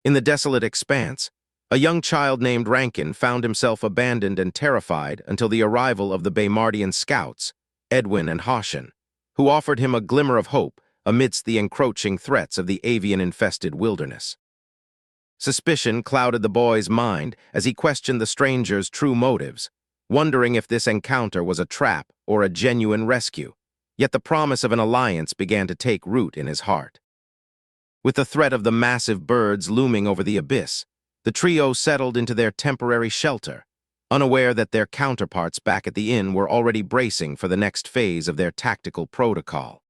In the desolate expanse, a young child named Rankin found himself abandoned and terrified until the arrival of the Baymardian scouts, Edwin and Hoshin, who offered him a glimmer of hope amidst the encroaching threats of the avian-infested wilderness. Suspicion clouded the boy's mind as he questioned the stranger's true motives, wondering if this encounter was a trap or a genuine rescue. Yet the promise of an alliance began to take root in his heart. With the threat of the massive birds looming over the abyss, the trio settled into their temporary shelter, unaware that their counterparts back at the inn were already bracing for the next phase of their tactical protocol.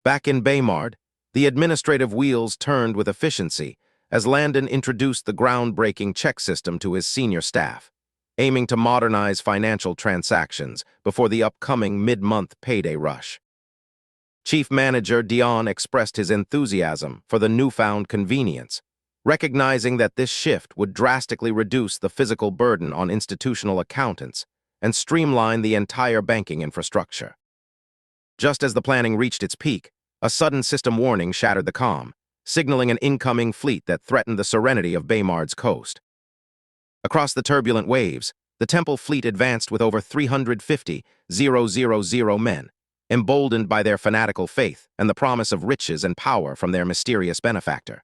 Back in Baymard, the administrative wheels turned with efficiency as Landon introduced the groundbreaking check system to his senior staff, aiming to modernize financial transactions before the upcoming mid-month payday rush. Chief Manager Dion expressed his enthusiasm for the newfound convenience, recognizing that this shift would drastically reduce the physical burden on institutional accountants and streamline the entire banking infrastructure. Just as the planning reached its peak, a sudden system warning shattered the calm, signaling an incoming fleet that threatened the serenity of Baymard's coast. Across the turbulent waves, the Temple fleet advanced with over 350,000 men, emboldened by their fanatical faith and the promise of riches and power from their mysterious benefactor.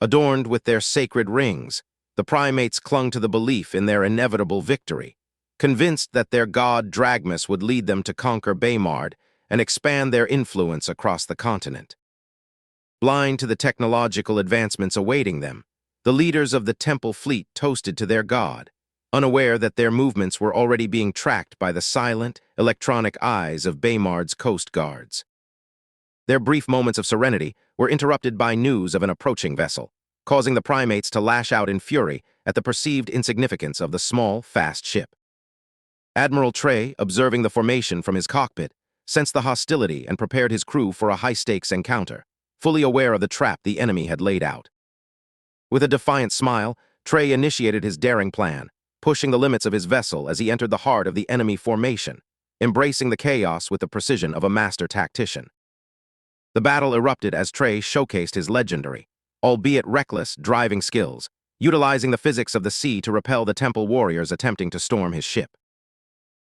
Adorned with their sacred rings, the primates clung to the belief in their inevitable victory, convinced that their god Dragmus would lead them to conquer Baymard and expand their influence across the continent. Blind to the technological advancements awaiting them, the leaders of the Temple fleet toasted to their god, unaware that their movements were already being tracked by the silent, electronic eyes of Baymard's coast guards. Their brief moments of serenity were interrupted by news of an approaching vessel, causing the primates to lash out in fury at the perceived insignificance of the small, fast ship. Admiral Trey, observing the formation from his cockpit, sensed the hostility and prepared his crew for a high-stakes encounter, fully aware of the trap the enemy had laid out. With a defiant smile, Trey initiated his daring plan, pushing the limits of his vessel as he entered the heart of the enemy formation, embracing the chaos with the precision of a master tactician. The battle erupted as Trey showcased his legendary, albeit reckless, driving skills, utilizing the physics of the sea to repel the Temple warriors attempting to storm his ship.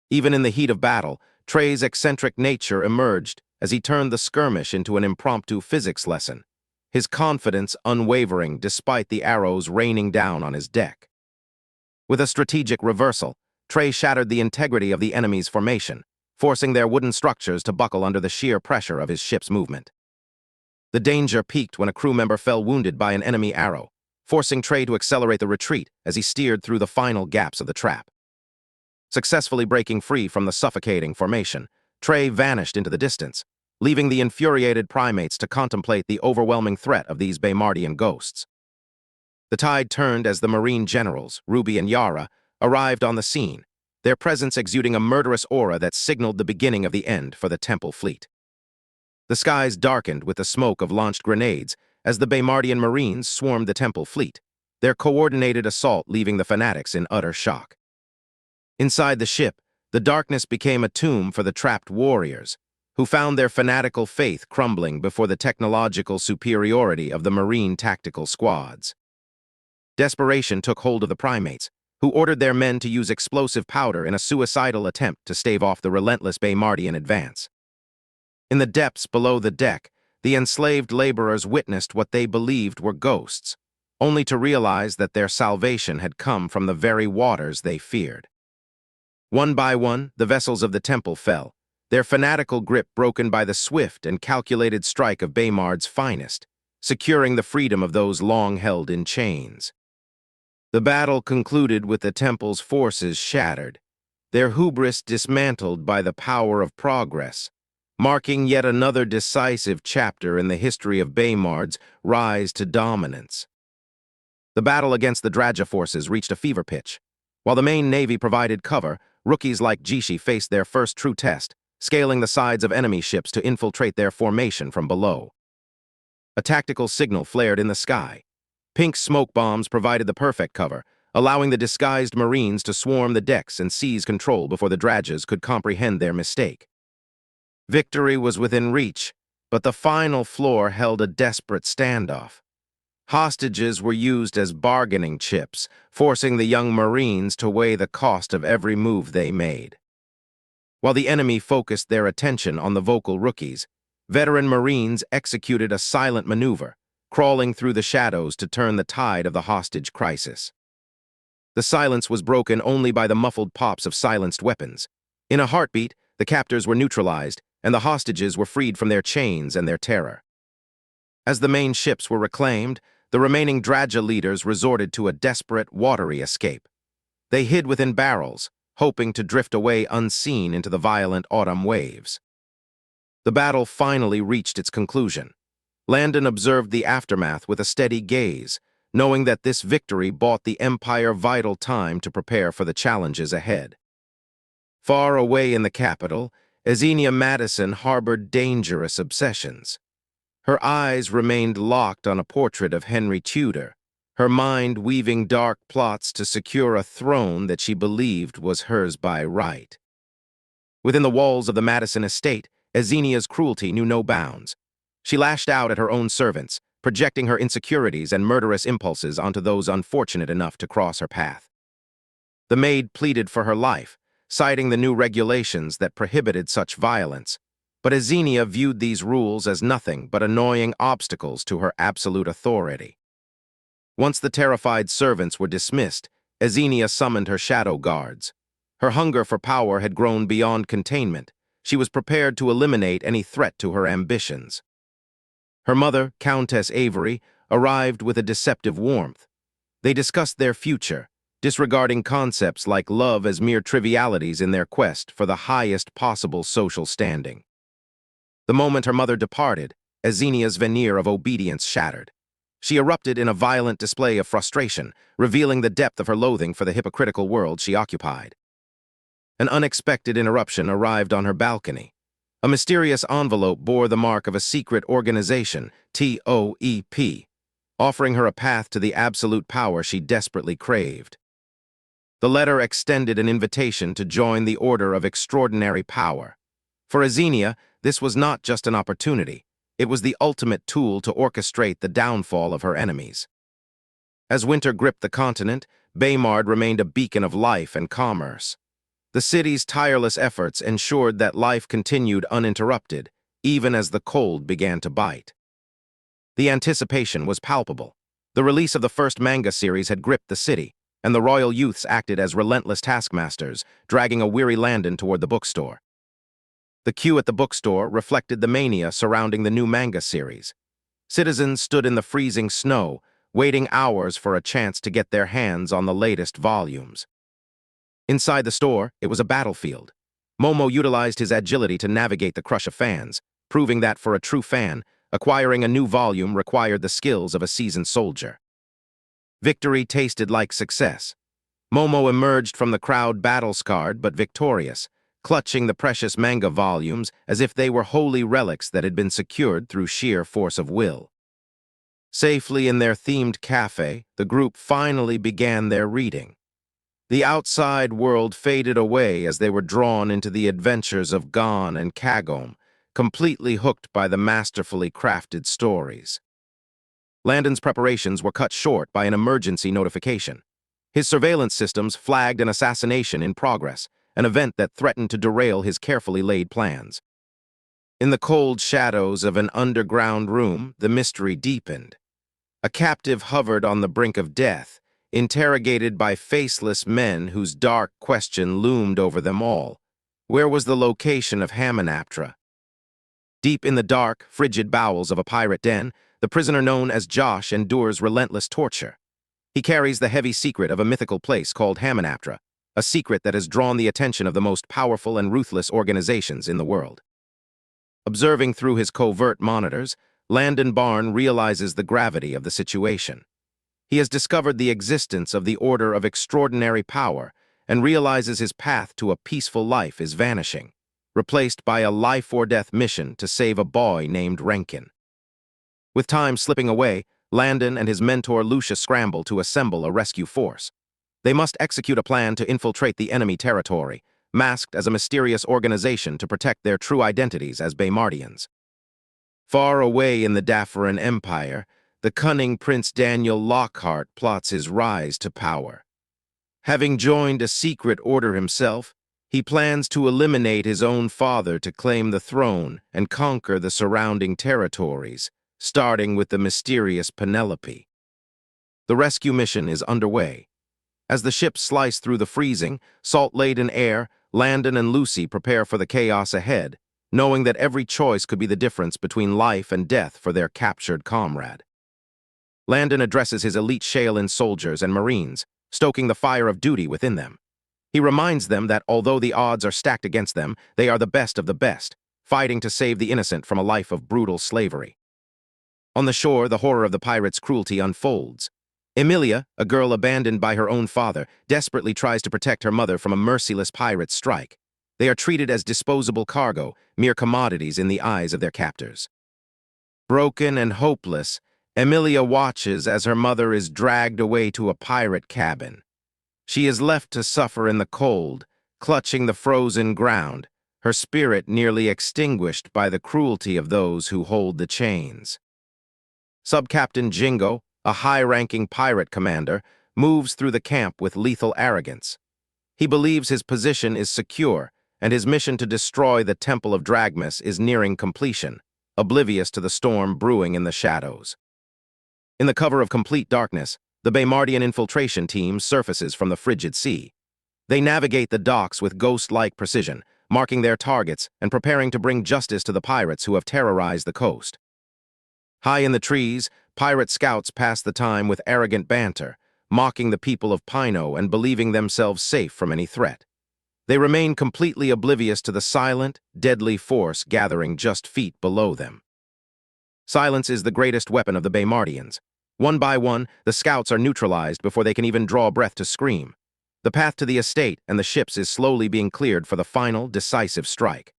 Even in the heat of battle, Trey's eccentric nature emerged as he turned the skirmish into an impromptu physics lesson, his confidence unwavering despite the arrows raining down on his deck. With a strategic reversal, Trey shattered the integrity of the enemy's formation, forcing their wooden structures to buckle under the sheer pressure of his ship's movement. The danger peaked when a crew member fell wounded by an enemy arrow, forcing Trey to accelerate the retreat as he steered through the final gaps of the trap. Successfully breaking free from the suffocating formation, Trey vanished into the distance, leaving the infuriated primates to contemplate the overwhelming threat of these Baymardian ghosts. The tide turned as the Marine generals, Ruby and Yara, arrived on the scene, their presence exuding a murderous aura that signaled the beginning of the end for the Temple fleet. The skies darkened with the smoke of launched grenades as the Baymardian Marines swarmed the Temple fleet, their coordinated assault leaving the fanatics in utter shock. Inside the ship, the darkness became a tomb for the trapped warriors, who found their fanatical faith crumbling before the technological superiority of the Marine tactical squads. Desperation took hold of the primates, who ordered their men to use explosive powder in a suicidal attempt to stave off the relentless Baymardian advance. In the depths below the deck, the enslaved laborers witnessed what they believed were ghosts, only to realize that their salvation had come from the very waters they feared. One by one, the vessels of the Temple fell, their fanatical grip broken by the swift and calculated strike of Baymard's finest, securing the freedom of those long held in chains. The battle concluded with the Temple's forces shattered, their hubris dismantled by the power of progress, marking yet another decisive chapter in the history of Baymard's rise to dominance. The battle against the Draja forces reached a fever pitch. While the main navy provided cover, rookies like Jishi faced their first true test, scaling the sides of enemy ships to infiltrate their formation from below. A tactical signal flared in the sky. Pink smoke bombs provided the perfect cover, allowing the disguised Marines to swarm the decks and seize control before the Drajas could comprehend their mistake. Victory was within reach, but the final floor held a desperate standoff. Hostages were used as bargaining chips, forcing the young Marines to weigh the cost of every move they made. While the enemy focused their attention on the vocal rookies, veteran Marines executed a silent maneuver, crawling through the shadows to turn the tide of the hostage crisis. The silence was broken only by the muffled pops of silenced weapons. In a heartbeat, the captors were neutralized, and the hostages were freed from their chains and their terror. As the main ships were reclaimed, the remaining Draja leaders resorted to a desperate, watery escape. They hid within barrels, hoping to drift away unseen into the violent autumn waves. The battle finally reached its conclusion. Landon observed the aftermath with a steady gaze, knowing that this victory bought the Empire vital time to prepare for the challenges ahead. Far away in the capital, Xenia Madison harbored dangerous obsessions. Her eyes remained locked on a portrait of Henry Tudor, her mind weaving dark plots to secure a throne that she believed was hers by right. Within the walls of the Madison estate, Xenia's cruelty knew no bounds. She lashed out at her own servants, projecting her insecurities and murderous impulses onto those unfortunate enough to cross her path. The maid pleaded for her life, citing the new regulations that prohibited such violence, but Xenia viewed these rules as nothing but annoying obstacles to her absolute authority. Once the terrified servants were dismissed, Xenia summoned her shadow guards. Her hunger for power had grown beyond containment. She was prepared to eliminate any threat to her ambitions. Her mother, Countess Avery, arrived with a deceptive warmth. They discussed their future, disregarding concepts like love as mere trivialities in their quest for the highest possible social standing. The moment her mother departed, Xenia's veneer of obedience shattered. She erupted in a violent display of frustration, revealing the depth of her loathing for the hypocritical world she occupied. An unexpected interruption arrived on her balcony. A mysterious envelope bore the mark of a secret organization, TOEP, offering her a path to the absolute power she desperately craved. The letter extended an invitation to join the Order of Extraordinary Power. For Xenia, this was not just an opportunity. It was the ultimate tool to orchestrate the downfall of her enemies. As winter gripped the continent, Baymard remained a beacon of life and commerce. The city's tireless efforts ensured that life continued uninterrupted, even as the cold began to bite. The anticipation was palpable. The release of the first manga series had gripped the city, and the royal youths acted as relentless taskmasters, dragging a weary Landon toward the bookstore. The queue at the bookstore reflected the mania surrounding the new manga series. Citizens stood in the freezing snow, waiting hours for a chance to get their hands on the latest volumes. Inside the store, it was a battlefield. Momo utilized his agility to navigate the crush of fans, proving that for a true fan, acquiring a new volume required the skills of a seasoned soldier. Victory tasted like success. Momo emerged from the crowd battle-scarred but victorious, clutching the precious manga volumes as if they were holy relics that had been secured through sheer force of will. Safely in their themed cafe, the group finally began their reading. The outside world faded away as they were drawn into the adventures of Gon and Kagome, completely hooked by the masterfully crafted stories. Landon's preparations were cut short by an emergency notification. His surveillance systems flagged an assassination in progress, an event that threatened to derail his carefully laid plans. In the cold shadows of an underground room, the mystery deepened. A captive hovered on the brink of death, interrogated by faceless men whose dark question loomed over them all. Where was the location of Hamunaptra? Deep in the dark, frigid bowels of a pirate den, the prisoner known as Josh endures relentless torture. He carries the heavy secret of a mythical place called Hamunaptra, a secret that has drawn the attention of the most powerful and ruthless organizations in the world. Observing through his covert monitors, Landon Barn realizes the gravity of the situation. He has discovered the existence of the Order of Extraordinary Power and realizes his path to a peaceful life is vanishing, replaced by a life-or-death mission to save a boy named Renkin. With time slipping away, Landon and his mentor Lucia scramble to assemble a rescue force. They must execute a plan to infiltrate the enemy territory, masked as a mysterious organization to protect their true identities as Baymardians. Far away in the Dafferan Empire, the cunning Prince Daniel Lockhart plots his rise to power. Having joined a secret order himself, he plans to eliminate his own father to claim the throne and conquer the surrounding territories, starting with the mysterious Penelope. The rescue mission is underway. As the ships slice through the freezing, salt-laden air, Landon and Lucy prepare for the chaos ahead, knowing that every choice could be the difference between life and death for their captured comrade. Landon addresses his elite Shaolin soldiers and Marines, stoking the fire of duty within them. He reminds them that although the odds are stacked against them, they are the best of the best, fighting to save the innocent from a life of brutal slavery. On the shore, the horror of the pirates' cruelty unfolds. Emilia, a girl abandoned by her own father, desperately tries to protect her mother from a merciless pirate strike. They are treated as disposable cargo, mere commodities in the eyes of their captors. Broken and hopeless, Emilia watches as her mother is dragged away to a pirate cabin. She is left to suffer in the cold, clutching the frozen ground, her spirit nearly extinguished by the cruelty of those who hold the chains. Sub-Captain Jingo, a high-ranking pirate commander, moves through the camp with lethal arrogance. He believes his position is secure, and his mission to destroy the Temple of Dragmas is nearing completion, oblivious to the storm brewing in the shadows. In the cover of complete darkness, the Baymardian infiltration team surfaces from the frigid sea. They navigate the docks with ghost-like precision, marking their targets and preparing to bring justice to the pirates who have terrorized the coast. High in the trees, pirate scouts pass the time with arrogant banter, mocking the people of Pino and believing themselves safe from any threat. They remain completely oblivious to the silent, deadly force gathering just feet below them. Silence is the greatest weapon of the Baymardians. One by one, the scouts are neutralized before they can even draw breath to scream. The path to the estate and the ships is slowly being cleared for the final, decisive strike.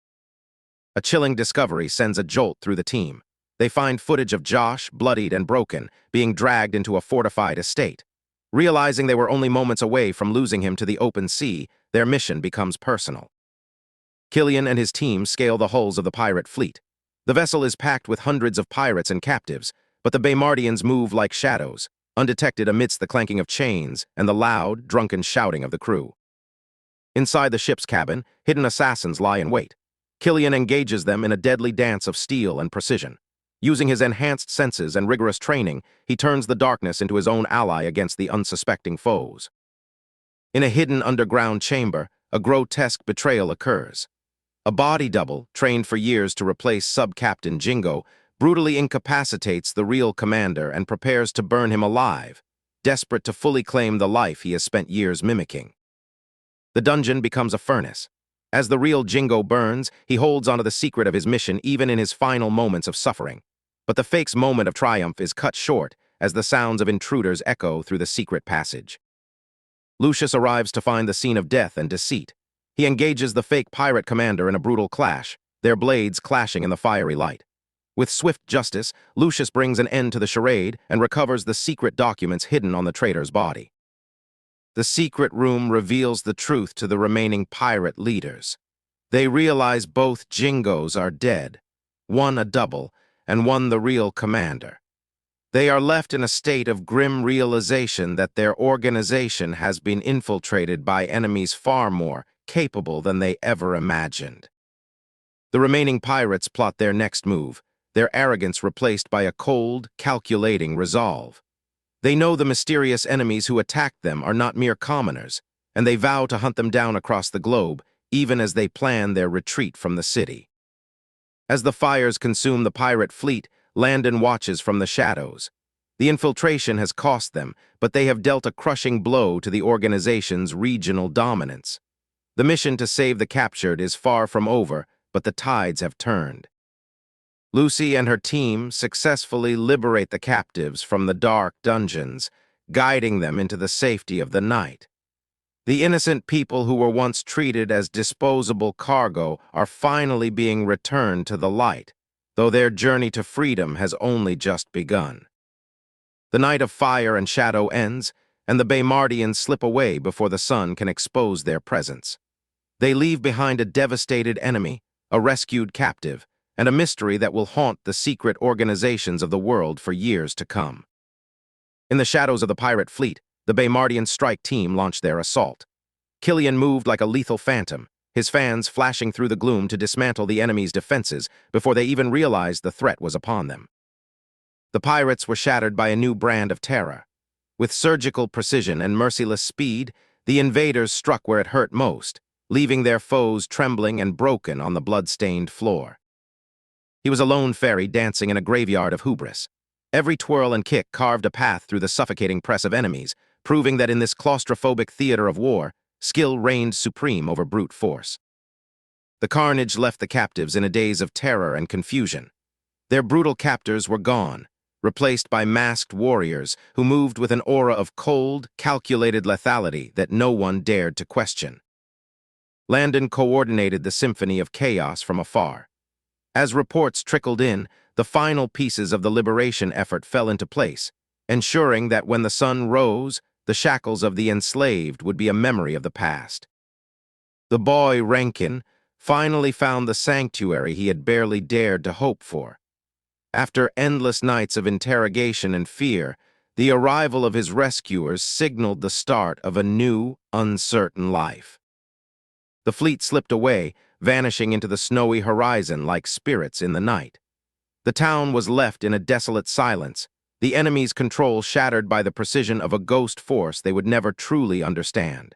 A chilling discovery sends a jolt through the team. They find footage of Josh, bloodied and broken, being dragged into a fortified estate. Realizing they were only moments away from losing him to the open sea, their mission becomes personal. Killian and his team scale the hulls of the pirate fleet. The vessel is packed with hundreds of pirates and captives, but the Baymardians move like shadows, undetected amidst the clanking of chains and the loud, drunken shouting of the crew. Inside the ship's cabin, hidden assassins lie in wait. Killian engages them in a deadly dance of steel and precision. Using his enhanced senses and rigorous training, he turns the darkness into his own ally against the unsuspecting foes. In a hidden underground chamber, a grotesque betrayal occurs. A body double, trained for years to replace Sub-Captain Jingo, brutally incapacitates the real commander and prepares to burn him alive, desperate to fully claim the life he has spent years mimicking. The dungeon becomes a furnace. As the real Jingo burns, he holds onto the secret of his mission even in his final moments of suffering. But the fake's moment of triumph is cut short as the sounds of intruders echo through the secret passage. Lucius arrives to find the scene of death and deceit. He engages the fake pirate commander in a brutal clash, their blades clashing in the fiery light. With swift justice, Lucius brings an end to the charade and recovers the secret documents hidden on the traitor's body. The secret room reveals the truth to the remaining pirate leaders. They realize both Jingos are dead, one a double, and one the real commander. They are left in a state of grim realization that their organization has been infiltrated by enemies far more capable than they ever imagined. The remaining pirates plot their next move, their arrogance replaced by a cold, calculating resolve. They know the mysterious enemies who attacked them are not mere commoners, and they vow to hunt them down across the globe, even as they plan their retreat from the city. As the fires consume the pirate fleet, Landon watches from the shadows. The infiltration has cost them, but they have dealt a crushing blow to the organization's regional dominance. The mission to save the captured is far from over, but the tides have turned. Lucy and her team successfully liberate the captives from the dark dungeons, guiding them into the safety of the night. The innocent people who were once treated as disposable cargo are finally being returned to the light, though their journey to freedom has only just begun. The night of fire and shadow ends, and the Baymardians slip away before the sun can expose their presence. They leave behind a devastated enemy, a rescued captive, and a mystery that will haunt the secret organizations of the world for years to come. In the shadows of the pirate fleet, the Baymardian strike team launched their assault. Killian moved like a lethal phantom, his fans flashing through the gloom to dismantle the enemy's defenses before they even realized the threat was upon them. The pirates were shattered by a new brand of terror. With surgical precision and merciless speed, the invaders struck where it hurt most, leaving their foes trembling and broken on the blood-stained floor. He was a lone fairy dancing in a graveyard of hubris. Every twirl and kick carved a path through the suffocating press of enemies, proving that in this claustrophobic theater of war, skill reigned supreme over brute force. The carnage left the captives in a daze of terror and confusion. Their brutal captors were gone, replaced by masked warriors who moved with an aura of cold, calculated lethality that no one dared to question. Landon coordinated the symphony of chaos from afar. As reports trickled in, the final pieces of the liberation effort fell into place, ensuring that when the sun rose, the shackles of the enslaved would be a memory of the past. The boy Rankin finally found the sanctuary he had barely dared to hope for. After endless nights of interrogation and fear, the arrival of his rescuers signaled the start of a new, uncertain life. The fleet slipped away, vanishing into the snowy horizon like spirits in the night. The town was left in a desolate silence, the enemy's control shattered by the precision of a ghost force they would never truly understand.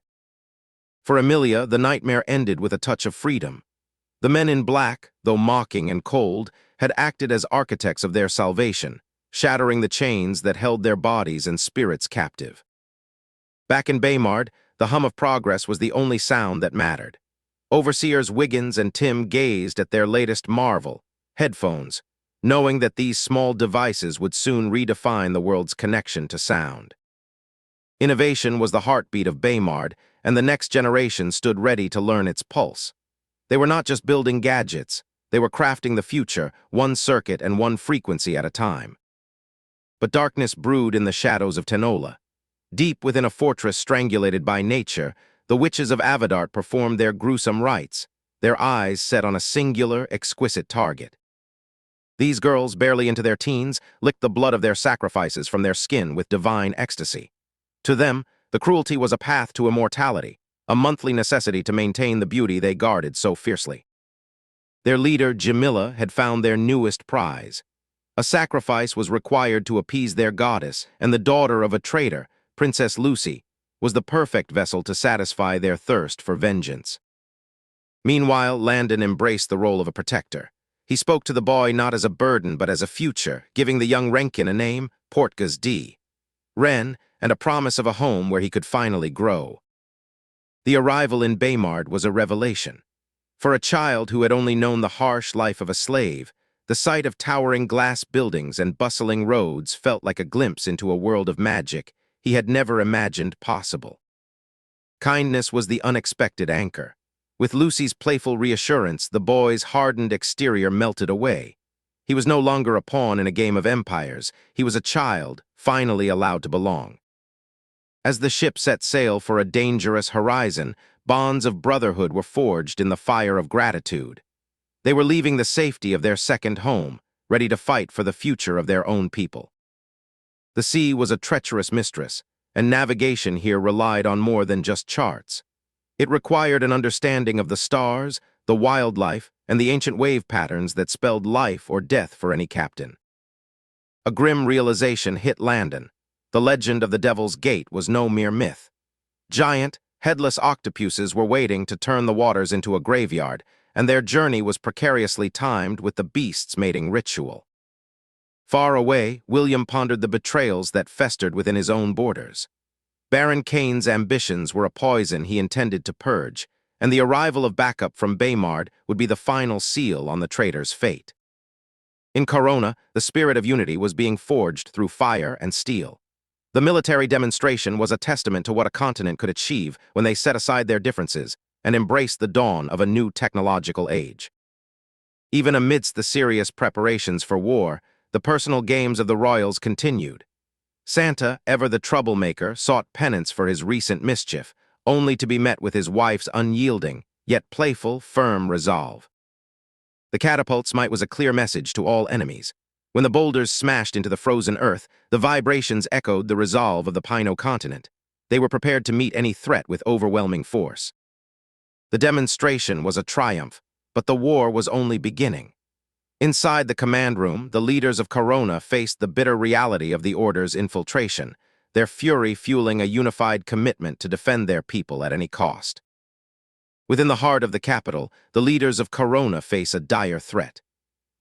For Emilia, the nightmare ended with a touch of freedom. The men in black, though mocking and cold, had acted as architects of their salvation, shattering the chains that held their bodies and spirits captive. Back in Baymard, the hum of progress was the only sound that mattered. Overseers Wiggins and Tim gazed at their latest marvel, headphones, knowing that these small devices would soon redefine the world's connection to sound. Innovation was the heartbeat of Baymard, and the next generation stood ready to learn its pulse. They were not just building gadgets, they were crafting the future, one circuit and one frequency at a time. But darkness brewed in the shadows of Tenola. Deep within a fortress strangulated by nature, the witches of Avedart performed their gruesome rites, their eyes set on a singular, exquisite target. These girls, barely into their teens, licked the blood of their sacrifices from their skin with divine ecstasy. To them, the cruelty was a path to immortality, a monthly necessity to maintain the beauty they guarded so fiercely. Their leader, Jamila, had found their newest prize. A sacrifice was required to appease their goddess, and the daughter of a traitor, Princess Lucy, was the perfect vessel to satisfy their thirst for vengeance. Meanwhile, Landon embraced the role of a protector. He spoke to the boy not as a burden but as a future, giving the young Rankin a name, Portgas D. Wren, and a promise of a home where he could finally grow. The arrival in Baymard was a revelation. For a child who had only known the harsh life of a slave, the sight of towering glass buildings and bustling roads felt like a glimpse into a world of magic he had never imagined possible. Kindness was the unexpected anchor. With Lucy's playful reassurance, the boy's hardened exterior melted away. He was no longer a pawn in a game of empires. He was a child, finally allowed to belong. As the ship set sail for a dangerous horizon, bonds of brotherhood were forged in the fire of gratitude. They were leaving the safety of their second home, ready to fight for the future of their own people. The sea was a treacherous mistress, and navigation here relied on more than just charts. It required an understanding of the stars, the wildlife, and the ancient wave patterns that spelled life or death for any captain. A grim realization hit Landon. The legend of the Devil's Gate was no mere myth. Giant, headless octopuses were waiting to turn the waters into a graveyard, and their journey was precariously timed with the beast's mating ritual. Far away, William pondered the betrayals that festered within his own borders. Baron Kane's ambitions were a poison he intended to purge, and the arrival of backup from Baymard would be the final seal on the traitor's fate. In Corona, the spirit of unity was being forged through fire and steel. The military demonstration was a testament to what a continent could achieve when they set aside their differences and embraced the dawn of a new technological age. Even amidst the serious preparations for war, the personal games of the royals continued. Santa, ever the troublemaker, sought penance for his recent mischief, only to be met with his wife's unyielding, yet playful, firm resolve. The catapult's might was a clear message to all enemies. When the boulders smashed into the frozen earth, the vibrations echoed the resolve of the Pino continent. They were prepared to meet any threat with overwhelming force. The demonstration was a triumph, but the war was only beginning. Inside the command room, the leaders of Corona faced the bitter reality of the Order's infiltration, their fury fueling a unified commitment to defend their people at any cost. Within the heart of the capital, the leaders of Corona face a dire threat.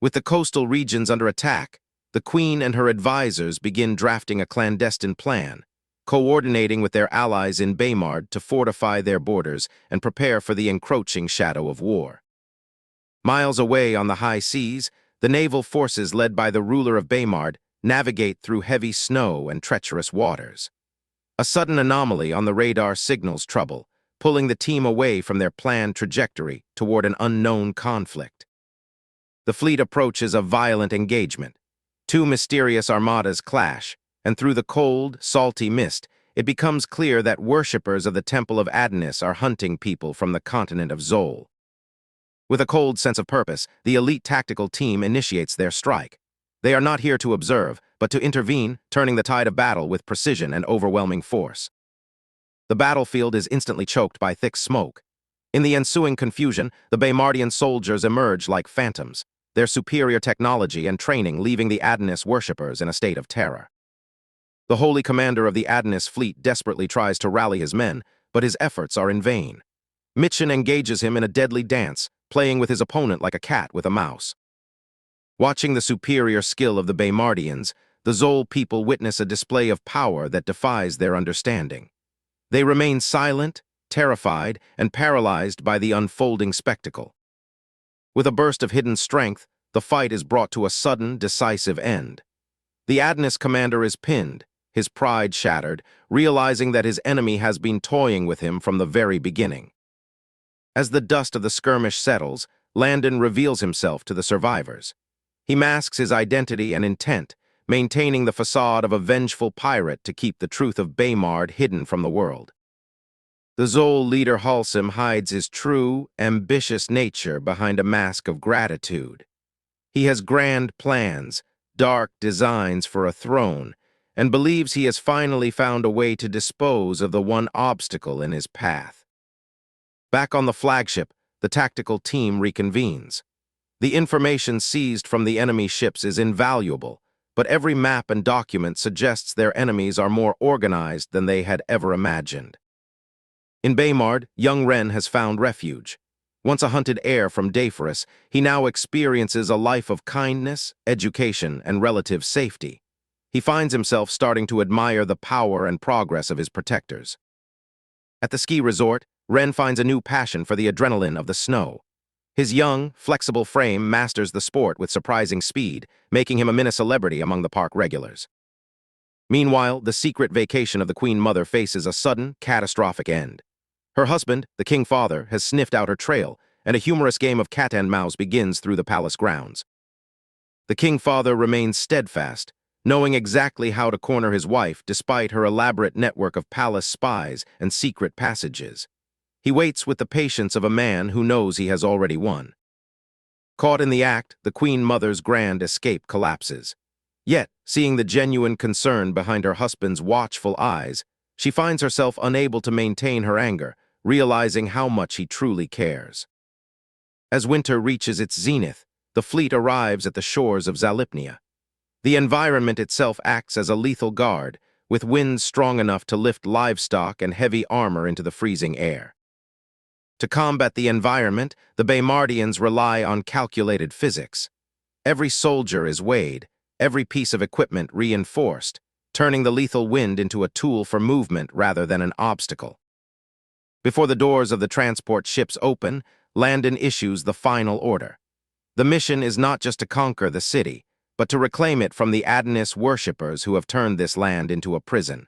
With the coastal regions under attack, the Queen and her advisors begin drafting a clandestine plan, coordinating with their allies in Baymard to fortify their borders and prepare for the encroaching shadow of war. Miles away on the high seas, the naval forces led by the ruler of Baymard navigate through heavy snow and treacherous waters. A sudden anomaly on the radar signals trouble, pulling the team away from their planned trajectory toward an unknown conflict. The fleet approaches a violent engagement. Two mysterious armadas clash, and through the cold, salty mist, it becomes clear that worshippers of the Temple of Adonis are hunting people from the continent of Zol. With a cold sense of purpose, the elite tactical team initiates their strike. They are not here to observe, but to intervene, turning the tide of battle with precision and overwhelming force. The battlefield is instantly choked by thick smoke. In the ensuing confusion, the Baymardian soldiers emerge like phantoms, their superior technology and training leaving the Adonis worshippers in a state of terror. The holy commander of the Adonis fleet desperately tries to rally his men, but his efforts are in vain. Mitchin engages him in a deadly dance, playing with his opponent like a cat with a mouse. Watching the superior skill of the Baymardians, the Zol people witness a display of power that defies their understanding. They remain silent, terrified, and paralyzed by the unfolding spectacle. With a burst of hidden strength, the fight is brought to a sudden, decisive end. The Adonis commander is pinned, his pride shattered, realizing that his enemy has been toying with him from the very beginning. As the dust of the skirmish settles, Landon reveals himself to the survivors. He masks his identity and intent, maintaining the facade of a vengeful pirate to keep the truth of Baymard hidden from the world. The Zol leader Halsim hides his true, ambitious nature behind a mask of gratitude. He has grand plans, dark designs for a throne, and believes he has finally found a way to dispose of the one obstacle in his path. Back on the flagship, the tactical team reconvenes. The information seized from the enemy ships is invaluable, but every map and document suggests their enemies are more organized than they had ever imagined. In Baymard, young Ren has found refuge. Once a hunted heir from Dayforus, he now experiences a life of kindness, education, and relative safety. He finds himself starting to admire the power and progress of his protectors. At the ski resort, Ren finds a new passion for the adrenaline of the snow. His young, flexible frame masters the sport with surprising speed, making him a mini-celebrity among the park regulars. Meanwhile, the secret vacation of the Queen Mother faces a sudden, catastrophic end. Her husband, the King Father, has sniffed out her trail, and a humorous game of cat and mouse begins through the palace grounds. The King Father remains steadfast, knowing exactly how to corner his wife despite her elaborate network of palace spies and secret passages. He waits with the patience of a man who knows he has already won. Caught in the act, the Queen Mother's grand escape collapses. Yet, seeing the genuine concern behind her husband's watchful eyes, she finds herself unable to maintain her anger, realizing how much he truly cares. As winter reaches its zenith, the fleet arrives at the shores of Zalipnia. The environment itself acts as a lethal guard, with winds strong enough to lift livestock and heavy armor into the freezing air. To combat the environment, the Baymardians rely on calculated physics. Every soldier is weighed, every piece of equipment reinforced, turning the lethal wind into a tool for movement rather than an obstacle. Before the doors of the transport ships open, Landon issues the final order. The mission is not just to conquer the city, but to reclaim it from the Adonis worshippers who have turned this land into a prison.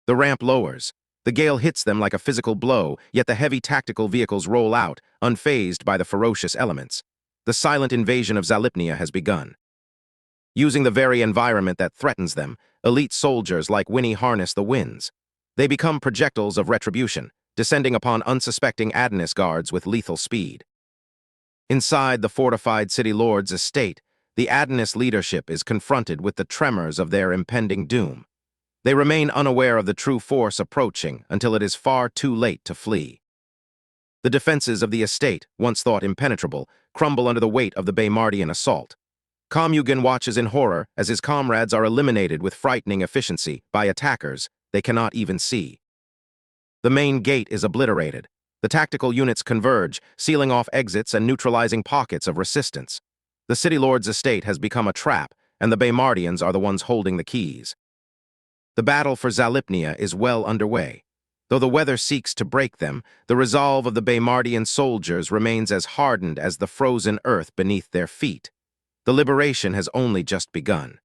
The ramp lowers. The gale hits them like a physical blow, yet the heavy tactical vehicles roll out, unfazed by the ferocious elements. The silent invasion of Zalipnia has begun. Using the very environment that threatens them, elite soldiers like Winnie harness the winds. They become projectiles of retribution, descending upon unsuspecting Adonis guards with lethal speed. Inside the fortified city lord's estate, the Adonis leadership is confronted with the tremors of their impending doom. They remain unaware of the true force approaching until it is far too late to flee. The defenses of the estate, once thought impenetrable, crumble under the weight of the Baymardian assault. Commugan watches in horror as his comrades are eliminated with frightening efficiency by attackers they cannot even see. The main gate is obliterated. The tactical units converge, sealing off exits and neutralizing pockets of resistance. The city lord's estate has become a trap, and the Baymardians are the ones holding the keys. The battle for Zalipnia is well underway. Though the weather seeks to break them, the resolve of the Baymardian soldiers remains as hardened as the frozen earth beneath their feet. The liberation has only just begun.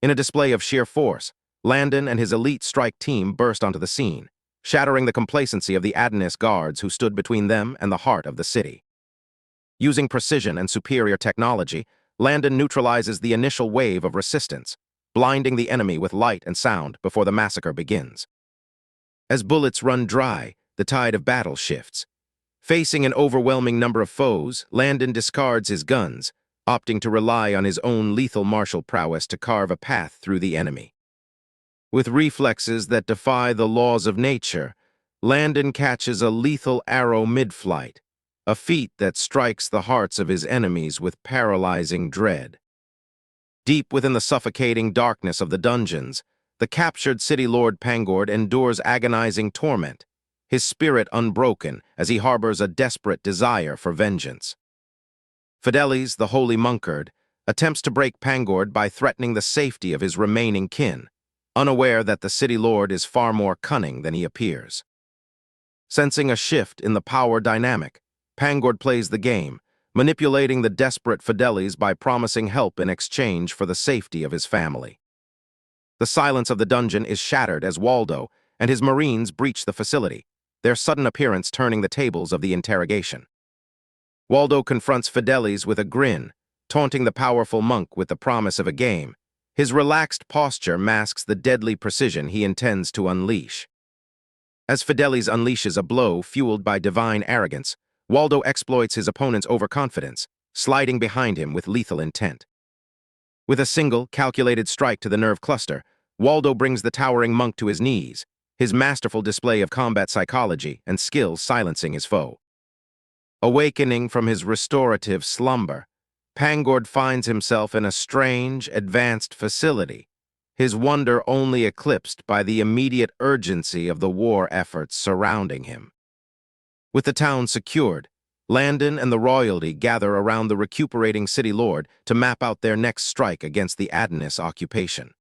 In a display of sheer force, Landon and his elite strike team burst onto the scene, shattering the complacency of the Adonis guards who stood between them and the heart of the city. Using precision and superior technology, Landon neutralizes the initial wave of resistance, blinding the enemy with light and sound before the massacre begins. As bullets run dry, the tide of battle shifts. Facing an overwhelming number of foes, Landon discards his guns, opting to rely on his own lethal martial prowess to carve a path through the enemy. With reflexes that defy the laws of nature, Landon catches a lethal arrow mid-flight, a feat that strikes the hearts of his enemies with paralyzing dread. Deep within the suffocating darkness of the dungeons, the captured city lord Pangord endures agonizing torment, his spirit unbroken as he harbors a desperate desire for vengeance. Fidelis, the holy monkard, attempts to break Pangord by threatening the safety of his remaining kin, unaware that the city lord is far more cunning than he appears. Sensing a shift in the power dynamic, Pangord plays the game, manipulating the desperate Fidelis by promising help in exchange for the safety of his family. The silence of the dungeon is shattered as Waldo and his marines breach the facility, their sudden appearance turning the tables of the interrogation. Waldo confronts Fidelis with a grin, taunting the powerful monk with the promise of a game. His relaxed posture masks the deadly precision he intends to unleash. As Fidelis unleashes a blow fueled by divine arrogance, Waldo exploits his opponent's overconfidence, sliding behind him with lethal intent. With a single, calculated strike to the nerve cluster, Waldo brings the towering monk to his knees, his masterful display of combat psychology and skill silencing his foe. Awakening from his restorative slumber, Pangord finds himself in a strange, advanced facility, his wonder only eclipsed by the immediate urgency of the war efforts surrounding him. With the town secured, Landon and the royalty gather around the recuperating city lord to map out their next strike against the Adonis occupation.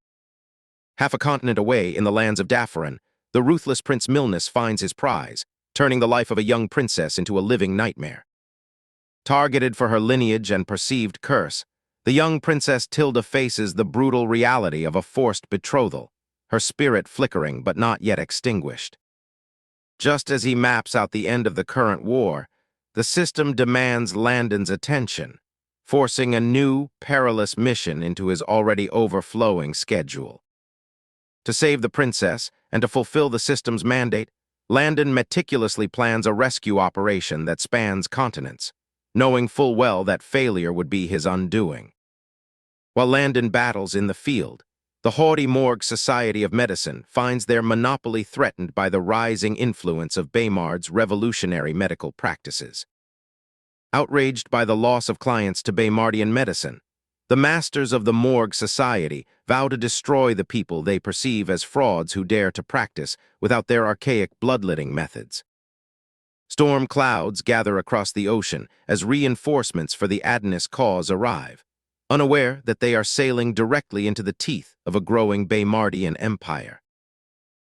Half a continent away in the lands of Dafferin, the ruthless Prince Milnus finds his prize, turning the life of a young princess into a living nightmare. Targeted for her lineage and perceived curse, the young Princess Tilda faces the brutal reality of a forced betrothal, her spirit flickering but not yet extinguished. Just as he maps out the end of the current war, the system demands Landon's attention, forcing a new, perilous mission into his already overflowing schedule. To save the princess and to fulfill the system's mandate, Landon meticulously plans a rescue operation that spans continents, knowing full well that failure would be his undoing. While Landon battles in the field, the haughty Morgue Society of Medicine finds their monopoly threatened by the rising influence of Baymard's revolutionary medical practices. Outraged by the loss of clients to Baymardian medicine, the masters of the Morgue Society vow to destroy the people they perceive as frauds who dare to practice without their archaic bloodletting methods. Storm clouds gather across the ocean as reinforcements for the Adonis cause arrive, unaware that they are sailing directly into the teeth of a growing Baymardian empire.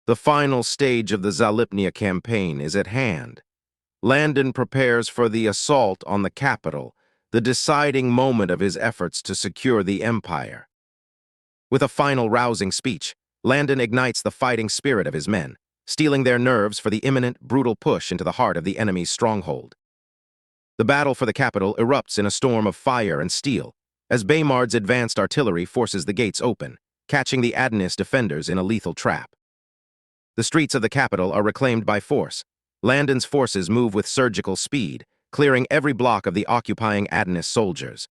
The final stage of the Zalipnia campaign is at hand. Landon prepares for the assault on the capital, the deciding moment of his efforts to secure the empire. With a final rousing speech, Landon ignites the fighting spirit of his men, steeling their nerves for the imminent, brutal push into the heart of the enemy's stronghold. The battle for the capital erupts in a storm of fire and steel, as Baymard's advanced artillery forces the gates open, catching the Adonis defenders in a lethal trap. The streets of the capital are reclaimed by force. Landon's forces move with surgical speed, clearing every block of the occupying Adonis soldiers.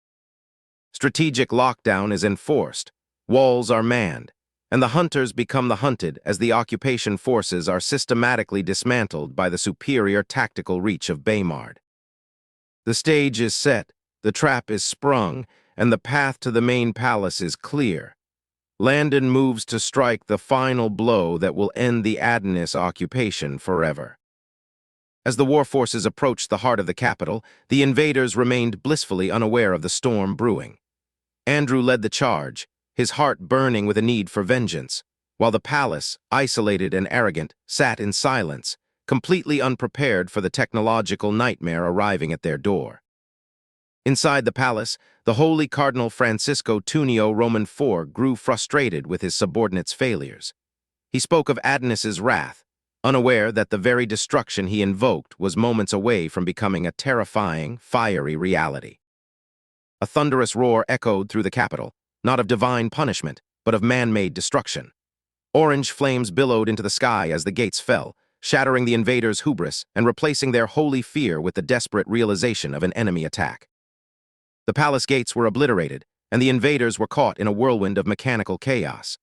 Strategic lockdown is enforced, walls are manned, and the hunters become the hunted as the occupation forces are systematically dismantled by the superior tactical reach of Baymard. The stage is set, the trap is sprung, and the path to the main palace is clear. Landon moves to strike the final blow that will end the Adonis occupation forever. As the war forces approached the heart of the capital, the invaders remained blissfully unaware of the storm brewing. Andrew led the charge, his heart burning with a need for vengeance, while the palace, isolated and arrogant, sat in silence, completely unprepared for the technological nightmare arriving at their door. Inside the palace, the holy Cardinal Francisco Tunio Roman IV grew frustrated with his subordinates' failures. He spoke of Adonis's wrath, unaware that the very destruction he invoked was moments away from becoming a terrifying, fiery reality. A thunderous roar echoed through the capital, not of divine punishment, but of man-made destruction. Orange flames billowed into the sky as the gates fell, shattering the invaders' hubris and replacing their holy fear with the desperate realization of an enemy attack. The palace gates were obliterated, and the invaders were caught in a whirlwind of mechanical chaos.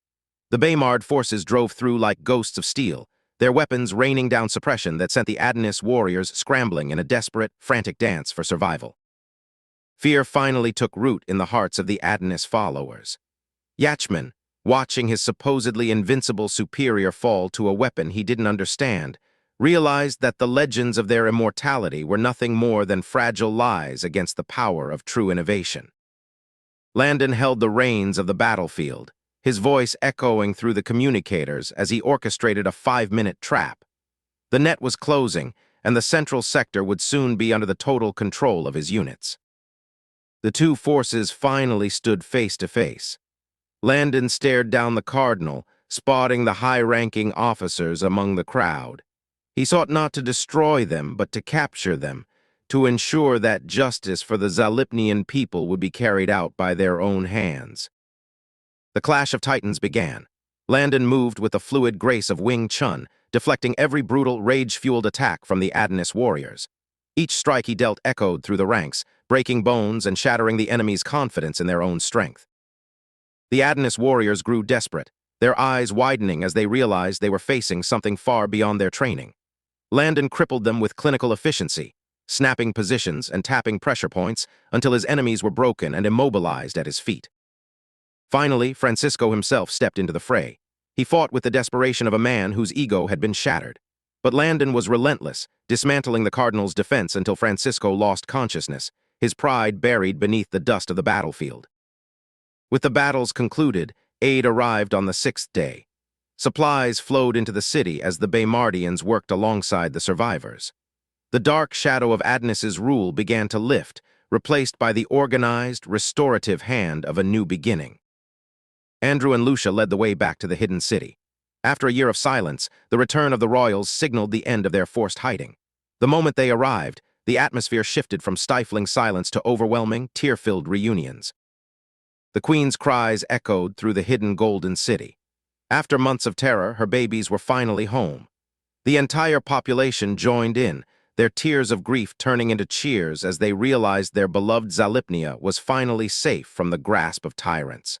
The Baymard forces drove through like ghosts of steel, their weapons raining down suppression that sent the Adonis warriors scrambling in a desperate, frantic dance for survival. Fear finally took root in the hearts of the Adonis followers. Yachman, watching his supposedly invincible superior fall to a weapon he didn't understand, realized that the legends of their immortality were nothing more than fragile lies against the power of true innovation. Landon held the reins of the battlefield, his voice echoing through the communicators as he orchestrated a 5-minute trap. The net was closing, and the central sector would soon be under the total control of his units. The two forces finally stood face to face. Landon stared down the cardinal, spotting the high-ranking officers among the crowd. He sought not to destroy them, but to capture them, to ensure that justice for the Zalipnian people would be carried out by their own hands. The clash of titans began. Landon moved with the fluid grace of Wing Chun, deflecting every brutal, rage-fueled attack from the Adonis warriors. Each strike he dealt echoed through the ranks, breaking bones and shattering the enemy's confidence in their own strength. The Adonis warriors grew desperate, their eyes widening as they realized they were facing something far beyond their training. Landon crippled them with clinical efficiency, snapping positions and tapping pressure points until his enemies were broken and immobilized at his feet. Finally, Francisco himself stepped into the fray. He fought with the desperation of a man whose ego had been shattered. But Landon was relentless, dismantling the Cardinal's defense until Francisco lost consciousness, his pride buried beneath the dust of the battlefield. With the battles concluded, aid arrived on the 6th day. Supplies flowed into the city as the Baymardians worked alongside the survivors. The dark shadow of Adonis's rule began to lift, replaced by the organized, restorative hand of a new beginning. Andrew and Lucia led the way back to the hidden city. After a year of silence, the return of the royals signaled the end of their forced hiding. The moment they arrived, the atmosphere shifted from stifling silence to overwhelming, tear-filled reunions. The queen's cries echoed through the hidden golden city. After months of terror, her babies were finally home. The entire population joined in, their tears of grief turning into cheers as they realized their beloved Zalipnia was finally safe from the grasp of tyrants.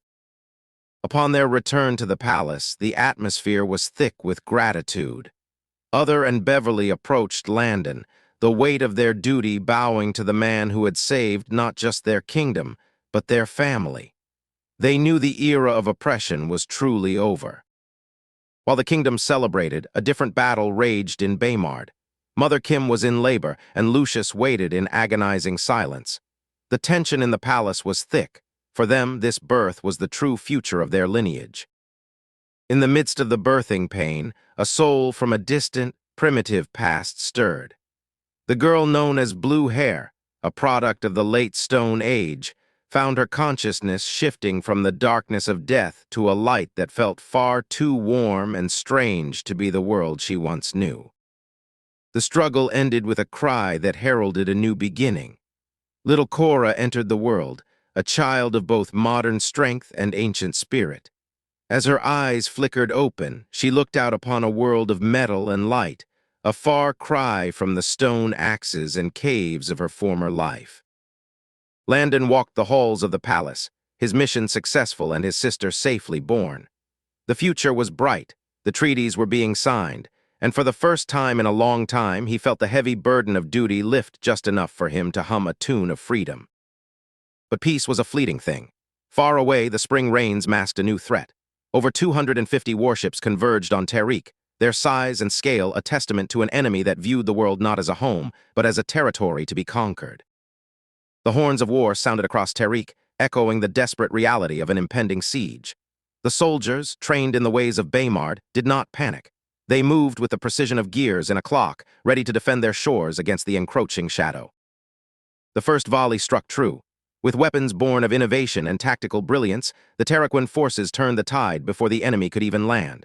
Upon their return to the palace, the atmosphere was thick with gratitude. Other and Beverly approached Landon, the weight of their duty bowing to the man who had saved not just their kingdom, but their family. They knew the era of oppression was truly over. While the kingdom celebrated, a different battle raged in Baymard. Mother Kim was in labor, and Lucius waited in agonizing silence. The tension in the palace was thick. For them, this birth was the true future of their lineage. In the midst of the birthing pain, a soul from a distant, primitive past stirred. The girl known as Blue Hair, a product of the late Stone Age, found her consciousness shifting from the darkness of death to a light that felt far too warm and strange to be the world she once knew. The struggle ended with a cry that heralded a new beginning. Little Cora entered the world, a child of both modern strength and ancient spirit. As her eyes flickered open, she looked out upon a world of metal and light, a far cry from the stone axes and caves of her former life. Landon walked the halls of the palace, his mission successful and his sister safely born. The future was bright, the treaties were being signed, and for the first time in a long time he felt the heavy burden of duty lift just enough for him to hum a tune of freedom. But peace was a fleeting thing. Far away, the spring rains masked a new threat. Over 250 warships converged on Tariq, their size and scale a testament to an enemy that viewed the world not as a home, but as a territory to be conquered. The horns of war sounded across Tariq, echoing the desperate reality of an impending siege. The soldiers, trained in the ways of Baymard, did not panic. They moved with the precision of gears in a clock, ready to defend their shores against the encroaching shadow. The first volley struck true. With weapons born of innovation and tactical brilliance, the Tariquan forces turned the tide before the enemy could even land.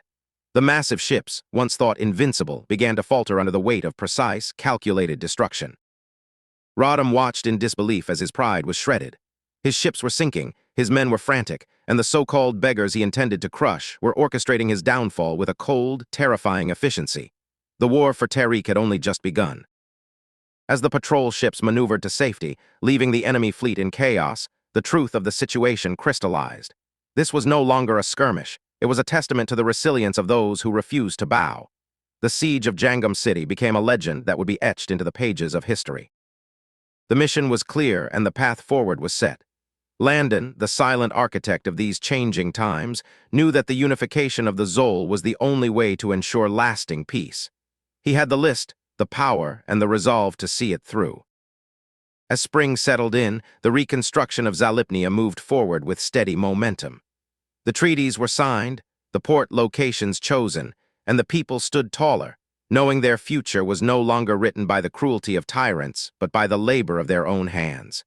The massive ships, once thought invincible, began to falter under the weight of precise, calculated destruction. Rodham watched in disbelief as his pride was shredded. His ships were sinking, his men were frantic, and the so-called beggars he intended to crush were orchestrating his downfall with a cold, terrifying efficiency. The war for Tariq had only just begun. As the patrol ships maneuvered to safety, leaving the enemy fleet in chaos, the truth of the situation crystallized. This was no longer a skirmish. It was a testament to the resilience of those who refused to bow. The siege of Jangam City became a legend that would be etched into the pages of history. The mission was clear and the path forward was set. Landon, the silent architect of these changing times, knew that the unification of the Zol was the only way to ensure lasting peace. He had the list, the power, and the resolve to see it through. As spring settled in, the reconstruction of Zalipnia moved forward with steady momentum. The treaties were signed, the port locations chosen, and the people stood taller, knowing their future was no longer written by the cruelty of tyrants, but by the labor of their own hands.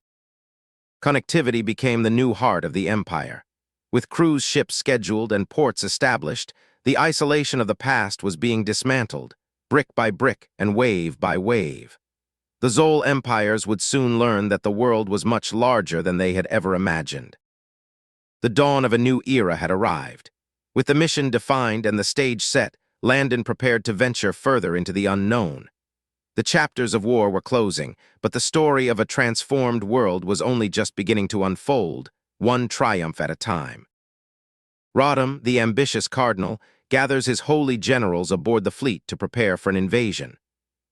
Connectivity became the new heart of the empire. With cruise ships scheduled and ports established, the isolation of the past was being dismantled, brick by brick and wave by wave. The Zol empires would soon learn that the world was much larger than they had ever imagined. The dawn of a new era had arrived. With the mission defined and the stage set, Landon prepared to venture further into the unknown. The chapters of war were closing, but the story of a transformed world was only just beginning to unfold, one triumph at a time. Rodham, the ambitious cardinal, gathers his holy generals aboard the fleet to prepare for an invasion.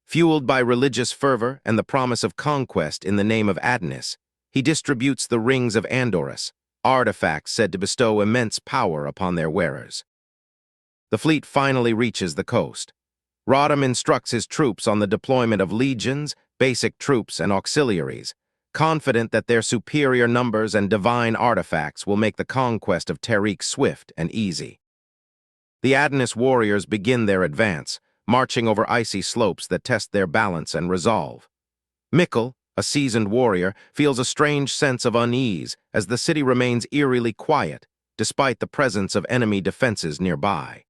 Fueled by religious fervor and the promise of conquest in the name of Adonis, he distributes the rings of Andorus, artifacts said to bestow immense power upon their wearers. The fleet finally reaches the coast. Rodham instructs his troops on the deployment of legions, basic troops, and auxiliaries, confident that their superior numbers and divine artifacts will make the conquest of Tariq swift and easy. The Adonis warriors begin their advance, marching over icy slopes that test their balance and resolve. Mikkel, a seasoned warrior, feels a strange sense of unease as the city remains eerily quiet, despite the presence of enemy defenses nearby.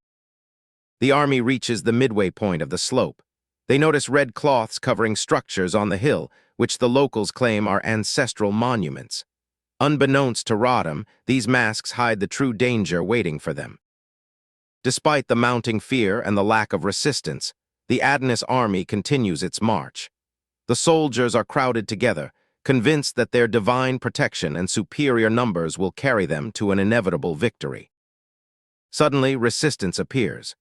The army reaches the midway point of the slope. They notice red cloths covering structures on the hill, which the locals claim are ancestral monuments. Unbeknownst to Rodham, these masks hide the true danger waiting for them. Despite the mounting fear and the lack of resistance, the Adonis army continues its march. The soldiers are crowded together, convinced that their divine protection and superior numbers will carry them to an inevitable victory. Suddenly, resistance appears.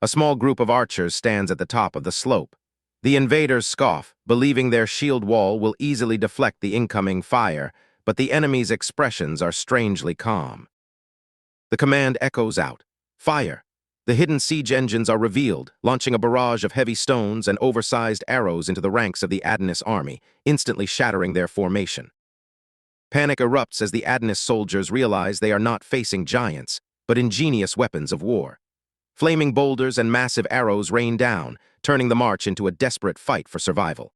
A small group of archers stands at the top of the slope. The invaders scoff, believing their shield wall will easily deflect the incoming fire, but the enemy's expressions are strangely calm. The command echoes out, "Fire!" The hidden siege engines are revealed, launching a barrage of heavy stones and oversized arrows into the ranks of the Adonis army, instantly shattering their formation. Panic erupts as the Adonis soldiers realize they are not facing giants, but ingenious weapons of war. Flaming boulders and massive arrows rain down, turning the march into a desperate fight for survival.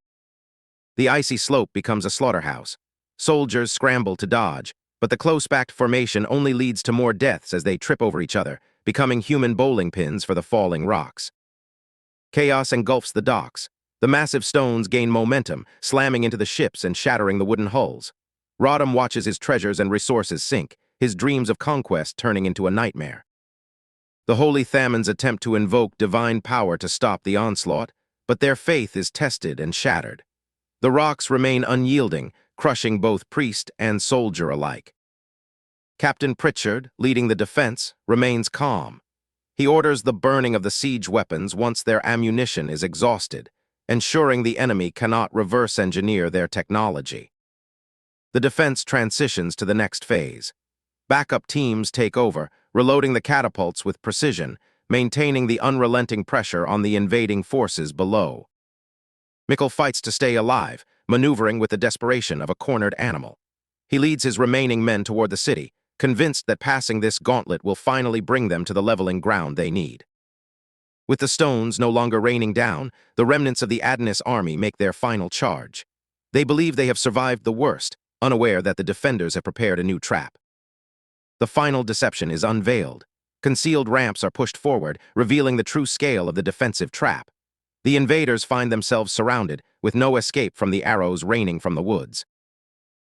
The icy slope becomes a slaughterhouse. Soldiers scramble to dodge, but the close-packed formation only leads to more deaths as they trip over each other, becoming human bowling pins for the falling rocks. Chaos engulfs the docks. The massive stones gain momentum, slamming into the ships and shattering the wooden hulls. Rodham watches his treasures and resources sink, his dreams of conquest turning into a nightmare. The Holy Thamans attempt to invoke divine power to stop the onslaught, but their faith is tested and shattered. The rocks remain unyielding, crushing both priest and soldier alike. Captain Pritchard, leading the defense, remains calm. He orders the burning of the siege weapons once their ammunition is exhausted, ensuring the enemy cannot reverse engineer their technology. The defense transitions to the next phase. Backup teams take over, reloading the catapults with precision, maintaining the unrelenting pressure on the invading forces below. Mikkel fights to stay alive, maneuvering with the desperation of a cornered animal. He leads his remaining men toward the city, convinced that passing this gauntlet will finally bring them to the leveling ground they need. With the stones no longer raining down, the remnants of the Arcadina army make their final charge. They believe they have survived the worst, unaware that the defenders have prepared a new trap. The final deception is unveiled. Concealed ramps are pushed forward, revealing the true scale of the defensive trap. The invaders find themselves surrounded, with no escape from the arrows raining from the woods.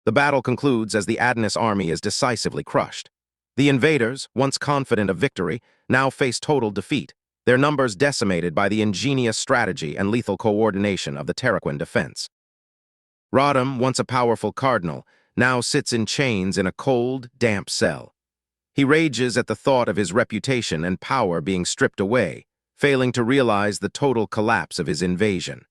The battle concludes as the Arcadina army is decisively crushed. The invaders, once confident of victory, now face total defeat, their numbers decimated by the ingenious strategy and lethal coordination of the Tarraquin defense. Rodham, once a powerful cardinal, now sits in chains in a cold, damp cell. He rages at the thought of his reputation and power being stripped away, failing to realize the total collapse of his invasion.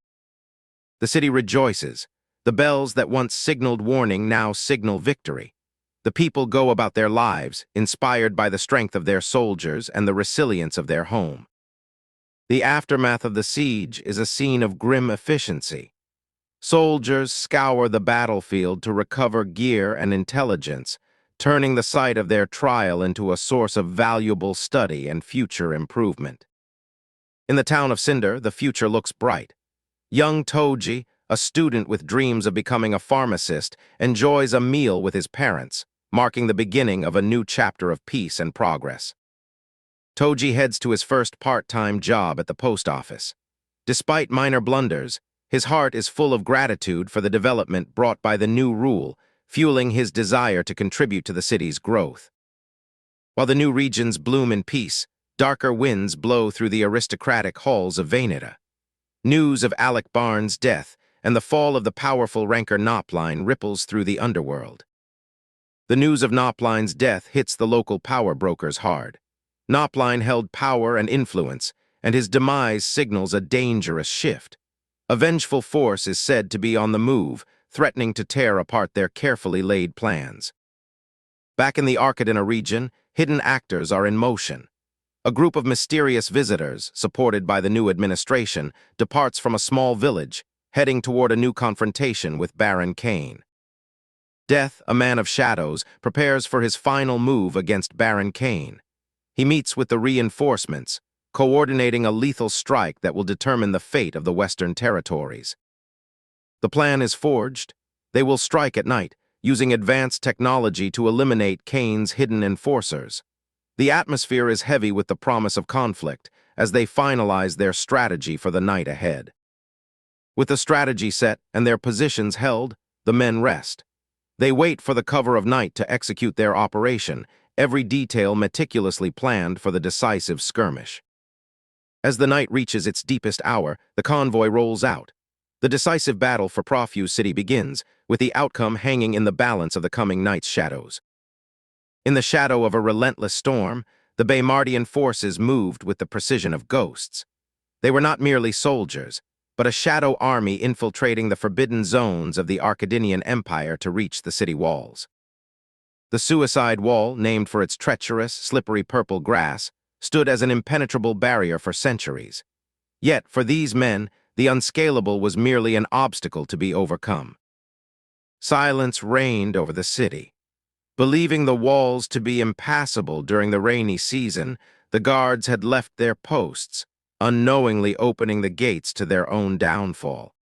The city rejoices. The bells that once signaled warning now signal victory. The people go about their lives, inspired by the strength of their soldiers and the resilience of their home. The aftermath of the siege is a scene of grim efficiency. Soldiers scour the battlefield to recover gear and intelligence, turning the site of their trial into a source of valuable study and future improvement. In the town of Cinder, the future looks bright. Young Toji, a student with dreams of becoming a pharmacist, enjoys a meal with his parents, marking the beginning of a new chapter of peace and progress. Toji heads to his first part-time job at the post office. Despite minor blunders, his heart is full of gratitude for the development brought by the new rule, fueling his desire to contribute to the city's growth. While the new regions bloom in peace, darker winds blow through the aristocratic halls of Vaynita. News of Landon Barn's death and the fall of the powerful ranker Nopline ripples through the underworld. The news of Nopline's death hits the local power brokers hard. Nopline held power and influence, and his demise signals a dangerous shift. A vengeful force is said to be on the move, threatening to tear apart their carefully laid plans. Back in the Arcadina region, hidden actors are in motion. A group of mysterious visitors, supported by the new administration, departs from a small village, heading toward a new confrontation with Baron Kane. Death, a man of shadows, prepares for his final move against Baron Kane. He meets with the reinforcements, coordinating a lethal strike that will determine the fate of the Western territories. The plan is forged. They will strike at night, using advanced technology to eliminate Kane's hidden enforcers. The atmosphere is heavy with the promise of conflict as they finalize their strategy for the night ahead. With the strategy set and their positions held, the men rest. They wait for the cover of night to execute their operation, every detail meticulously planned for the decisive skirmish. As the night reaches its deepest hour, the convoy rolls out. The decisive battle for Profuse City begins, with the outcome hanging in the balance of the coming night's shadows. In the shadow of a relentless storm, the Baymardian forces moved with the precision of ghosts. They were not merely soldiers, but a shadow army infiltrating the forbidden zones of the Arcadinian Empire to reach the city walls. The Suicide Wall, named for its treacherous, slippery purple grass, stood as an impenetrable barrier for centuries. Yet, for these men, the unscalable was merely an obstacle to be overcome. Silence reigned over the city. Believing the walls to be impassable during the rainy season, the guards had left their posts, unknowingly opening the gates to their own downfall.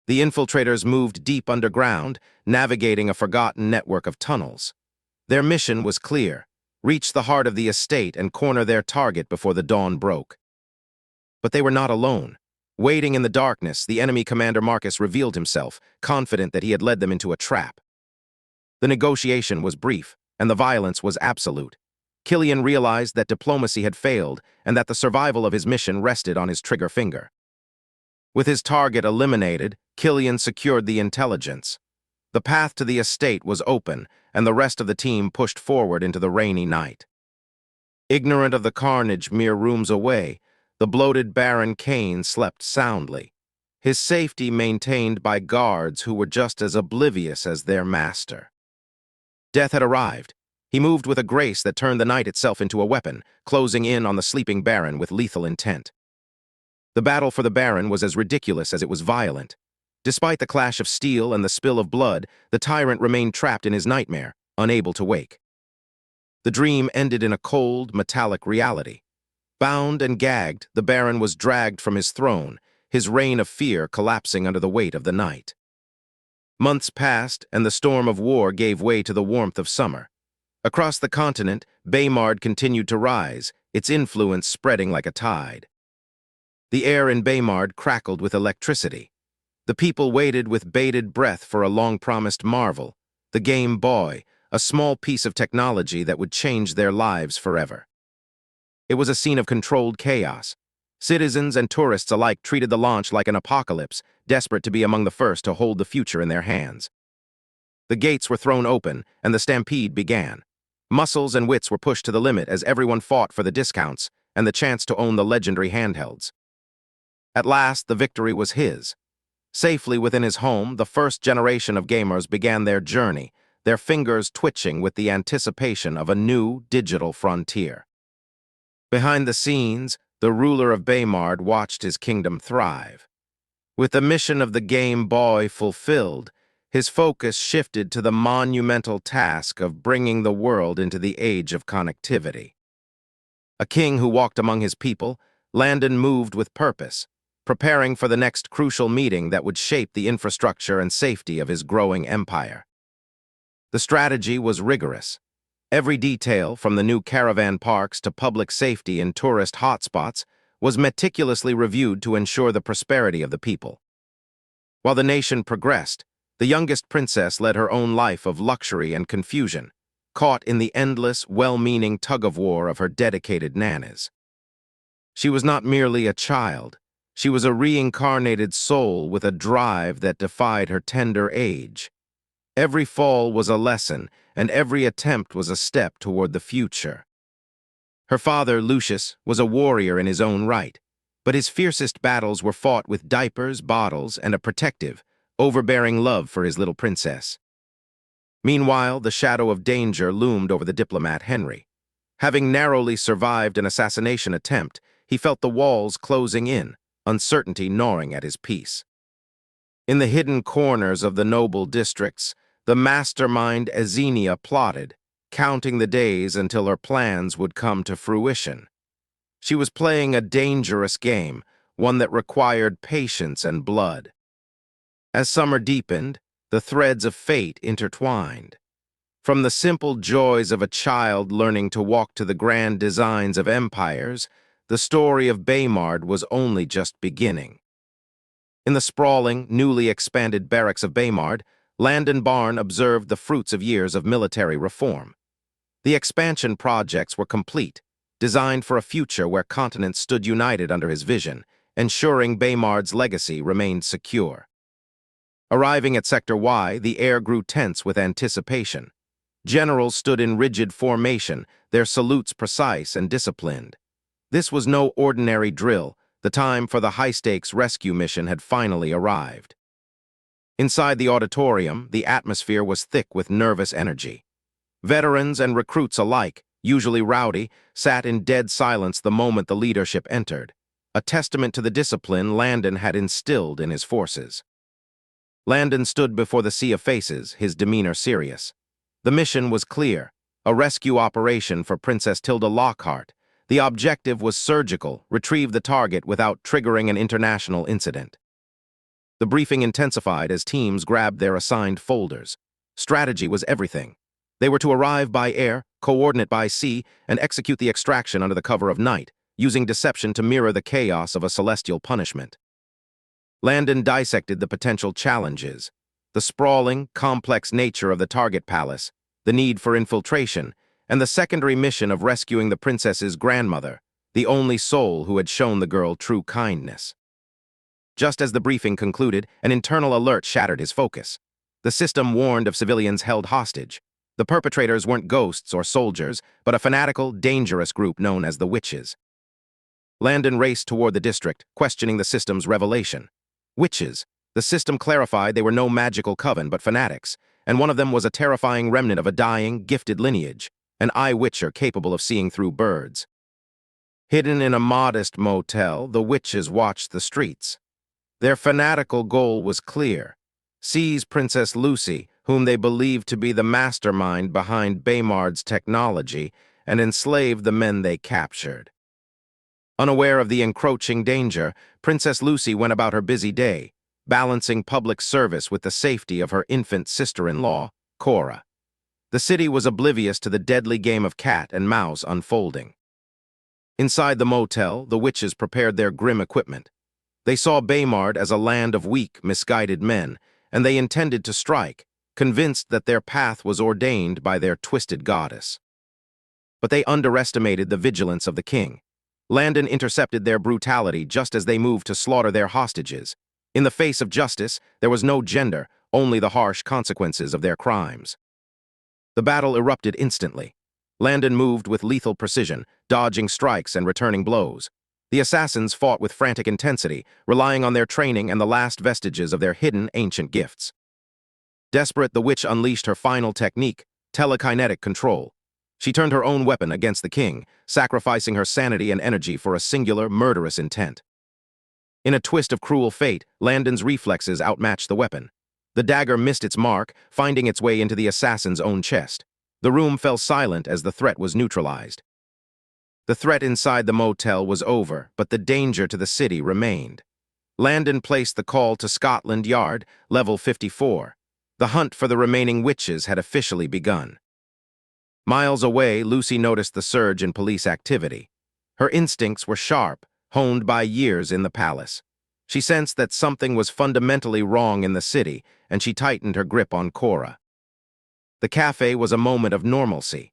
The infiltrators moved deep underground, navigating a forgotten network of tunnels. Their mission was clear: reach the heart of the estate and corner their target before the dawn broke. But they were not alone. Waiting in the darkness, the enemy commander Marcus revealed himself, confident that he had led them into a trap. The negotiation was brief, and the violence was absolute. Killian realized that diplomacy had failed and that the survival of his mission rested on his trigger finger. With his target eliminated, Killian secured the intelligence. The path to the estate was open, and the rest of the team pushed forward into the rainy night. Ignorant of the carnage mere rooms away, the bloated Baron Kane slept soundly, his safety maintained by guards who were just as oblivious as their master. Death had arrived. He moved with a grace that turned the night itself into a weapon, closing in on the sleeping Baron with lethal intent. The battle for the Baron was as ridiculous as it was violent. Despite the clash of steel and the spill of blood, the tyrant remained trapped in his nightmare, unable to wake. The dream ended in a cold, metallic reality. Bound and gagged, the Baron was dragged from his throne, his reign of fear collapsing under the weight of the night. Months passed, and the storm of war gave way to the warmth of summer. Across the continent, Baymard continued to rise, its influence spreading like a tide. The air in Baymard crackled with electricity. The people waited with bated breath for a long-promised marvel, the Game Boy, a small piece of technology that would change their lives forever. It was a scene of controlled chaos. Citizens and tourists alike treated the launch like an apocalypse, desperate to be among the first to hold the future in their hands. The gates were thrown open, and the stampede began. Muscles and wits were pushed to the limit as everyone fought for the discounts and the chance to own the legendary handhelds. At last, the victory was his. Safely within his home, the first generation of gamers began their journey, their fingers twitching with the anticipation of a new digital frontier. Behind the scenes, the ruler of Baymard watched his kingdom thrive. With the mission of the Game Boy fulfilled, his focus shifted to the monumental task of bringing the world into the age of connectivity. A king who walked among his people, Landon moved with purpose, preparing for the next crucial meeting that would shape the infrastructure and safety of his growing empire. The strategy was rigorous. Every detail, from the new caravan parks to public safety in tourist hotspots, was meticulously reviewed to ensure the prosperity of the people. While the nation progressed, the youngest princess led her own life of luxury and confusion, caught in the endless, well-meaning tug-of-war of her dedicated nanas. She was not merely a child. She was a reincarnated soul with a drive that defied her tender age. Every fall was a lesson, and every attempt was a step toward the future. Her father, Lucius, was a warrior in his own right, but his fiercest battles were fought with diapers, bottles, and a protective, overbearing love for his little princess. Meanwhile, the shadow of danger loomed over the diplomat Henry. Having narrowly survived an assassination attempt, he felt the walls closing in, uncertainty gnawing at his peace. In the hidden corners of the noble districts, the mastermind Xenia plotted, counting the days until her plans would come to fruition. She was playing a dangerous game, one that required patience and blood. As summer deepened, the threads of fate intertwined. From the simple joys of a child learning to walk to the grand designs of empires, the story of Baymard was only just beginning. In the sprawling, newly expanded barracks of Baymard, Landon Barn observed the fruits of years of military reform. The expansion projects were complete, designed for a future where continents stood united under his vision, ensuring Baymard's legacy remained secure. Arriving at Sector Y, the air grew tense with anticipation. Generals stood in rigid formation, their salutes precise and disciplined. This was no ordinary drill. The time for the high-stakes rescue mission had finally arrived. Inside the auditorium, the atmosphere was thick with nervous energy. Veterans and recruits alike, usually rowdy, sat in dead silence the moment the leadership entered, a testament to the discipline Landon had instilled in his forces. Landon stood before the sea of faces, his demeanor serious. The mission was clear, a rescue operation for Princess Tilda Lockhart. The objective was surgical, retrieve the target without triggering an international incident. The briefing intensified as teams grabbed their assigned folders. Strategy was everything. They were to arrive by air, coordinate by sea, and execute the extraction under the cover of night, using deception to mirror the chaos of a celestial punishment. Landon dissected the potential challenges: the sprawling, complex nature of the target palace, the need for infiltration, and the secondary mission of rescuing the princess's grandmother, the only soul who had shown the girl true kindness. Just as the briefing concluded, an internal alert shattered his focus. The system warned of civilians held hostage. The perpetrators weren't ghosts or soldiers, but a fanatical, dangerous group known as the Witches. Landon raced toward the district, questioning the system's revelation. Witches. The system clarified they were no magical coven, but fanatics, and one of them was a terrifying remnant of a dying, gifted lineage, an eye-witcher capable of seeing through birds. Hidden in a modest motel, the Witches watched the streets. Their fanatical goal was clear: seize Princess Lucy, whom they believed to be the mastermind behind Baymard's technology, and enslave the men they captured. Unaware of the encroaching danger, Princess Lucy went about her busy day, balancing public service with the safety of her infant sister-in-law, Cora. The city was oblivious to the deadly game of cat and mouse unfolding. Inside the motel, the Witches prepared their grim equipment. They saw Baymard as a land of weak, misguided men, and they intended to strike, convinced that their path was ordained by their twisted goddess. But they underestimated the vigilance of the king. Landon intercepted their brutality just as they moved to slaughter their hostages. In the face of justice, there was no gender, only the harsh consequences of their crimes. The battle erupted instantly. Landon moved with lethal precision, dodging strikes and returning blows. The assassins fought with frantic intensity, relying on their training and the last vestiges of their hidden ancient gifts. Desperate, the witch unleashed her final technique, telekinetic control. She turned her own weapon against the king, sacrificing her sanity and energy for a singular, murderous intent. In a twist of cruel fate, Landon's reflexes outmatched the weapon. The dagger missed its mark, finding its way into the assassin's own chest. The room fell silent as the threat was neutralized. The threat inside the motel was over, but the danger to the city remained. Landon placed the call to Scotland Yard, level 54. The hunt for the remaining witches had officially begun. Miles away, Lucy noticed the surge in police activity. Her instincts were sharp, honed by years in the palace. She sensed that something was fundamentally wrong in the city, and she tightened her grip on Cora. The cafe was a moment of normalcy.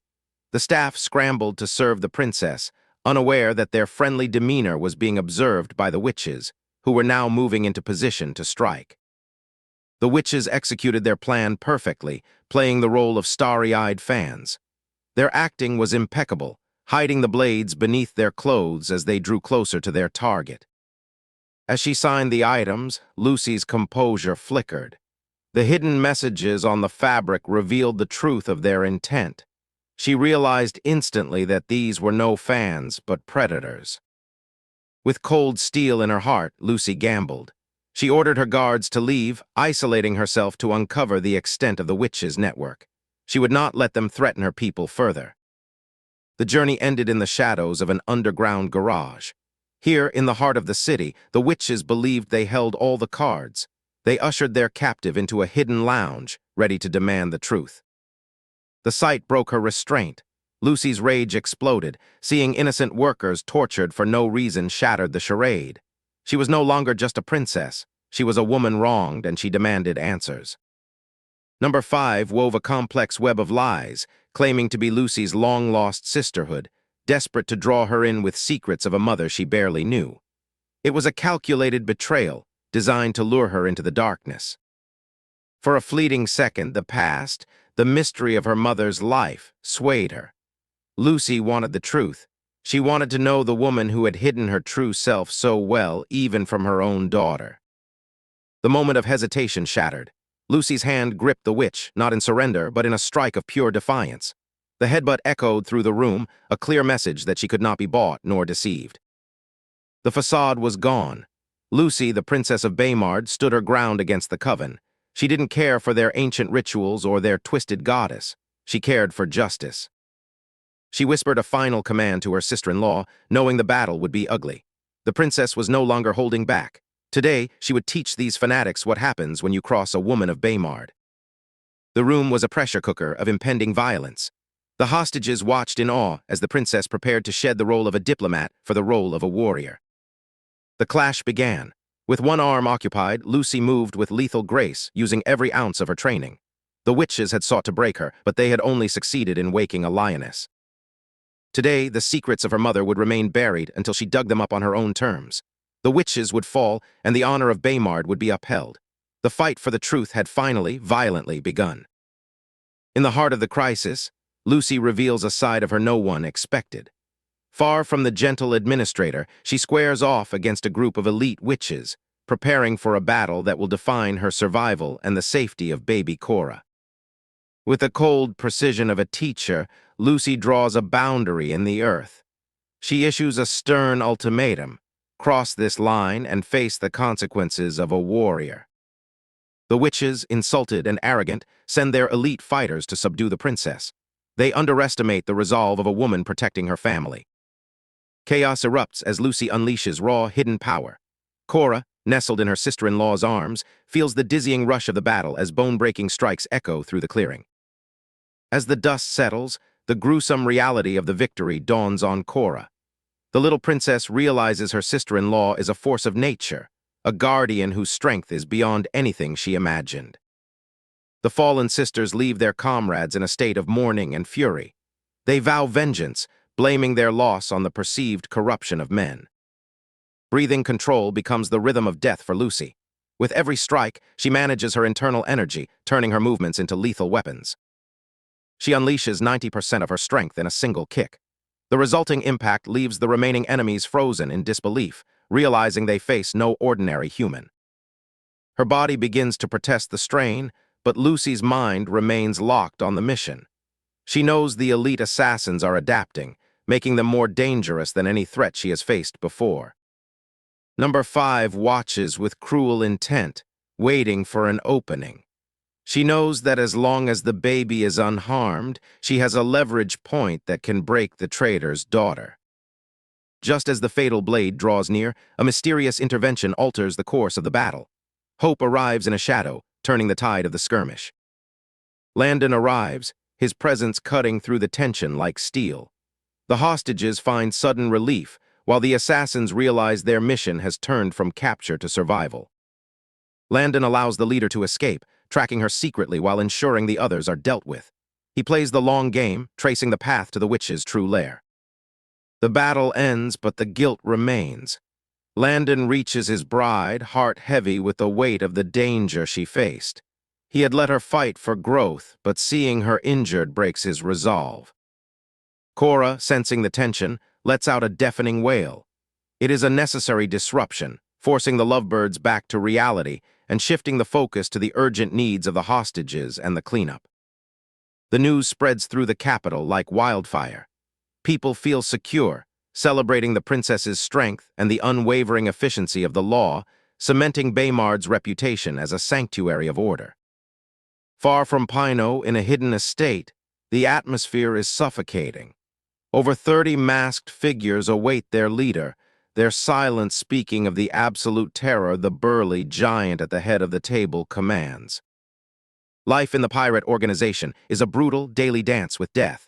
The staff scrambled to serve the princess, unaware that their friendly demeanor was being observed by the Witches, who were now moving into position to strike. The Witches executed their plan perfectly, playing the role of starry-eyed fans. Their acting was impeccable, hiding the blades beneath their clothes as they drew closer to their target. As she signed the items, Lucy's composure flickered. The hidden messages on the fabric revealed the truth of their intent. She realized instantly that these were no fans, but predators. With cold steel in her heart, Lucy gambled. She ordered her guards to leave, isolating herself to uncover the extent of the Witches' network. She would not let them threaten her people further. The journey ended in the shadows of an underground garage. Here, in the heart of the city, the Witches believed they held all the cards. They ushered their captive into a hidden lounge, ready to demand the truth. The sight broke her restraint. Lucy's rage exploded. Seeing innocent workers tortured for no reason shattered the charade. She was no longer just a princess. She was a woman wronged, and she demanded answers. Number 5 wove a complex web of lies, claiming to be Lucy's long-lost sisterhood, desperate to draw her in with secrets of a mother she barely knew. It was a calculated betrayal, designed to lure her into the darkness. For a fleeting second, the past, the mystery of her mother's life, swayed her. Lucy wanted the truth. She wanted to know the woman who had hidden her true self so well, even from her own daughter. The moment of hesitation shattered. Lucy's hand gripped the witch, not in surrender, but in a strike of pure defiance. The headbutt echoed through the room, a clear message that she could not be bought nor deceived. The facade was gone. Lucy, the Princess of Baymard, stood her ground against the coven. She didn't care for their ancient rituals or their twisted goddess. She cared for justice. She whispered a final command to her sister-in-law, knowing the battle would be ugly. The princess was no longer holding back. Today, she would teach these fanatics what happens when you cross a woman of Baymard. The room was a pressure cooker of impending violence. The hostages watched in awe as the princess prepared to shed the role of a diplomat for the role of a warrior. The clash began. With one arm occupied, Lucy moved with lethal grace, using every ounce of her training. The Witches had sought to break her, but they had only succeeded in waking a lioness. Today, the secrets of her mother would remain buried until she dug them up on her own terms. The witches would fall, and the honor of Baymard would be upheld. The fight for the truth had finally, violently begun. In the heart of the crisis, Lucy reveals a side of her no one expected. Far from the gentle administrator, she squares off against a group of elite witches, preparing for a battle that will define her survival and the safety of baby Cora. With the cold precision of a teacher, Lucy draws a boundary in the earth. She issues a stern ultimatum: cross this line and face the consequences of a warrior. The witches, insulted and arrogant, send their elite fighters to subdue the princess. They underestimate the resolve of a woman protecting her family. Chaos erupts as Lucy unleashes raw, hidden power. Cora, nestled in her sister-in-law's arms, feels the dizzying rush of the battle as bone-breaking strikes echo through the clearing. As the dust settles, the gruesome reality of the victory dawns on Cora. The little princess realizes her sister-in-law is a force of nature, a guardian whose strength is beyond anything she imagined. The fallen sisters leave their comrades in a state of mourning and fury. They vow vengeance, blaming their loss on the perceived corruption of men. Breathing control becomes the rhythm of death for Lucy. With every strike, she manages her internal energy, turning her movements into lethal weapons. She unleashes 90% of her strength in a single kick. The resulting impact leaves the remaining enemies frozen in disbelief, realizing they face no ordinary human. Her body begins to protest the strain, but Lucy's mind remains locked on the mission. She knows the elite assassins are adapting, making them more dangerous than any threat she has faced before. Number 5 watches with cruel intent, waiting for an opening. She knows that as long as the baby is unharmed, she has a leverage point that can break the traitor's daughter. Just as the fatal blade draws near, a mysterious intervention alters the course of the battle. Hope arrives in a shadow, turning the tide of the skirmish. Landon arrives, his presence cutting through the tension like steel. The hostages find sudden relief, while the assassins realize their mission has turned from capture to survival. Landon allows the leader to escape, tracking her secretly while ensuring the others are dealt with. He plays the long game, tracing the path to the witch's true lair. The battle ends, but the guilt remains. Landon reaches his bride, heart heavy with the weight of the danger she faced. He had let her fight for growth, but seeing her injured breaks his resolve. Cora, sensing the tension, lets out a deafening wail. It is a necessary disruption, forcing the lovebirds back to reality and shifting the focus to the urgent needs of the hostages and the cleanup. The news spreads through the capital like wildfire. People feel secure, celebrating the princess's strength and the unwavering efficiency of the law, cementing Baymard's reputation as a sanctuary of order. Far from Pino, in a hidden estate, the atmosphere is suffocating. Over 30 masked figures await their leader, their silence speaking of the absolute terror the burly giant at the head of the table commands. Life in the pirate organization is a brutal daily dance with death.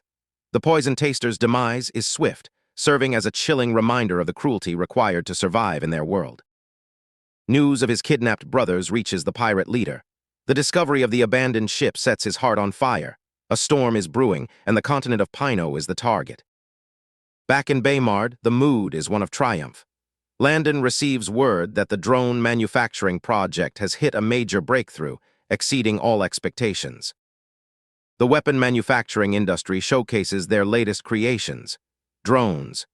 The poison taster's demise is swift, serving as a chilling reminder of the cruelty required to survive in their world. News of his kidnapped brothers reaches the pirate leader. The discovery of the abandoned ship sets his heart on fire. A storm is brewing, and the continent of Pino is the target. Back in Baymard, the mood is one of triumph. Landon receives word that the drone manufacturing project has hit a major breakthrough, exceeding all expectations. The weapon manufacturing industry showcases their latest creations, drones.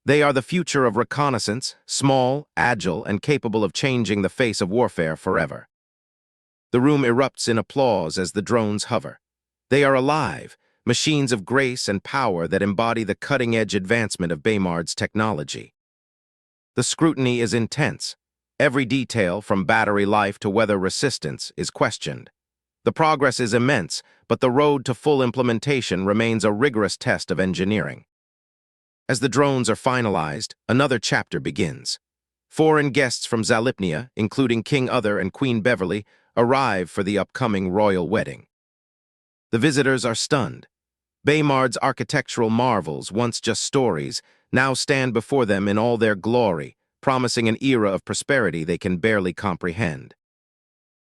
They are the future of reconnaissance, small, agile, and capable of changing the face of warfare forever. The room erupts in applause as the drones hover. They are alive, machines of grace and power that embody the cutting-edge advancement of Baymard's technology. The scrutiny is intense. Every detail, from battery life to weather resistance, is questioned. The progress is immense, but the road to full implementation remains a rigorous test of engineering. As the drones are finalized, another chapter begins. Foreign guests from Zalipnia, including King Uther and Queen Beverly, arrive for the upcoming royal wedding. The visitors are stunned. Baymard's architectural marvels, once just stories, now stand before them in all their glory, promising an era of prosperity they can barely comprehend.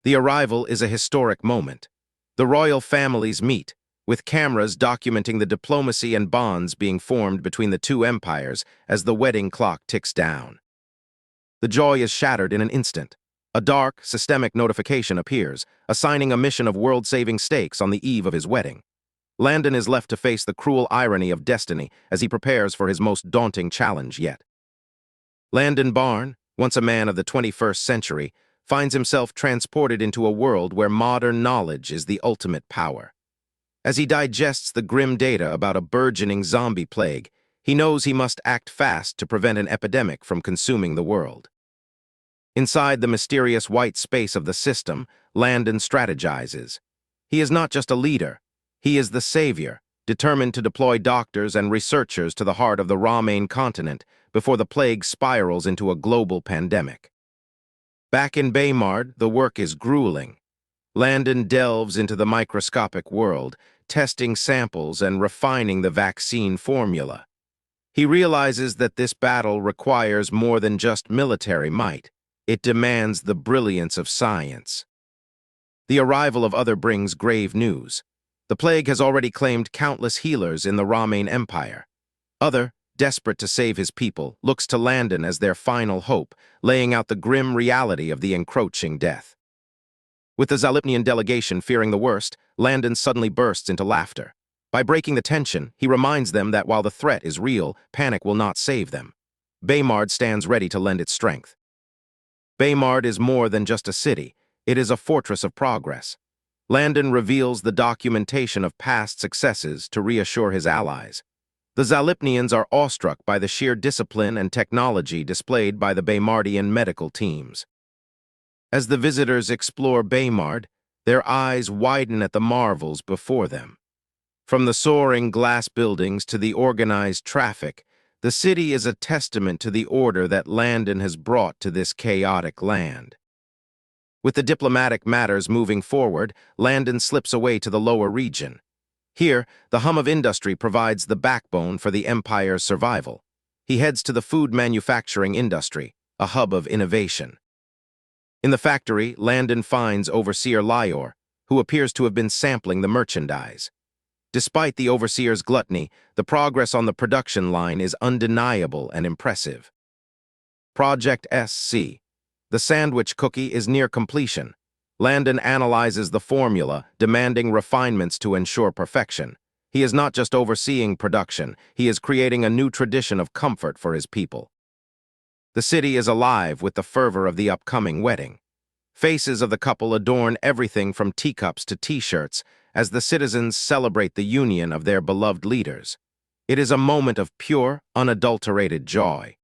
The arrival is a historic moment. The royal families meet, with cameras documenting the diplomacy and bonds being formed between the two empires as the wedding clock ticks down. The joy is shattered in an instant. A dark, systemic notification appears, assigning a mission of world-saving stakes on the eve of his wedding. Landon is left to face the cruel irony of destiny as he prepares for his most daunting challenge yet. Landon Barn, once a man of the 21st century, finds himself transported into a world where modern knowledge is the ultimate power. As he digests the grim data about a burgeoning zombie plague, he knows he must act fast to prevent an epidemic from consuming the world. Inside the mysterious white space of the system, Landon strategizes. He is not just a leader, he is the savior, determined to deploy doctors and researchers to the heart of the Ramain continent before the plague spirals into a global pandemic. Back in Baymard, the work is grueling. Landon delves into the microscopic world, testing samples and refining the vaccine formula. He realizes that this battle requires more than just military might. It demands the brilliance of science. The arrival of other brings grave news. The plague has already claimed countless healers in the Ramain Empire. Other, desperate to save his people, looks to Landon as their final hope, laying out the grim reality of the encroaching death. With the Zalipnian delegation fearing the worst, Landon suddenly bursts into laughter. By breaking the tension, he reminds them that while the threat is real, panic will not save them. Baymard stands ready to lend its strength. Baymard is more than just a city, it is a fortress of progress. Landon reveals the documentation of past successes to reassure his allies. The Zalipnians are awestruck by the sheer discipline and technology displayed by the Baymardian medical teams. As the visitors explore Baymard, their eyes widen at the marvels before them. From the soaring glass buildings to the organized traffic, the city is a testament to the order that Landon has brought to this chaotic land. With the diplomatic matters moving forward, Landon slips away to the lower region. Here, the hum of industry provides the backbone for the empire's survival. He heads to the food manufacturing industry, a hub of innovation. In the factory, Landon finds Overseer Lior, who appears to have been sampling the merchandise. Despite the overseer's gluttony, the progress on the production line is undeniable and impressive. Project SC. The sandwich cookie is near completion. Landon analyzes the formula, demanding refinements to ensure perfection. He is not just overseeing production, he is creating a new tradition of comfort for his people. The city is alive with the fervor of the upcoming wedding. Faces of the couple adorn everything from teacups to t-shirts as the citizens celebrate the union of their beloved leaders. It is a moment of pure, unadulterated joy.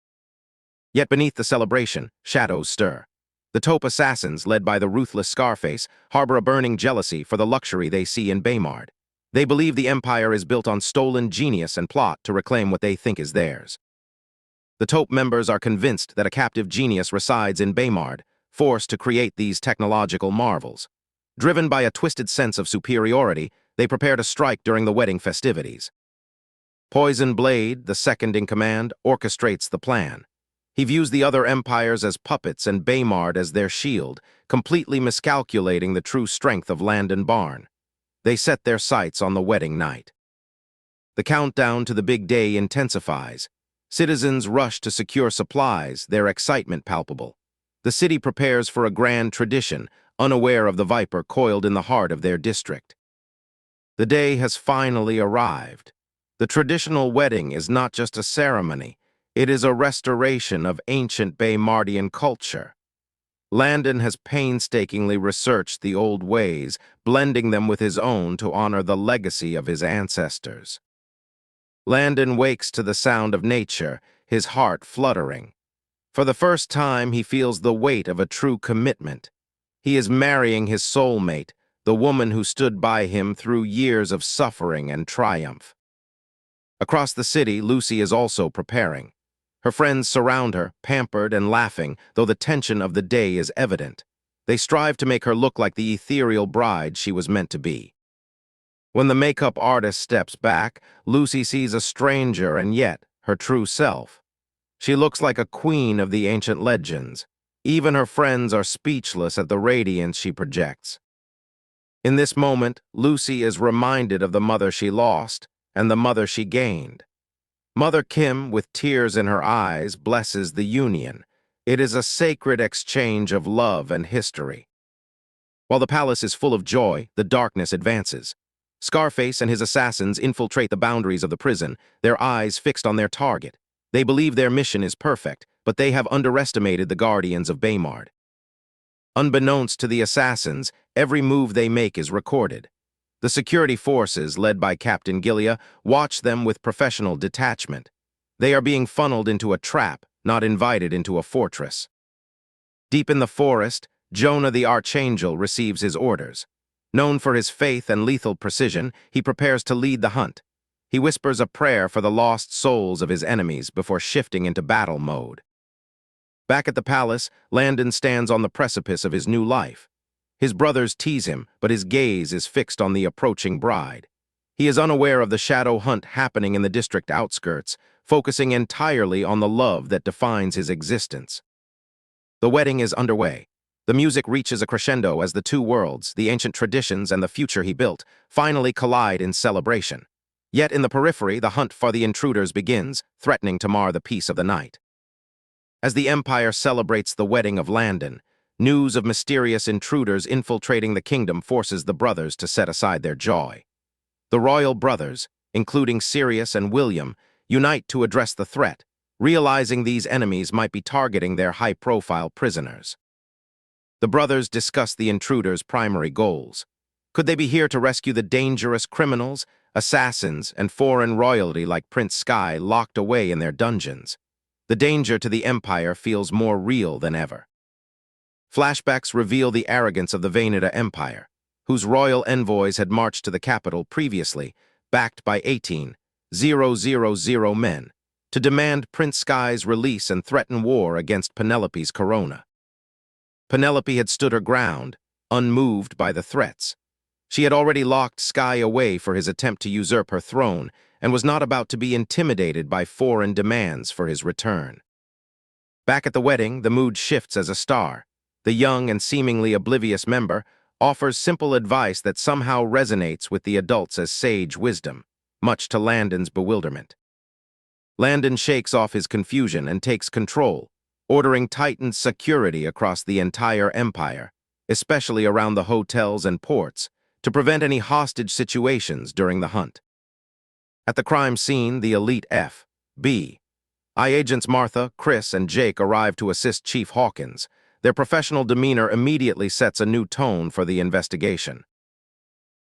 Yet beneath the celebration, shadows stir. The taupe assassins, led by the ruthless Scarface, harbor a burning jealousy for the luxury they see in Baymard. They believe the empire is built on stolen genius and plot to reclaim what they think is theirs. The taupe members are convinced that a captive genius resides in Baymard, forced to create these technological marvels. Driven by a twisted sense of superiority, they prepare to strike during the wedding festivities. Poison Blade, the second in command, orchestrates the plan. He views the other empires as puppets and Baymard as their shield, completely miscalculating the true strength of Landon Barn. They set their sights on the wedding night. The countdown to the big day intensifies. Citizens rush to secure supplies, their excitement palpable. The city prepares for a grand tradition, unaware of the viper coiled in the heart of their district. The day has finally arrived. The traditional wedding is not just a ceremony, it is a restoration of ancient Baymardian culture. Landon has painstakingly researched the old ways, blending them with his own to honor the legacy of his ancestors. Landon wakes to the sound of nature, his heart fluttering. For the first time, he feels the weight of a true commitment. He is marrying his soulmate, the woman who stood by him through years of suffering and triumph. Across the city, Lucy is also preparing. Her friends surround her, pampered and laughing, though the tension of the day is evident. They strive to make her look like the ethereal bride she was meant to be. When the makeup artist steps back, Lucy sees a stranger and yet her true self. She looks like a queen of the ancient legends. Even her friends are speechless at the radiance she projects. In this moment, Lucy is reminded of the mother she lost and the mother she gained. Mother Kim, with tears in her eyes, blesses the union. It is a sacred exchange of love and history. While the palace is full of joy, the darkness advances. Scarface and his assassins infiltrate the boundaries of the prison, their eyes fixed on their target. They believe their mission is perfect, but they have underestimated the guardians of Baymard. Unbeknownst to the assassins, every move they make is recorded. The security forces, led by Captain Gilia, watch them with professional detachment. They are being funneled into a trap, not invited into a fortress. Deep in the forest, Jonah the Archangel receives his orders. Known for his faith and lethal precision, he prepares to lead the hunt. He whispers a prayer for the lost souls of his enemies before shifting into battle mode. Back at the palace, Landon stands on the precipice of his new life. His brothers tease him, but his gaze is fixed on the approaching bride. He is unaware of the shadow hunt happening in the district outskirts, focusing entirely on the love that defines his existence. The wedding is underway. The music reaches a crescendo as the two worlds, the ancient traditions and the future he built, finally collide in celebration. Yet in the periphery, the hunt for the intruders begins, threatening to mar the peace of the night. As the Empire celebrates the wedding of Landon, news of mysterious intruders infiltrating the kingdom forces the brothers to set aside their joy. The royal brothers, including Sirius and William, unite to address the threat, realizing these enemies might be targeting their high-profile prisoners. The brothers discuss the intruders' primary goals. Could they be here to rescue the dangerous criminals, assassins, and foreign royalty like Prince Sky locked away in their dungeons? The danger to the Empire feels more real than ever. Flashbacks reveal the arrogance of the Vanida Empire, whose royal envoys had marched to the capital previously, backed by 18,000 men, to demand Prince Sky's release and threaten war against Penelope's corona. Penelope had stood her ground, unmoved by the threats. She had already locked Sky away for his attempt to usurp her throne and was not about to be intimidated by foreign demands for his return. Back at the wedding, the mood shifts as a star. The young and seemingly oblivious member offers simple advice that somehow resonates with the adults as sage wisdom, much to Landon's bewilderment. Landon shakes off his confusion and takes control, ordering tightened security across the entire empire, especially around the hotels and ports, to prevent any hostage situations during the hunt. At the crime scene, the elite FBI agents Martha, Chris, and Jake arrive to assist Chief Hawkins. Their professional demeanor immediately sets a new tone for the investigation.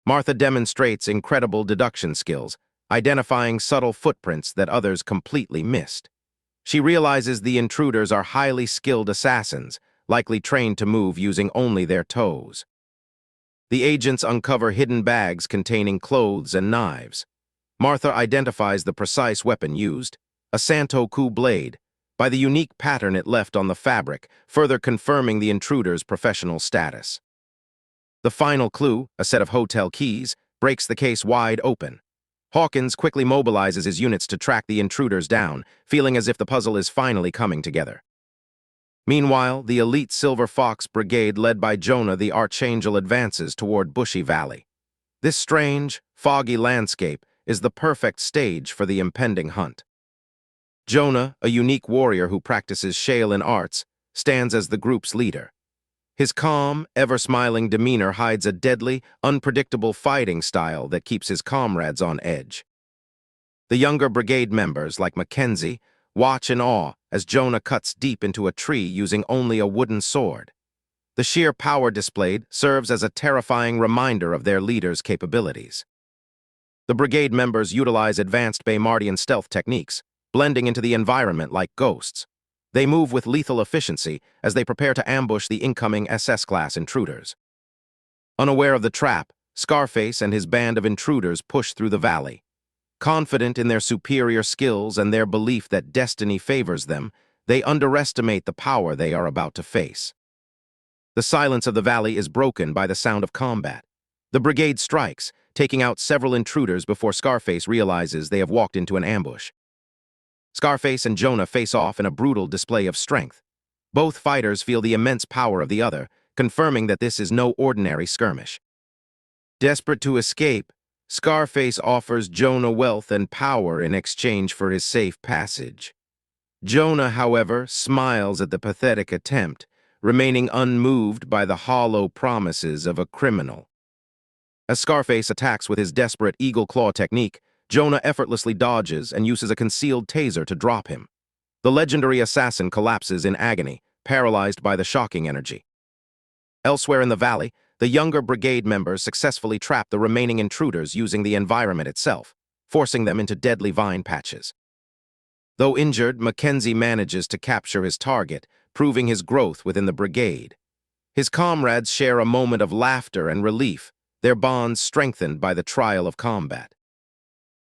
Martha demonstrates incredible deduction skills, identifying subtle footprints that others completely missed. She realizes the intruders are highly skilled assassins, likely trained to move using only their toes. The agents uncover hidden bags containing clothes and knives. Martha identifies the precise weapon used, a Santoku blade, by the unique pattern it left on the fabric, further confirming the intruder's professional status. The final clue, a set of hotel keys, breaks the case wide open. Hawkins quickly mobilizes his units to track the intruders down, feeling as if the puzzle is finally coming together. Meanwhile, the elite Silver Fox Brigade led by Jonah the Archangel advances toward Bushy Valley. This strange, foggy landscape is the perfect stage for the impending hunt. Jonah, a unique warrior who practices Shaolin arts, stands as the group's leader. His calm, ever-smiling demeanor hides a deadly, unpredictable fighting style that keeps his comrades on edge. The younger brigade members, like Mackenzie, watch in awe as Jonah cuts deep into a tree using only a wooden sword. The sheer power displayed serves as a terrifying reminder of their leader's capabilities. The brigade members utilize advanced Baymardian stealth techniques, blending into the environment like ghosts. They move with lethal efficiency as they prepare to ambush the incoming SS-class intruders. Unaware of the trap, Scarface and his band of intruders push through the valley. Confident in their superior skills and their belief that destiny favors them, they underestimate the power they are about to face. The silence of the valley is broken by the sound of combat. The brigade strikes, taking out several intruders before Scarface realizes they have walked into an ambush. Scarface and Jonah face off in a brutal display of strength. Both fighters feel the immense power of the other, confirming that this is no ordinary skirmish. Desperate to escape, Scarface offers Jonah wealth and power in exchange for his safe passage. Jonah, however, smiles at the pathetic attempt, remaining unmoved by the hollow promises of a criminal. As Scarface attacks with his desperate eagle claw technique, Jonah effortlessly dodges and uses a concealed taser to drop him. The legendary assassin collapses in agony, paralyzed by the shocking energy. Elsewhere in the valley, the younger brigade members successfully trap the remaining intruders using the environment itself, forcing them into deadly vine patches. Though injured, Mackenzie manages to capture his target, proving his growth within the brigade. His comrades share a moment of laughter and relief, their bonds strengthened by the trial of combat.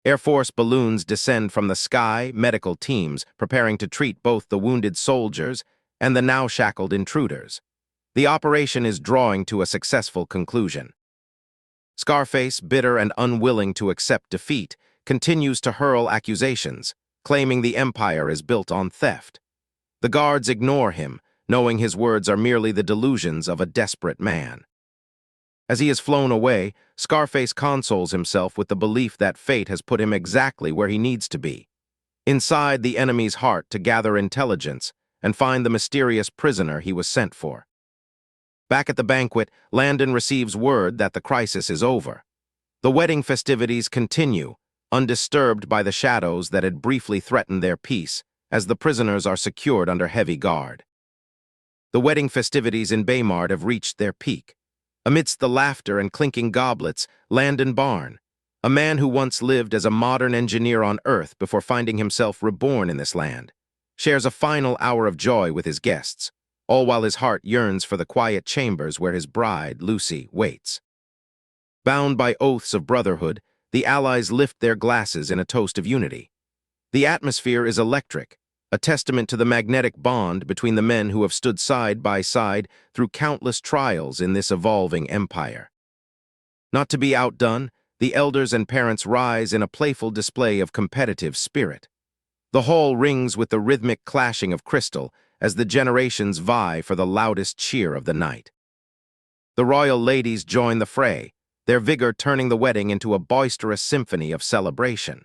Air Force balloons descend from the sky, medical teams preparing to treat both the wounded soldiers and the now shackled intruders. The operation is drawing to a successful conclusion. Scarface, bitter and unwilling to accept defeat, continues to hurl accusations, claiming the empire is built on theft. The guards ignore him, knowing his words are merely the delusions of a desperate man. As he is flown away, Scarface consoles himself with the belief that fate has put him exactly where he needs to be, inside the enemy's heart to gather intelligence and find the mysterious prisoner he was sent for. Back at the banquet, Landon receives word that the crisis is over. The wedding festivities continue, undisturbed by the shadows that had briefly threatened their peace, as the prisoners are secured under heavy guard. The wedding festivities in Baymard have reached their peak. Amidst the laughter and clinking goblets, Landon Barn, a man who once lived as a modern engineer on Earth before finding himself reborn in this land, shares a final hour of joy with his guests, all while his heart yearns for the quiet chambers where his bride, Lucy, waits. Bound by oaths of brotherhood, the allies lift their glasses in a toast of unity. The atmosphere is electric, a testament to the magnetic bond between the men who have stood side by side through countless trials in this evolving empire. Not to be outdone, the elders and parents rise in a playful display of competitive spirit. The hall rings with the rhythmic clashing of crystal as the generations vie for the loudest cheer of the night. The royal ladies join the fray, their vigor turning the wedding into a boisterous symphony of celebration.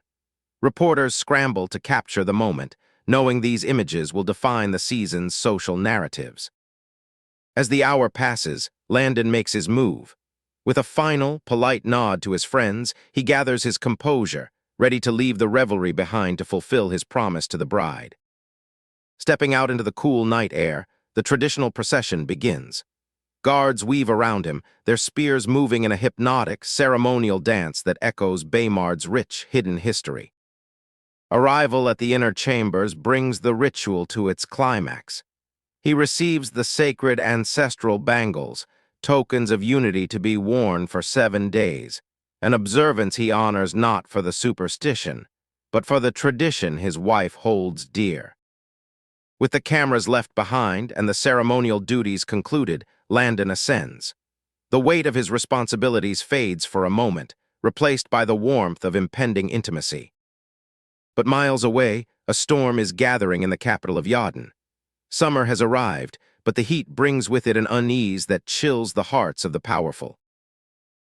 Reporters scramble to capture the moment, knowing these images will define the season's social narratives. As the hour passes, Landon makes his move. With a final, polite nod to his friends, he gathers his composure, ready to leave the revelry behind to fulfill his promise to the bride. Stepping out into the cool night air, the traditional procession begins. Guards weave around him, their spears moving in a hypnotic, ceremonial dance that echoes Baymard's rich, hidden history. Arrival at the inner chambers brings the ritual to its climax. He receives the sacred ancestral bangles, tokens of unity to be worn for 7 days, an observance he honors not for the superstition, but for the tradition his wife holds dear. With the cameras left behind and the ceremonial duties concluded, Landon ascends. The weight of his responsibilities fades for a moment, replaced by the warmth of impending intimacy. But miles away, a storm is gathering in the capital of Yadin. Summer has arrived, but the heat brings with it an unease that chills the hearts of the powerful.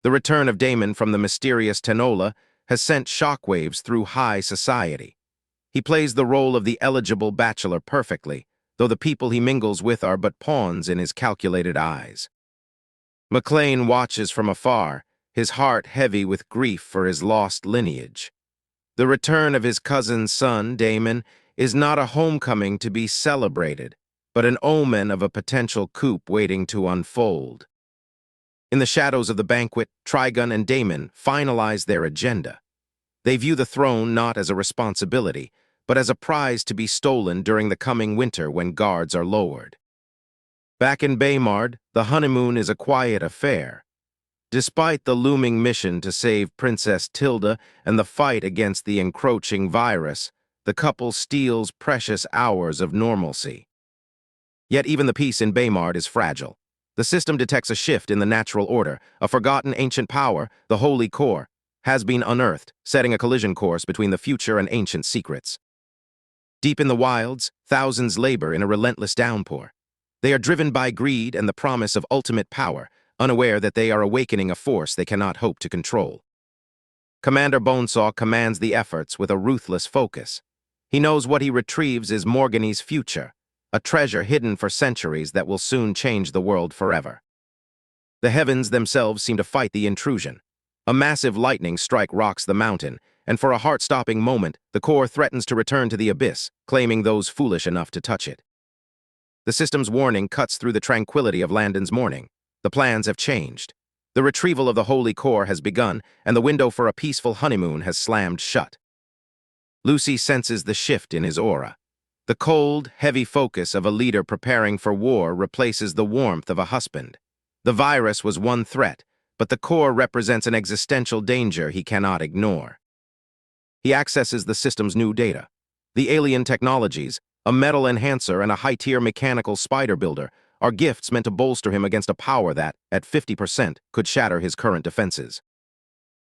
The return of Damon from the mysterious Tenola has sent shockwaves through high society. He plays the role of the eligible bachelor perfectly, though the people he mingles with are but pawns in his calculated eyes. McLean watches from afar, his heart heavy with grief for his lost lineage. The return of his cousin's son, Damon, is not a homecoming to be celebrated, but an omen of a potential coup waiting to unfold. In the shadows of the banquet, Trigun and Damon finalize their agenda. They view the throne not as a responsibility, but as a prize to be stolen during the coming winter when guards are lowered. Back in Baymard, the honeymoon is a quiet affair. Despite the looming mission to save Princess Tilda and the fight against the encroaching virus, the couple steals precious hours of normalcy. Yet even the peace in Baymard is fragile. The system detects a shift in the natural order. A forgotten ancient power, the Holy Core, has been unearthed, setting a collision course between the future and ancient secrets. Deep in the wilds, thousands labor in a relentless downpour. They are driven by greed and the promise of ultimate power, unaware that they are awakening a force they cannot hope to control. Commander Bonesaw commands the efforts with a ruthless focus. He knows what he retrieves is Morgane's future, a treasure hidden for centuries that will soon change the world forever. The heavens themselves seem to fight the intrusion. A massive lightning strike rocks the mountain, and for a heart-stopping moment, the core threatens to return to the abyss, claiming those foolish enough to touch it. The system's warning cuts through the tranquility of Landon's morning. The plans have changed. The retrieval of the holy core has begun, and the window for a peaceful honeymoon has slammed shut. Lucy senses the shift in his aura. The cold, heavy focus of a leader preparing for war replaces the warmth of a husband. The virus was one threat, but the core represents an existential danger he cannot ignore. He accesses the system's new data. The alien technologies, a metal enhancer and a high-tier mechanical spider builder, are gifts meant to bolster him against a power that, at 50%, could shatter his current defenses.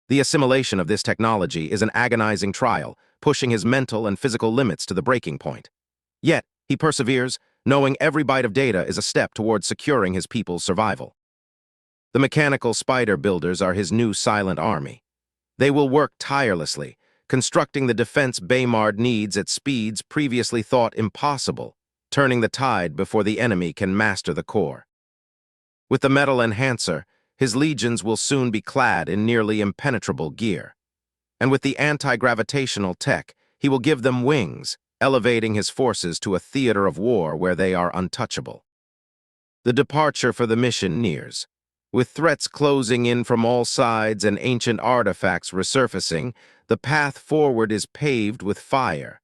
The assimilation of this technology is an agonizing trial, pushing his mental and physical limits to the breaking point. Yet, he perseveres, knowing every byte of data is a step towards securing his people's survival. The mechanical spider builders are his new silent army. They will work tirelessly, constructing the defense Baymard needs at speeds previously thought impossible, turning the tide before the enemy can master the core. With the metal enhancer, his legions will soon be clad in nearly impenetrable gear. And with the anti-gravitational tech, he will give them wings, elevating his forces to a theater of war where they are untouchable. The departure for the mission nears. With threats closing in from all sides and ancient artifacts resurfacing, the path forward is paved with fire.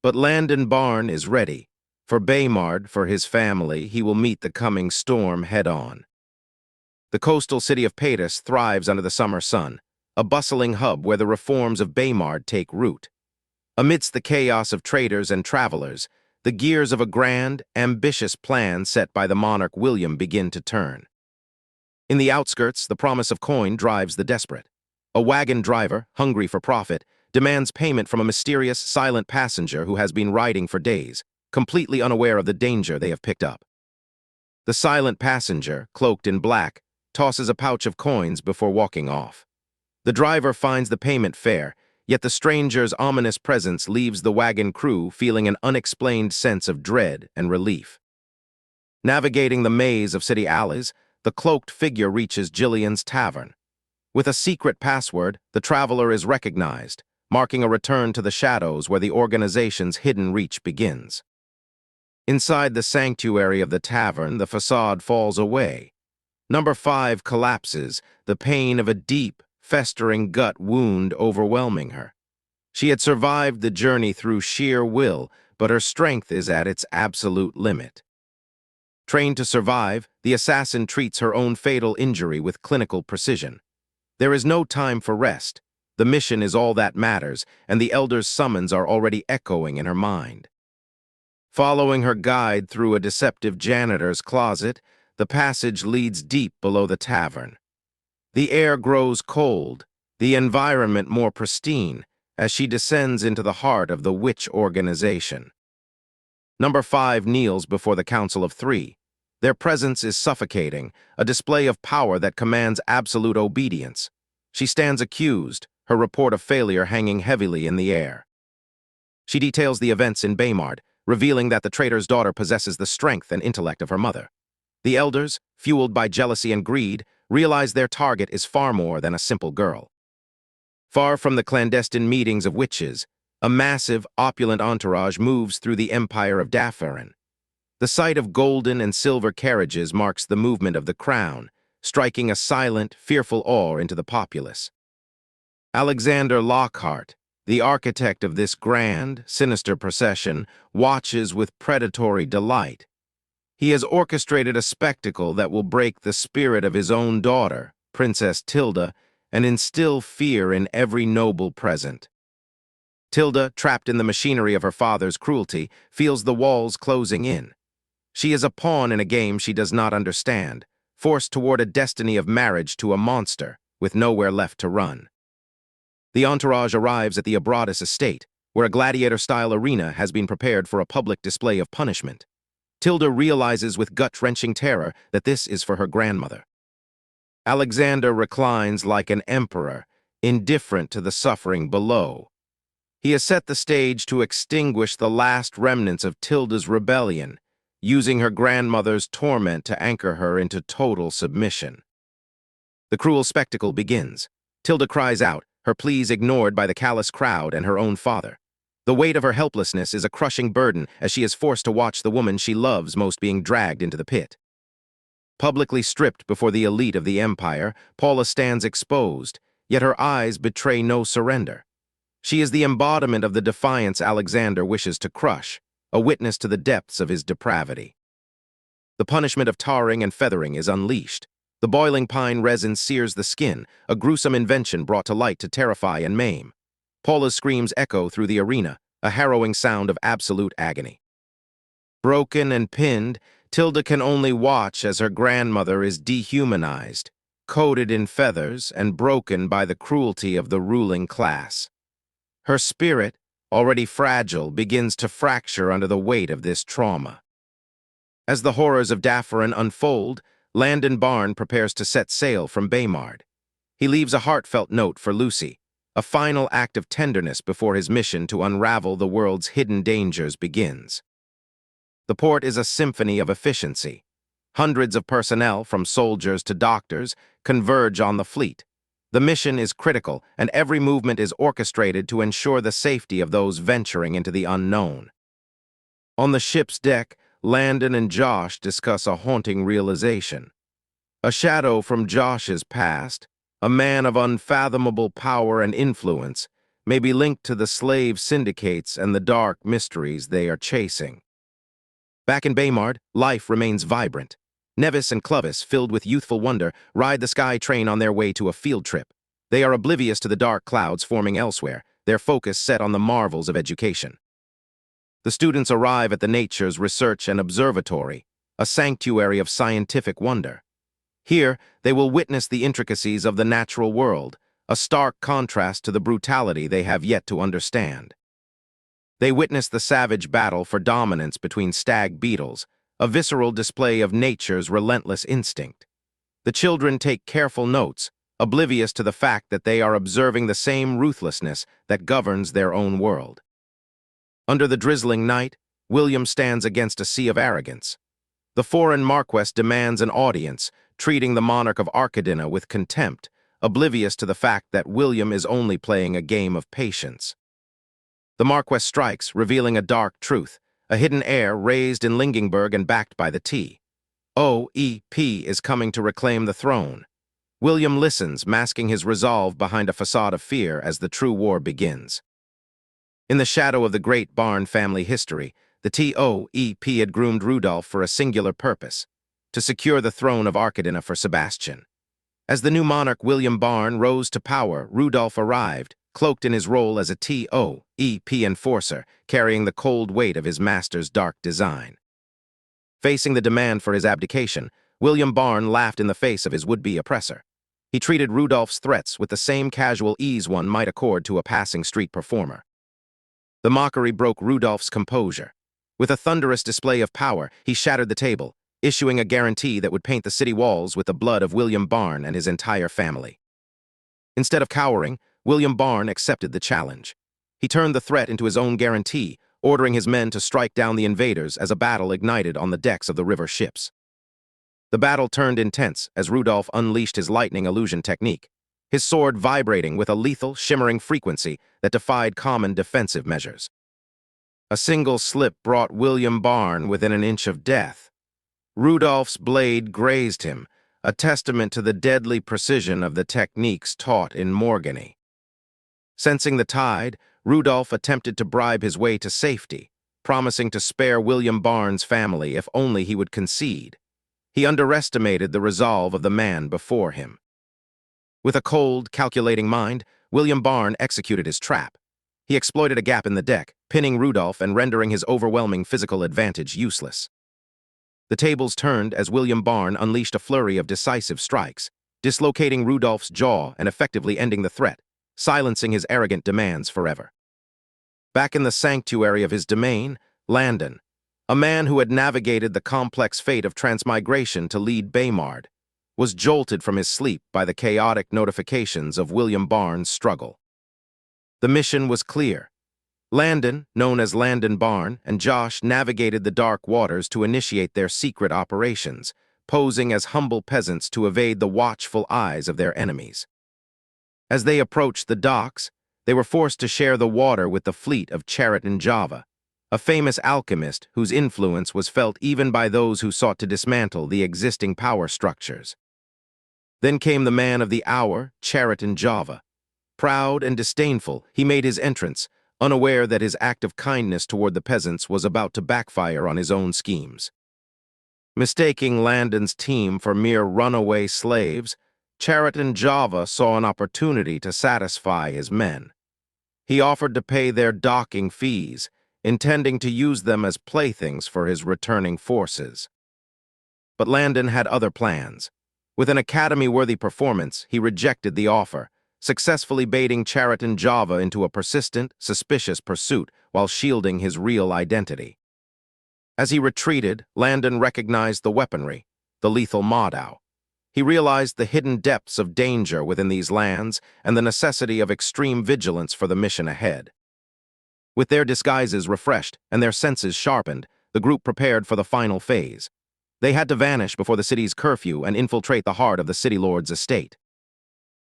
But Landon Barn is ready. For Baymard, for his family, he will meet the coming storm head-on. The coastal city of Patis thrives under the summer sun, a bustling hub where the reforms of Baymard take root. Amidst the chaos of traders and travelers, the gears of a grand, ambitious plan set by the monarch William begin to turn. In the outskirts, the promise of coin drives the desperate. A wagon driver, hungry for profit, demands payment from a mysterious, silent passenger who has been riding for days, completely unaware of the danger they have picked up. The silent passenger, cloaked in black, tosses a pouch of coins before walking off. The driver finds the payment fair, yet the stranger's ominous presence leaves the wagon crew feeling an unexplained sense of dread and relief. Navigating the maze of city alleys, the cloaked figure reaches Jillian's tavern. With a secret password, the traveler is recognized, marking a return to the shadows where the organization's hidden reach begins. Inside the sanctuary of the tavern, the facade falls away. Number 5 collapses, the pain of a deep, festering gut wound overwhelming her. She had survived the journey through sheer will, but her strength is at its absolute limit. Trained to survive, the assassin treats her own fatal injury with clinical precision. There is no time for rest. The mission is all that matters, and the Elder's summons are already echoing in her mind. Following her guide through a deceptive janitor's closet, the passage leads deep below the tavern. The air grows cold, the environment more pristine, as she descends into the heart of the witch organization. Number 5 kneels before the Council of Three. Their presence is suffocating, a display of power that commands absolute obedience. She stands accused, her report of failure hanging heavily in the air. She details the events in Baymard, revealing that the trader's daughter possesses the strength and intellect of her mother. The elders, fueled by jealousy and greed, realize their target is far more than a simple girl. Far from the clandestine meetings of witches, a massive, opulent entourage moves through the empire of Daffarin. The sight of golden and silver carriages marks the movement of the crown, striking a silent, fearful awe into the populace. Alexander Lockhart, the architect of this grand, sinister procession, watches with predatory delight. He has orchestrated a spectacle that will break the spirit of his own daughter, Princess Tilda, and instill fear in every noble present. Tilda, trapped in the machinery of her father's cruelty, feels the walls closing in. She is a pawn in a game she does not understand, forced toward a destiny of marriage to a monster, with nowhere left to run. The entourage arrives at the Abradis estate, where a gladiator-style arena has been prepared for a public display of punishment. Tilda realizes with gut-wrenching terror that this is for her grandmother. Alexander reclines like an emperor, indifferent to the suffering below. He has set the stage to extinguish the last remnants of Tilda's rebellion, using her grandmother's torment to anchor her into total submission. The cruel spectacle begins. Tilda cries out, her pleas ignored by the callous crowd and her own father. The weight of her helplessness is a crushing burden as she is forced to watch the woman she loves most being dragged into the pit. Publicly stripped before the elite of the empire, Paula stands exposed, yet her eyes betray no surrender. She is the embodiment of the defiance Alexander wishes to crush, a witness to the depths of his depravity. The punishment of tarring and feathering is unleashed. The boiling pine resin sears the skin, a gruesome invention brought to light to terrify and maim. Paula's screams echo through the arena, a harrowing sound of absolute agony. Broken and pinned, Tilda can only watch as her grandmother is dehumanized, coated in feathers and broken by the cruelty of the ruling class. Her spirit, already fragile, begins to fracture under the weight of this trauma. As the horrors of Dafferin unfold, Landon Barn prepares to set sail from Baymard. He leaves a heartfelt note for Lucy, a final act of tenderness before his mission to unravel the world's hidden dangers begins. The port is a symphony of efficiency. Hundreds of personnel, from soldiers to doctors, converge on the fleet. The mission is critical, and every movement is orchestrated to ensure the safety of those venturing into the unknown. On the ship's deck, Landon and Josh discuss a haunting realization. A shadow from Josh's past, a man of unfathomable power and influence, may be linked to the slave syndicates and the dark mysteries they are chasing. Back in Baymard, life remains vibrant. Nevis and Clovis, filled with youthful wonder, ride the sky train on their way to a field trip. They are oblivious to the dark clouds forming elsewhere, their focus set on the marvels of education. The students arrive at the Nature's Research and Observatory, a sanctuary of scientific wonder. Here, they will witness the intricacies of the natural world, a stark contrast to the brutality they have yet to understand. They witness the savage battle for dominance between stag beetles, a visceral display of nature's relentless instinct. The children take careful notes, oblivious to the fact that they are observing the same ruthlessness that governs their own world. Under the drizzling night, William stands against a sea of arrogance. The foreign marquess demands an audience, treating the monarch of Arcadina with contempt, oblivious to the fact that William is only playing a game of patience. The marquess strikes, revealing a dark truth, a hidden heir raised in Lingingburg and backed by the T.O.E.P. is coming to reclaim the throne. William listens, masking his resolve behind a facade of fear as the true war begins. In the shadow of the great Barn family history, the T.O.E.P. had groomed Rudolph for a singular purpose, to secure the throne of Arcadina for Sebastian. As the new monarch William Barn rose to power, Rudolph arrived, cloaked in his role as a T.O.E.P. enforcer, carrying the cold weight of his master's dark design. Facing the demand for his abdication, William Barn laughed in the face of his would-be oppressor. He treated Rudolph's threats with the same casual ease one might accord to a passing street performer. The mockery broke Rudolph's composure. With a thunderous display of power, he shattered the table, issuing a guarantee that would paint the city walls with the blood of William Barn and his entire family. Instead of cowering, William Barn accepted the challenge. He turned the threat into his own guarantee, ordering his men to strike down the invaders as a battle ignited on the decks of the river ships. The battle turned intense as Rudolph unleashed his lightning illusion technique, his sword vibrating with a lethal, shimmering frequency that defied common defensive measures. A single slip brought William Barn within an inch of death. Rudolph's blade grazed him, a testament to the deadly precision of the techniques taught in Morgany. Sensing the tide, Rudolph attempted to bribe his way to safety, promising to spare William Barn's family if only he would concede. He underestimated the resolve of the man before him. With a cold, calculating mind, William Barn executed his trap. He exploited a gap in the deck, pinning Rudolph and rendering his overwhelming physical advantage useless. The tables turned as William Barn unleashed a flurry of decisive strikes, dislocating Rudolph's jaw and effectively ending the threat, silencing his arrogant demands forever. Back in the sanctuary of his domain, Landon, a man who had navigated the complex fate of transmigration to lead Baymard, was jolted from his sleep by the chaotic notifications of William Barn's struggle. The mission was clear: Landon, known as Landon Barn, and Josh navigated the dark waters to initiate their secret operations, posing as humble peasants to evade the watchful eyes of their enemies. As they approached the docks, they were forced to share the water with the fleet of Chariton Java, a famous alchemist whose influence was felt even by those who sought to dismantle the existing power structures. Then came the man of the hour, Chariton Java. Proud and disdainful, he made his entrance, unaware that his act of kindness toward the peasants was about to backfire on his own schemes. Mistaking Landon's team for mere runaway slaves, Chariton Java saw an opportunity to satisfy his men. He offered to pay their docking fees, intending to use them as playthings for his returning forces. But Landon had other plans. With an academy-worthy performance, he rejected the offer, successfully baiting Chariton Java into a persistent, suspicious pursuit while shielding his real identity. As he retreated, Landon recognized the weaponry, the lethal Modau. He realized the hidden depths of danger within these lands and the necessity of extreme vigilance for the mission ahead. With their disguises refreshed and their senses sharpened, the group prepared for the final phase. They had to vanish before the city's curfew and infiltrate the heart of the city lord's estate.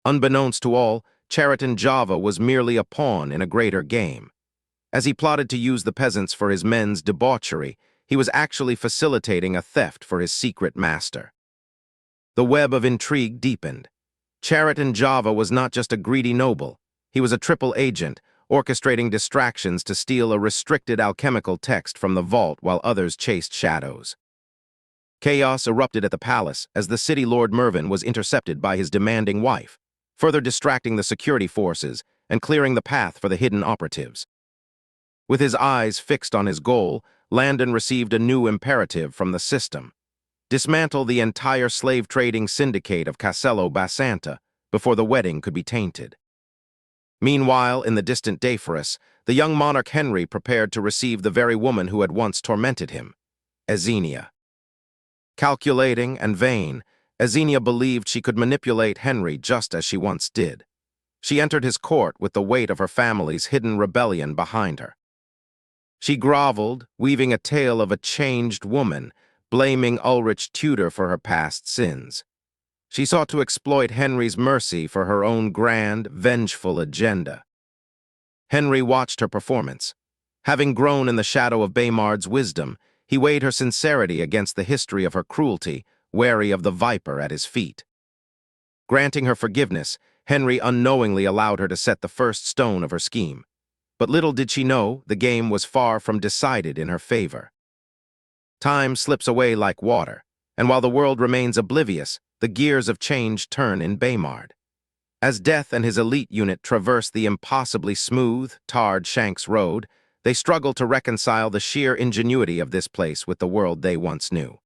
Unbeknownst to all, Chariton Java was merely a pawn in a greater game. As he plotted to use the peasants for his men's debauchery, he was actually facilitating a theft for his secret master. The web of intrigue deepened. Chariton Java was not just a greedy noble. He was a triple agent, orchestrating distractions to steal a restricted alchemical text from the vault while others chased shadows. Chaos erupted at the palace as the city lord Mervyn was intercepted by his demanding wife, further distracting the security forces and clearing the path for the hidden operatives. With his eyes fixed on his goal, Landon received a new imperative from the system: dismantle the entire slave-trading syndicate of Castello Basanta before the wedding could be tainted. Meanwhile, in the distant Dayforus, the young monarch Henry prepared to receive the very woman who had once tormented him, Ashenara. Calculating and vain, Ashenara believed she could manipulate Henry just as she once did. She entered his court with the weight of her family's hidden rebellion behind her. She groveled, weaving a tale of a changed woman, blaming Ulrich Tudor for her past sins. She sought to exploit Henry's mercy for her own grand, vengeful agenda. Henry watched her performance. Having grown in the shadow of Baymard's wisdom, he weighed her sincerity against the history of her cruelty, wary of the viper at his feet. Granting her forgiveness, Henry unknowingly allowed her to set the first stone of her scheme. But little did she know, the game was far from decided in her favor. Time slips away like water, and while the world remains oblivious, the gears of change turn in Baymard. As Death and his elite unit traverse the impossibly smooth, tarred Shanks Road, they struggle to reconcile the sheer ingenuity of this place with the world they once knew.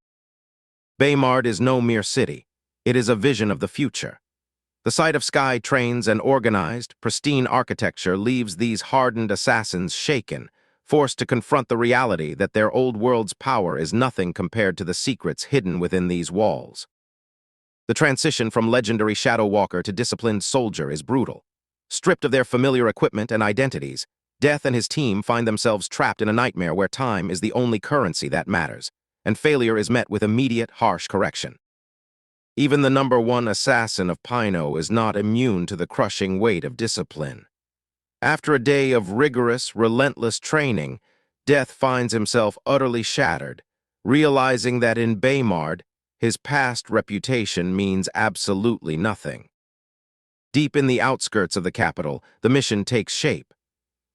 Baymard is no mere city. It is a vision of the future. The sight of sky trains and organized, pristine architecture leaves these hardened assassins shaken, forced to confront the reality that their old world's power is nothing compared to the secrets hidden within these walls. The transition from legendary Shadow Walker to disciplined soldier is brutal. Stripped of their familiar equipment and identities, Death and his team find themselves trapped in a nightmare where time is the only currency that matters, and failure is met with immediate, harsh correction. Even the #1 assassin of Pino is not immune to the crushing weight of discipline. After a day of rigorous, relentless training, Death finds himself utterly shattered, realizing that in Baymard, his past reputation means absolutely nothing. Deep in the outskirts of the capital, the mission takes shape.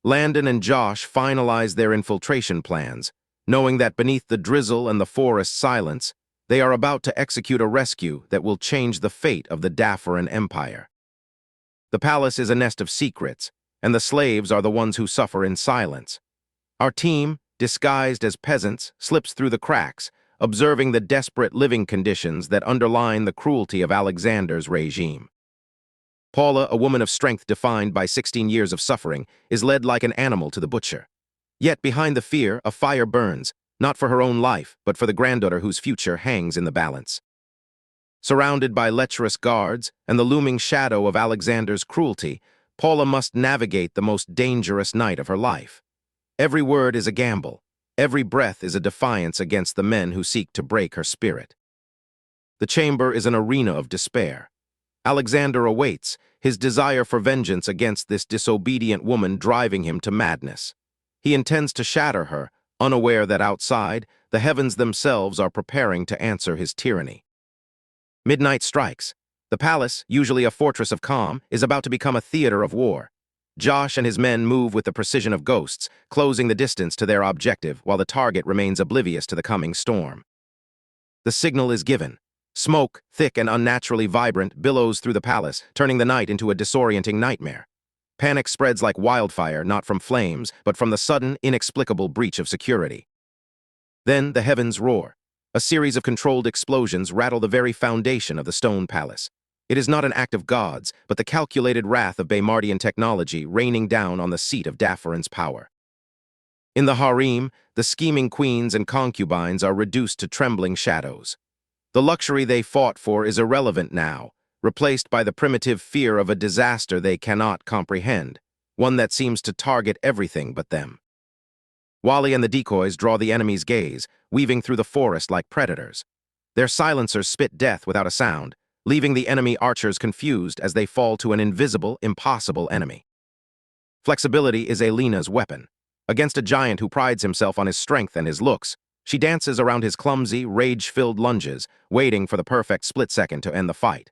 Landon and Josh finalize their infiltration plans, knowing that beneath the drizzle and the forest silence, they are about to execute a rescue that will change the fate of the Dafferan Empire. The palace is a nest of secrets, and the slaves are the ones who suffer in silence. Our team, disguised as peasants, slips through the cracks, observing the desperate living conditions that underline the cruelty of Alexander's regime. Paula, a woman of strength defined by 16 years of suffering, is led like an animal to the butcher. Yet behind the fear, a fire burns, not for her own life, but for the granddaughter whose future hangs in the balance. Surrounded by lecherous guards and the looming shadow of Alexander's cruelty, Paula must navigate the most dangerous night of her life. Every word is a gamble. Every breath is a defiance against the men who seek to break her spirit. The chamber is an arena of despair. Alexander awaits, his desire for vengeance against this disobedient woman driving him to madness. He intends to shatter her, unaware that outside, the heavens themselves are preparing to answer his tyranny. Midnight strikes. The palace, usually a fortress of calm, is about to become a theater of war. Josh and his men move with the precision of ghosts, closing the distance to their objective while the target remains oblivious to the coming storm. The signal is given. Smoke, thick and unnaturally vibrant, billows through the palace, turning the night into a disorienting nightmare. Panic spreads like wildfire, not from flames, but from the sudden, inexplicable breach of security. Then the heavens roar. A series of controlled explosions rattle the very foundation of the stone palace. It is not an act of gods, but the calculated wrath of Baymardian technology raining down on the seat of Dafferen's power. In the harem, the scheming queens and concubines are reduced to trembling shadows. The luxury they fought for is irrelevant now, replaced by the primitive fear of a disaster they cannot comprehend, one that seems to target everything but them. Wally and the decoys draw the enemy's gaze, weaving through the forest like predators. Their silencers spit death without a sound, leaving the enemy archers confused as they fall to an invisible, impossible enemy. Flexibility is Elena's weapon. Against a giant who prides himself on his strength and his looks, she dances around his clumsy, rage-filled lunges, waiting for the perfect split second to end the fight.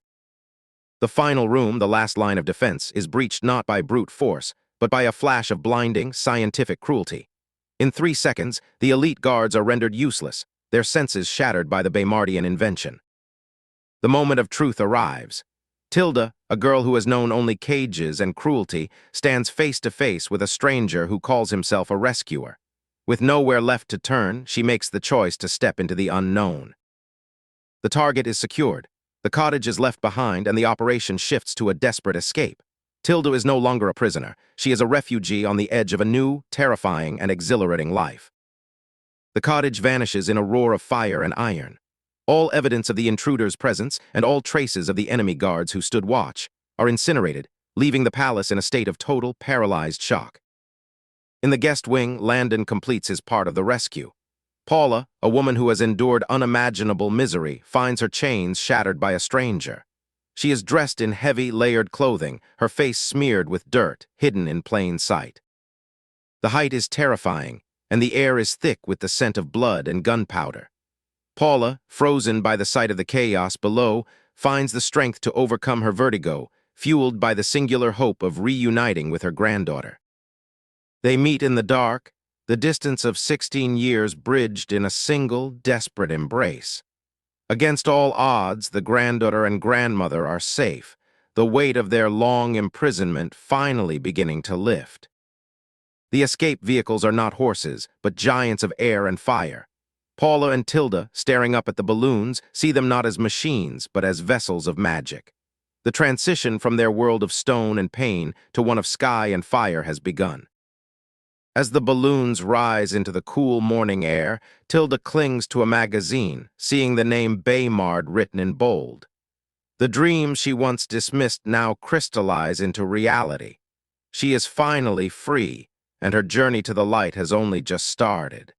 The final room, the last line of defense, is breached not by brute force, but by a flash of blinding, scientific cruelty. In 3 seconds, the elite guards are rendered useless, their senses shattered by the Baymardian invention. The moment of truth arrives. Tilda, a girl who has known only cages and cruelty, stands face to face with a stranger who calls himself a rescuer. With nowhere left to turn, she makes the choice to step into the unknown. The target is secured. The cottage is left behind, and the operation shifts to a desperate escape. Tilda is no longer a prisoner. She is a refugee on the edge of a new, terrifying, and exhilarating life. The cottage vanishes in a roar of fire and iron. All evidence of the intruder's presence and all traces of the enemy guards who stood watch are incinerated, leaving the palace in a state of total, paralyzed shock. In the guest wing, Landon completes his part of the rescue. Paula, a woman who has endured unimaginable misery, finds her chains shattered by a stranger. She is dressed in heavy, layered clothing, her face smeared with dirt, hidden in plain sight. The height is terrifying, and the air is thick with the scent of blood and gunpowder. Paula, frozen by the sight of the chaos below, finds the strength to overcome her vertigo, fueled by the singular hope of reuniting with her granddaughter. They meet in the dark, the distance of 16 years bridged in a single, desperate embrace. Against all odds, the granddaughter and grandmother are safe, the weight of their long imprisonment finally beginning to lift. The escape vehicles are not horses, but giants of air and fire. Paula and Tilda, staring up at the balloons, see them not as machines, but as vessels of magic. The transition from their world of stone and pain to one of sky and fire has begun. As the balloons rise into the cool morning air, Tilda clings to a magazine, seeing the name Baymard written in bold. The dreams she once dismissed now crystallize into reality. She is finally free, and her journey to the light has only just started.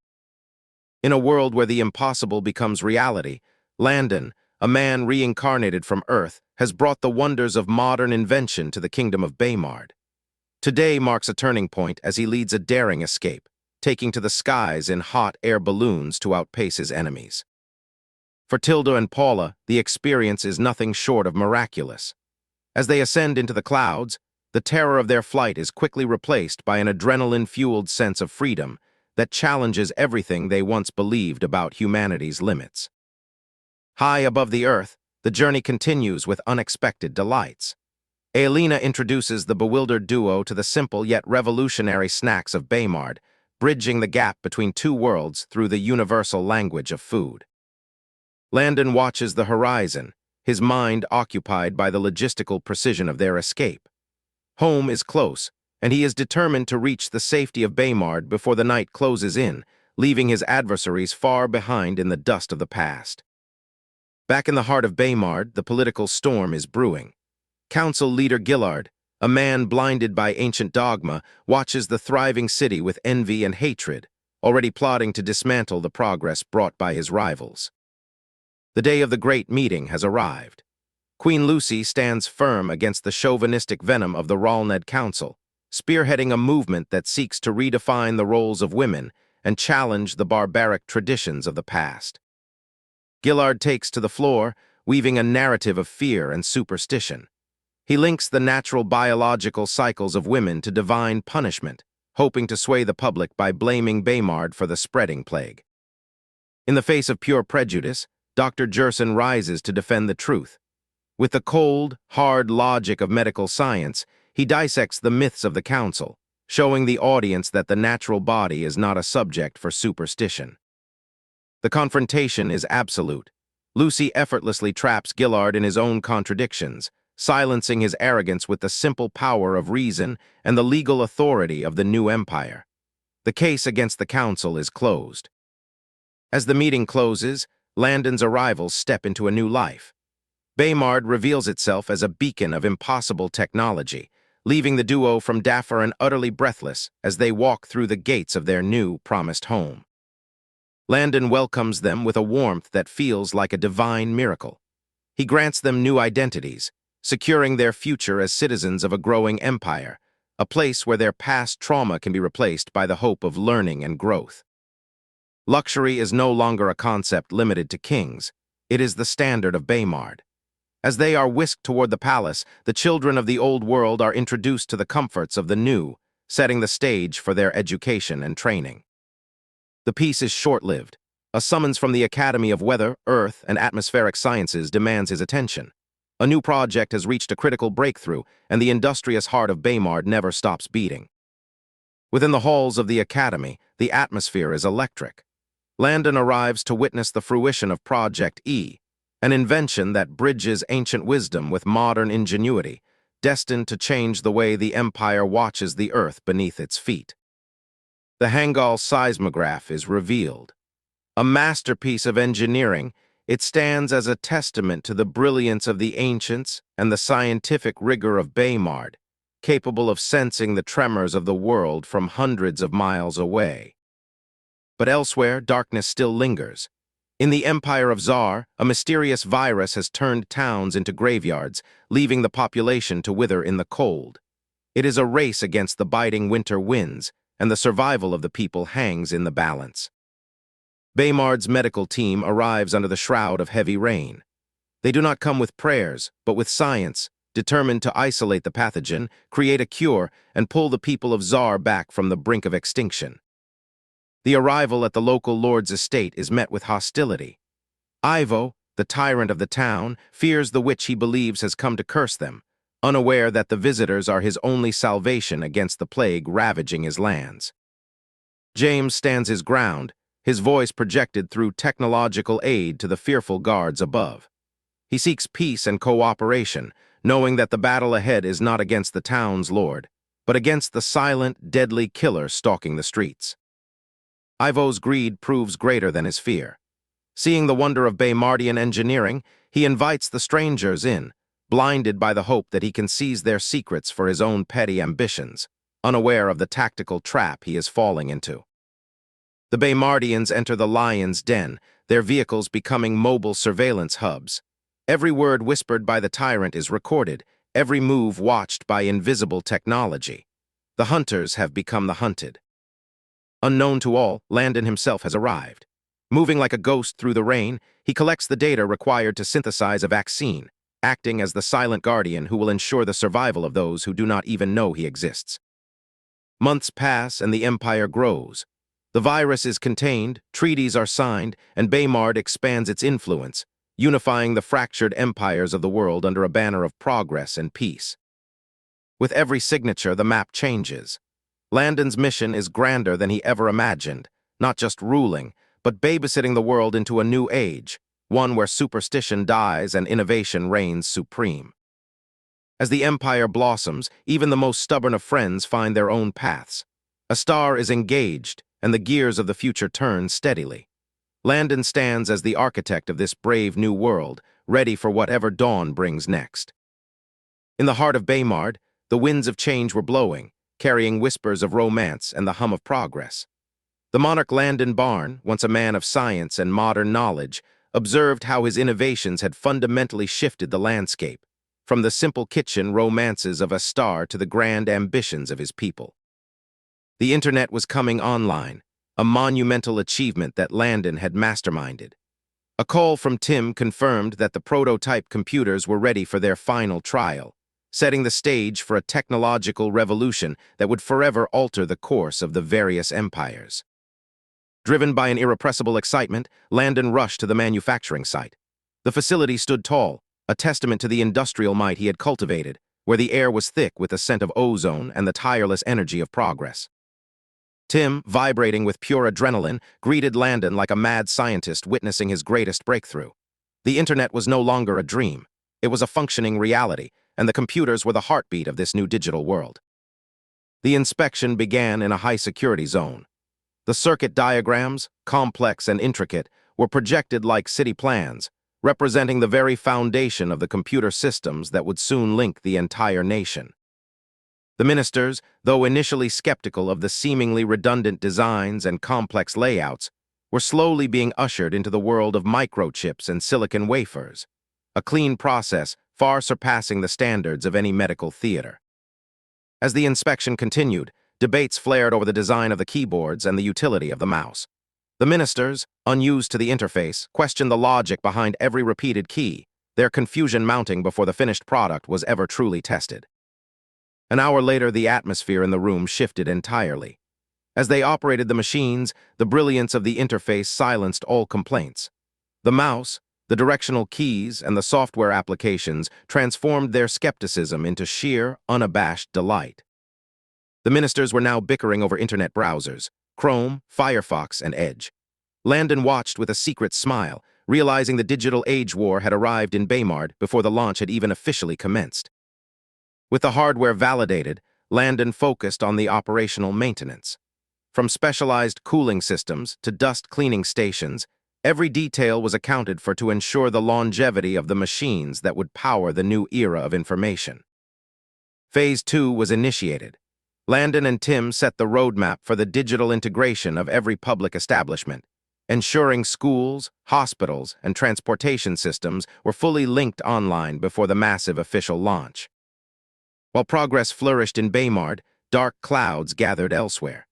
In a world where the impossible becomes reality, Landon, a man reincarnated from Earth, has brought the wonders of modern invention to the kingdom of Baymard. Today marks a turning point as he leads a daring escape, taking to the skies in hot air balloons to outpace his enemies. For Tilda and Paula, the experience is nothing short of miraculous. As they ascend into the clouds, the terror of their flight is quickly replaced by an adrenaline-fueled sense of freedom that challenges everything they once believed about humanity's limits. High above the earth, the journey continues with unexpected delights. Elena introduces the bewildered duo to the simple yet revolutionary snacks of Baymard, bridging the gap between two worlds through the universal language of food. Landon watches the horizon, his mind occupied by the logistical precision of their escape. Home is close, and he is determined to reach the safety of Baymard before the night closes in, leaving his adversaries far behind in the dust of the past. Back in the heart of Baymard, the political storm is brewing. Council leader Gillard, A man blinded by ancient dogma watches the thriving city with envy and hatred, already plotting to dismantle the progress brought by his rivals. The day of the great meeting has arrived. Queen Lucy stands firm against the chauvinistic venom of the Ralned Council, spearheading a movement that seeks to redefine the roles of women and challenge the barbaric traditions of the past. Gillard takes to the floor, weaving a narrative of fear and superstition. He links the natural biological cycles of women to divine punishment, hoping to sway the public by blaming Baymard for the spreading plague. In the face of pure prejudice, Dr. Jerson rises to defend the truth. With the cold, hard logic of medical science, he dissects the myths of the council, showing the audience that the natural body is not a subject for superstition. The confrontation is absolute. Lucy effortlessly traps Gillard in his own contradictions, silencing his arrogance with the simple power of reason and the legal authority of the new empire. The case against the council is closed. As the meeting closes, Landon's arrivals step into a new life. Baymard reveals itself as a beacon of impossible technology, leaving the duo from Daffer utterly breathless as they walk through the gates of their new, promised home. Landon welcomes them with a warmth that feels like a divine miracle. He grants them new identities, securing their future as citizens of a growing empire, a place where their past trauma can be replaced by the hope of learning and growth. Luxury is no longer a concept limited to kings. It is the standard of Baymard. As they are whisked toward the palace, the children of the old world are introduced to the comforts of the new, setting the stage for their education and training. The piece is short-lived. A summons from the Academy of Weather, Earth, and Atmospheric Sciences demands his attention. A new project has reached a critical breakthrough, and the industrious heart of Baymard never stops beating. Within the halls of the Academy, the atmosphere is electric. Landon arrives to witness the fruition of Project E, an invention that bridges ancient wisdom with modern ingenuity, destined to change the way the Empire watches the Earth beneath its feet. The Hangal seismograph is revealed. A masterpiece of engineering, it stands as a testament to the brilliance of the ancients and the scientific rigor of Baymard, capable of sensing the tremors of the world from hundreds of miles away. But elsewhere, darkness still lingers. In the Empire of Czar, a mysterious virus has turned towns into graveyards, leaving the population to wither in the cold. It is a race against the biting winter winds, and the survival of the people hangs in the balance. Baymard's medical team arrives under the shroud of heavy rain. They do not come with prayers, but with science, determined to isolate the pathogen, create a cure, and pull the people of Czar back from the brink of extinction. The arrival at the local lord's estate is met with hostility. Ivo, the tyrant of the town, fears the witch he believes has come to curse them, unaware that the visitors are his only salvation against the plague ravaging his lands. James stands his ground, his voice projected through technological aid to the fearful guards above. He seeks peace and cooperation, knowing that the battle ahead is not against the town's lord, but against the silent, deadly killer stalking the streets. Ivo's greed proves greater than his fear. Seeing the wonder of Baymardian engineering, he invites the strangers in, blinded by the hope that he can seize their secrets for his own petty ambitions, unaware of the tactical trap he is falling into. The Baymardians enter the lion's den, their vehicles becoming mobile surveillance hubs. Every word whispered by the tyrant is recorded, every move watched by invisible technology. The hunters have become the hunted. Unknown to all, Landon himself has arrived. Moving like a ghost through the rain, he collects the data required to synthesize a vaccine, acting as the silent guardian who will ensure the survival of those who do not even know he exists. Months pass and the empire grows. The virus is contained, treaties are signed, and Baymard expands its influence, unifying the fractured empires of the world under a banner of progress and peace. With every signature, the map changes. Landon's mission is grander than he ever imagined, not just ruling, but babysitting the world into a new age, one where superstition dies and innovation reigns supreme. As the empire blossoms, even the most stubborn of friends find their own paths. A star is engaged, and the gears of the future turn steadily. Landon stands as the architect of this brave new world, ready for whatever dawn brings next. In the heart of Baymard, The winds of change were blowing, carrying whispers of romance and the hum of progress. The monarch Landon Barn, once a man of science and modern knowledge, observed how his innovations had fundamentally shifted the landscape, from the simple kitchen romances of a star to the grand ambitions of his people. The internet was coming online, a monumental achievement that Landon had masterminded. A call from Tim confirmed that the prototype computers were ready for their final trial, setting the stage for a technological revolution that would forever alter the course of the various empires. Driven by an irrepressible excitement, Landon rushed to the manufacturing site. The facility stood tall, a testament to the industrial might he had cultivated, where the air was thick with the scent of ozone and the tireless energy of progress. Tim, vibrating with pure adrenaline, greeted Landon like a mad scientist witnessing his greatest breakthrough. The internet was no longer a dream. It was a functioning reality, and the computers were the heartbeat of this new digital world. The inspection began in a high-security zone. The circuit diagrams, complex and intricate, were projected like city plans, representing the very foundation of the computer systems that would soon link the entire nation. The ministers, though initially skeptical of the seemingly redundant designs and complex layouts, were slowly being ushered into the world of microchips and silicon wafers, a clean process far surpassing the standards of any medical theater. As the inspection continued, debates flared over the design of the keyboards and the utility of the mouse. The ministers, unused to the interface, questioned the logic behind every repeated key, their confusion mounting before the finished product was ever truly tested. An hour later, the atmosphere in the room shifted entirely. As they operated the machines, the brilliance of the interface silenced all complaints. The mouse, the directional keys, and the software applications transformed their skepticism into sheer, unabashed delight. The ministers were now bickering over internet browsers, Chrome, Firefox, and Edge. Landon watched with a secret smile, realizing the digital age war had arrived in Baymard before the launch had even officially commenced. With the hardware validated, Landon focused on the operational maintenance. From specialized cooling systems to dust cleaning stations, every detail was accounted for to ensure the longevity of the machines that would power the new era of information. Phase 2 was initiated. Landon and Tim set the roadmap for the digital integration of every public establishment, ensuring schools, hospitals, and transportation systems were fully linked online before the massive official launch. While progress flourished in Baymard, dark clouds gathered elsewhere.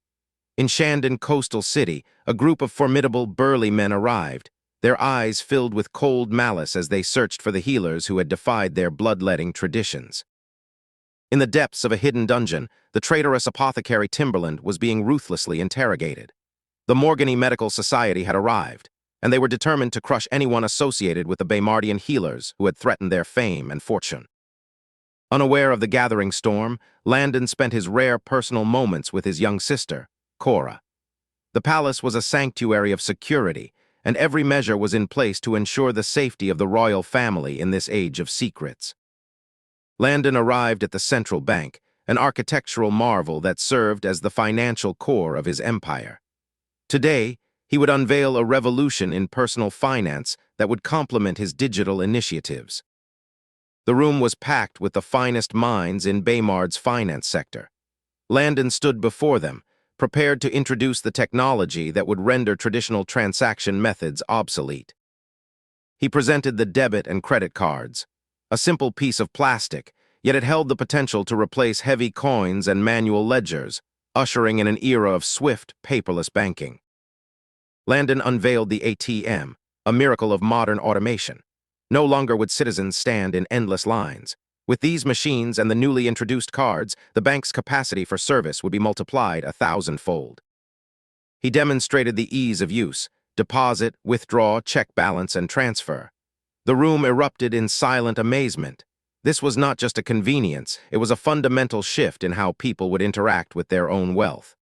In Shandon Coastal City, a group of formidable, burly men arrived, their eyes filled with cold malice as they searched for the healers who had defied their bloodletting traditions. In the depths of a hidden dungeon, the traitorous apothecary Timberland was being ruthlessly interrogated. The Morgany Medical Society had arrived, and they were determined to crush anyone associated with the Baymardian healers who had threatened their fame and fortune. Unaware of the gathering storm, Landon spent his rare personal moments with his young sister, Cora. The palace was a sanctuary of security, and every measure was in place to ensure the safety of the royal family in this age of secrets. Landon arrived at the central bank, an architectural marvel that served as the financial core of his empire. Today, he would unveil a revolution in personal finance that would complement his digital initiatives. The room was packed with the finest minds in Baymard's finance sector. Landon stood before them, prepared to introduce the technology that would render traditional transaction methods obsolete. He presented the debit and credit cards, a simple piece of plastic, yet it held the potential to replace heavy coins and manual ledgers, ushering in an era of swift, paperless banking. Landon unveiled the ATM, a miracle of modern automation. No longer would citizens stand in endless lines. With these machines and the newly introduced cards, the bank's capacity for service would be multiplied 1,000-fold. He demonstrated the ease of use: deposit, withdraw, check balance, and transfer. The room erupted in silent amazement. This was not just a convenience, it was a fundamental shift in how people would interact with their own wealth.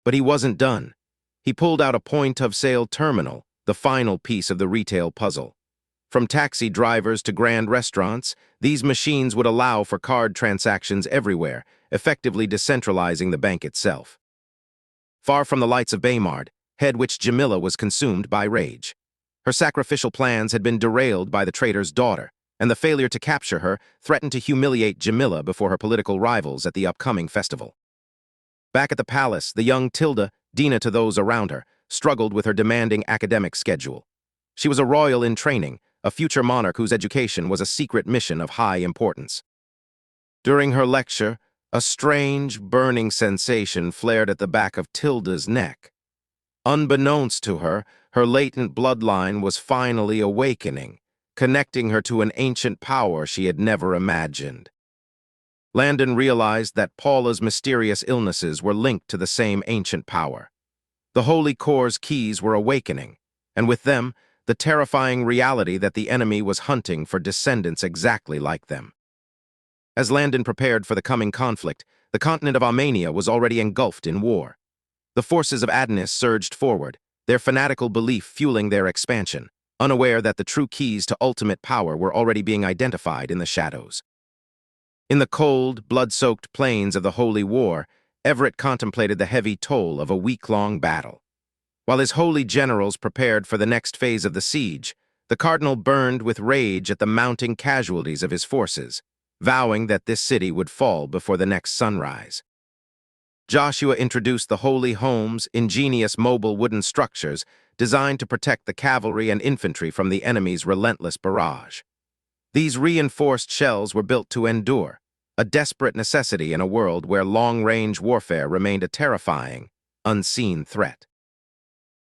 But he wasn't done. He pulled out a point-of-sale terminal, the final piece of the retail puzzle. From taxi drivers to grand restaurants, these machines would allow for card transactions everywhere, effectively decentralizing the bank itself. Far from the lights of Baymard, head witch Jamila was consumed by rage. Her sacrificial plans had been derailed by the traitor's daughter, and the failure to capture her threatened to humiliate Jamila before her political rivals at the upcoming festival. Back at the palace, the young Tilda, Dina to those around her, struggled with her demanding academic schedule. She was a royal in training, a future monarch whose education was a secret mission of high importance. During her lecture, a strange, burning sensation flared at the back of Tilda's neck. Unbeknownst to her, her latent bloodline was finally awakening, connecting her to an ancient power she had never imagined. Landon realized that Paula's mysterious illnesses were linked to the same ancient power. The Holy Core's keys were awakening, and with them, the terrifying reality that the enemy was hunting for descendants exactly like them. As Landon prepared for the coming conflict, the continent of Armenia was already engulfed in war. The forces of Adonis surged forward, their fanatical belief fueling their expansion, unaware that the true keys to ultimate power were already being identified in the shadows. In the cold, blood-soaked plains of the Holy War, Everett contemplated the heavy toll of a week-long battle. While his holy generals prepared for the next phase of the siege, the cardinal burned with rage at the mounting casualties of his forces, vowing that this city would fall before the next sunrise. Joshua introduced the holy home's ingenious mobile wooden structures designed to protect the cavalry and infantry from the enemy's relentless barrage. These reinforced shells were built to endure, a desperate necessity in a world where long-range warfare remained a terrifying, unseen threat.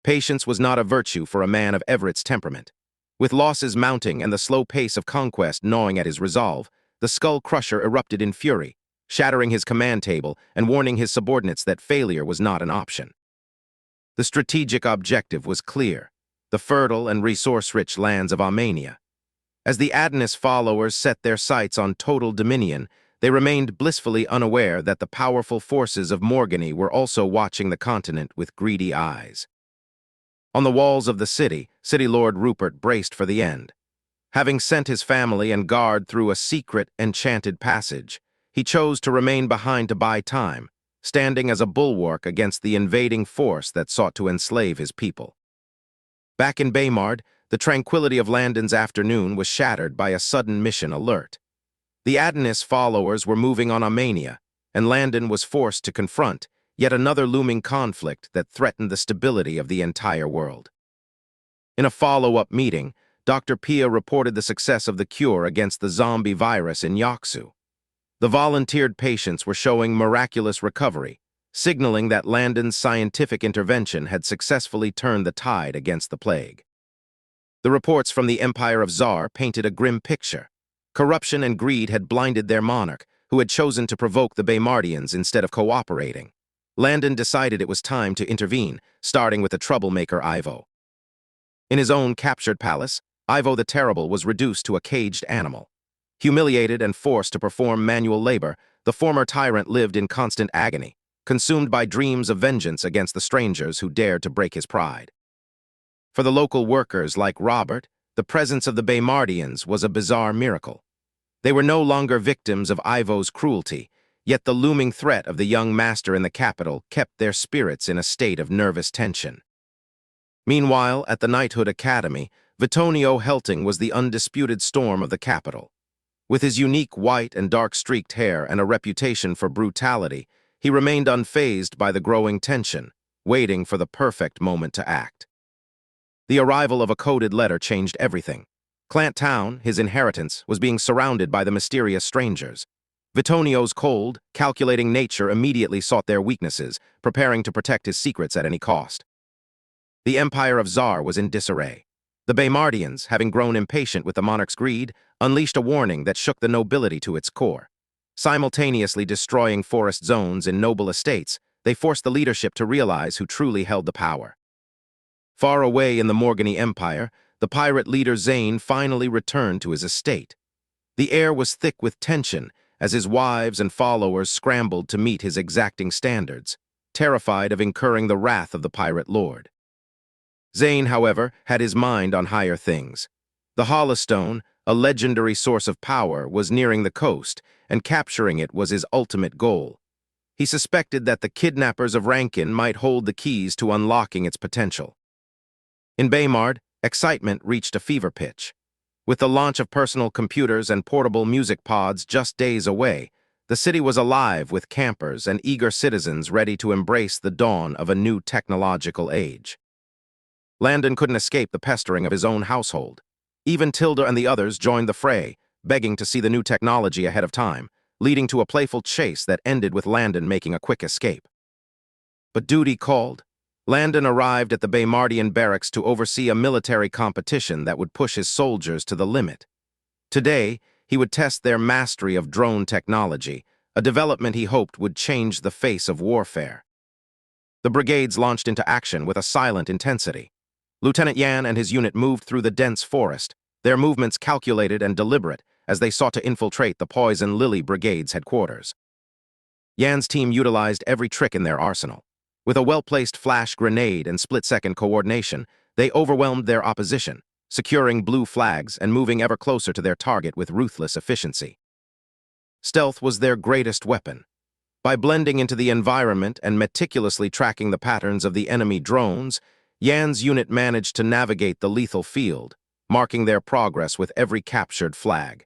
Patience was not a virtue for a man of Everett's temperament. With losses mounting and the slow pace of conquest gnawing at his resolve, the Skull Crusher erupted in fury, shattering his command table and warning his subordinates that failure was not an option. The strategic objective was clear: the fertile and resource-rich lands of Armenia. As the Adonis followers set their sights on total dominion, they remained blissfully unaware that the powerful forces of Morgany were also watching the continent with greedy eyes. On the walls of the city, City Lord Rupert braced for the end. Having sent his family and guard through a secret, enchanted passage, he chose to remain behind to buy time, standing as a bulwark against the invading force that sought to enslave his people. Back in Baymard, the tranquility of Landon's afternoon was shattered by a sudden mission alert. The Adonis followers were moving on Armenia, and Landon was forced to confront yet another looming conflict that threatened the stability of the entire world. In a follow-up meeting, Dr. Pia reported the success of the cure against the zombie virus in Yaksu. The volunteered patients were showing miraculous recovery, signaling that Landon's scientific intervention had successfully turned the tide against the plague. The reports from the Empire of Tsar painted a grim picture. Corruption and greed had blinded their monarch, who had chosen to provoke the Baymardians instead of cooperating. Landon decided it was time to intervene, starting with the troublemaker Ivo. In his own captured palace, Ivo the Terrible was reduced to a caged animal. Humiliated and forced to perform manual labor, the former tyrant lived in constant agony, consumed by dreams of vengeance against the strangers who dared to break his pride. For the local workers like Robert, the presence of the Baymardians was a bizarre miracle. They were no longer victims of Ivo's cruelty, yet the looming threat of the young master in the capital kept their spirits in a state of nervous tension. Meanwhile, at the Knighthood Academy, Vittorio Helting was the undisputed storm of the capital. With his unique white and dark-streaked hair and a reputation for brutality, he remained unfazed by the growing tension, waiting for the perfect moment to act. The arrival of a coded letter changed everything. Clant Town, his inheritance, was being surrounded by the mysterious strangers. Vittonio's cold, calculating nature immediately sought their weaknesses, preparing to protect his secrets at any cost. The Empire of Tsar was in disarray. The Baymardians, having grown impatient with the monarch's greed, unleashed a warning that shook the nobility to its core. Simultaneously destroying forest zones and noble estates, they forced the leadership to realize who truly held the power. Far away in the Morgany Empire, the pirate leader Zane finally returned to his estate. The air was thick with tension as his wives and followers scrambled to meet his exacting standards, terrified of incurring the wrath of the pirate lord. Zane, however, had his mind on higher things. The Holostone, a legendary source of power, was nearing the coast, and capturing it was his ultimate goal. He suspected that the kidnappers of Rankin might hold the keys to unlocking its potential. In Baymard, excitement reached a fever pitch. With the launch of personal computers and portable music pods just days away, the city was alive with campers and eager citizens ready to embrace the dawn of a new technological age. Landon couldn't escape the pestering of his own household. Even Tilda and the others joined the fray, begging to see the new technology ahead of time, leading to a playful chase that ended with Landon making a quick escape. But duty called. Landon arrived at the Baymardian barracks to oversee a military competition that would push his soldiers to the limit. Today, he would test their mastery of drone technology, a development he hoped would change the face of warfare. The brigades launched into action with a silent intensity. Lieutenant Yan and his unit moved through the dense forest, their movements calculated and deliberate as they sought to infiltrate the Poison Lily Brigade's headquarters. Yan's team utilized every trick in their arsenal. With a well-placed flash grenade and split-second coordination, they overwhelmed their opposition, securing blue flags and moving ever closer to their target with ruthless efficiency. Stealth was their greatest weapon. By blending into the environment and meticulously tracking the patterns of the enemy drones, Yan's unit managed to navigate the lethal field, marking their progress with every captured flag.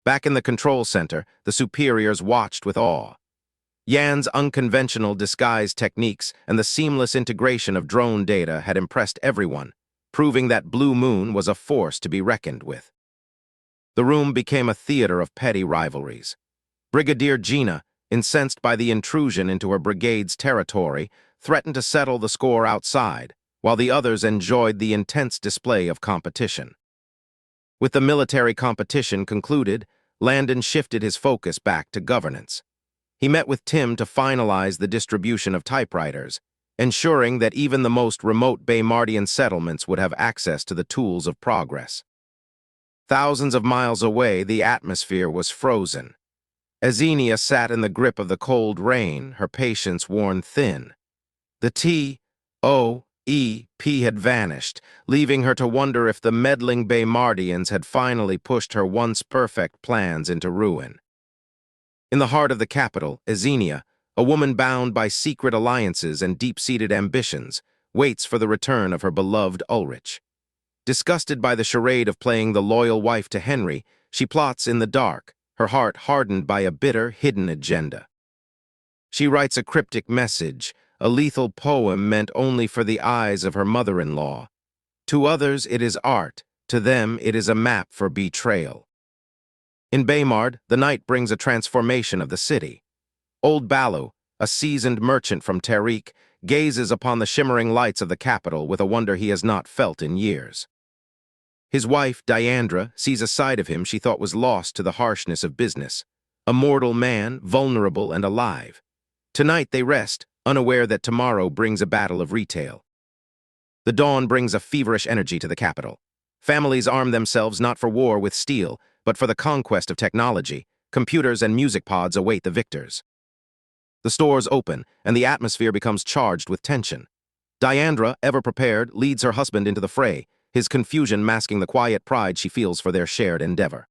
Back in the control center, the superiors watched with awe. Yan's unconventional disguise techniques and the seamless integration of drone data had impressed everyone, proving that Blue Moon was a force to be reckoned with. The room became a theater of petty rivalries. Brigadier Gina, incensed by the intrusion into her brigade's territory, threatened to settle the score outside, while the others enjoyed the intense display of competition. With the military competition concluded, Landon shifted his focus back to governance. He met with Tim to finalize the distribution of typewriters, ensuring that even the most remote Baymardian settlements would have access to the tools of progress. Thousands of miles away, the atmosphere was frozen. Ashenara sat in the grip of the cold rain, her patience worn thin. The TOEP had vanished, leaving her to wonder if the meddling Baymardians had finally pushed her once perfect plans into ruin. In the heart of the capital, Ashenara, a woman bound by secret alliances and deep-seated ambitions, waits for the return of her beloved Ulrich. Disgusted by the charade of playing the loyal wife to Henry, she plots in the dark, her heart hardened by a bitter, hidden agenda. She writes a cryptic message, a lethal poem meant only for the eyes of her mother-in-law. To others it is art, to them it is a map for betrayal. In Baymard, the night brings a transformation of the city. Old Balu, a seasoned merchant from Tariq, gazes upon the shimmering lights of the capital with a wonder he has not felt in years. His wife, Diandra, sees a side of him she thought was lost to the harshness of business. A mortal man, vulnerable and alive. Tonight they rest, unaware that tomorrow brings a battle of retail. The dawn brings a feverish energy to the capital. Families arm themselves not for war with steel, but for the conquest of technology. Computers and music pods await the victors. The stores open, and the atmosphere becomes charged with tension. Diandra, ever prepared, leads her husband into the fray, his confusion masking the quiet pride she feels for their shared endeavor.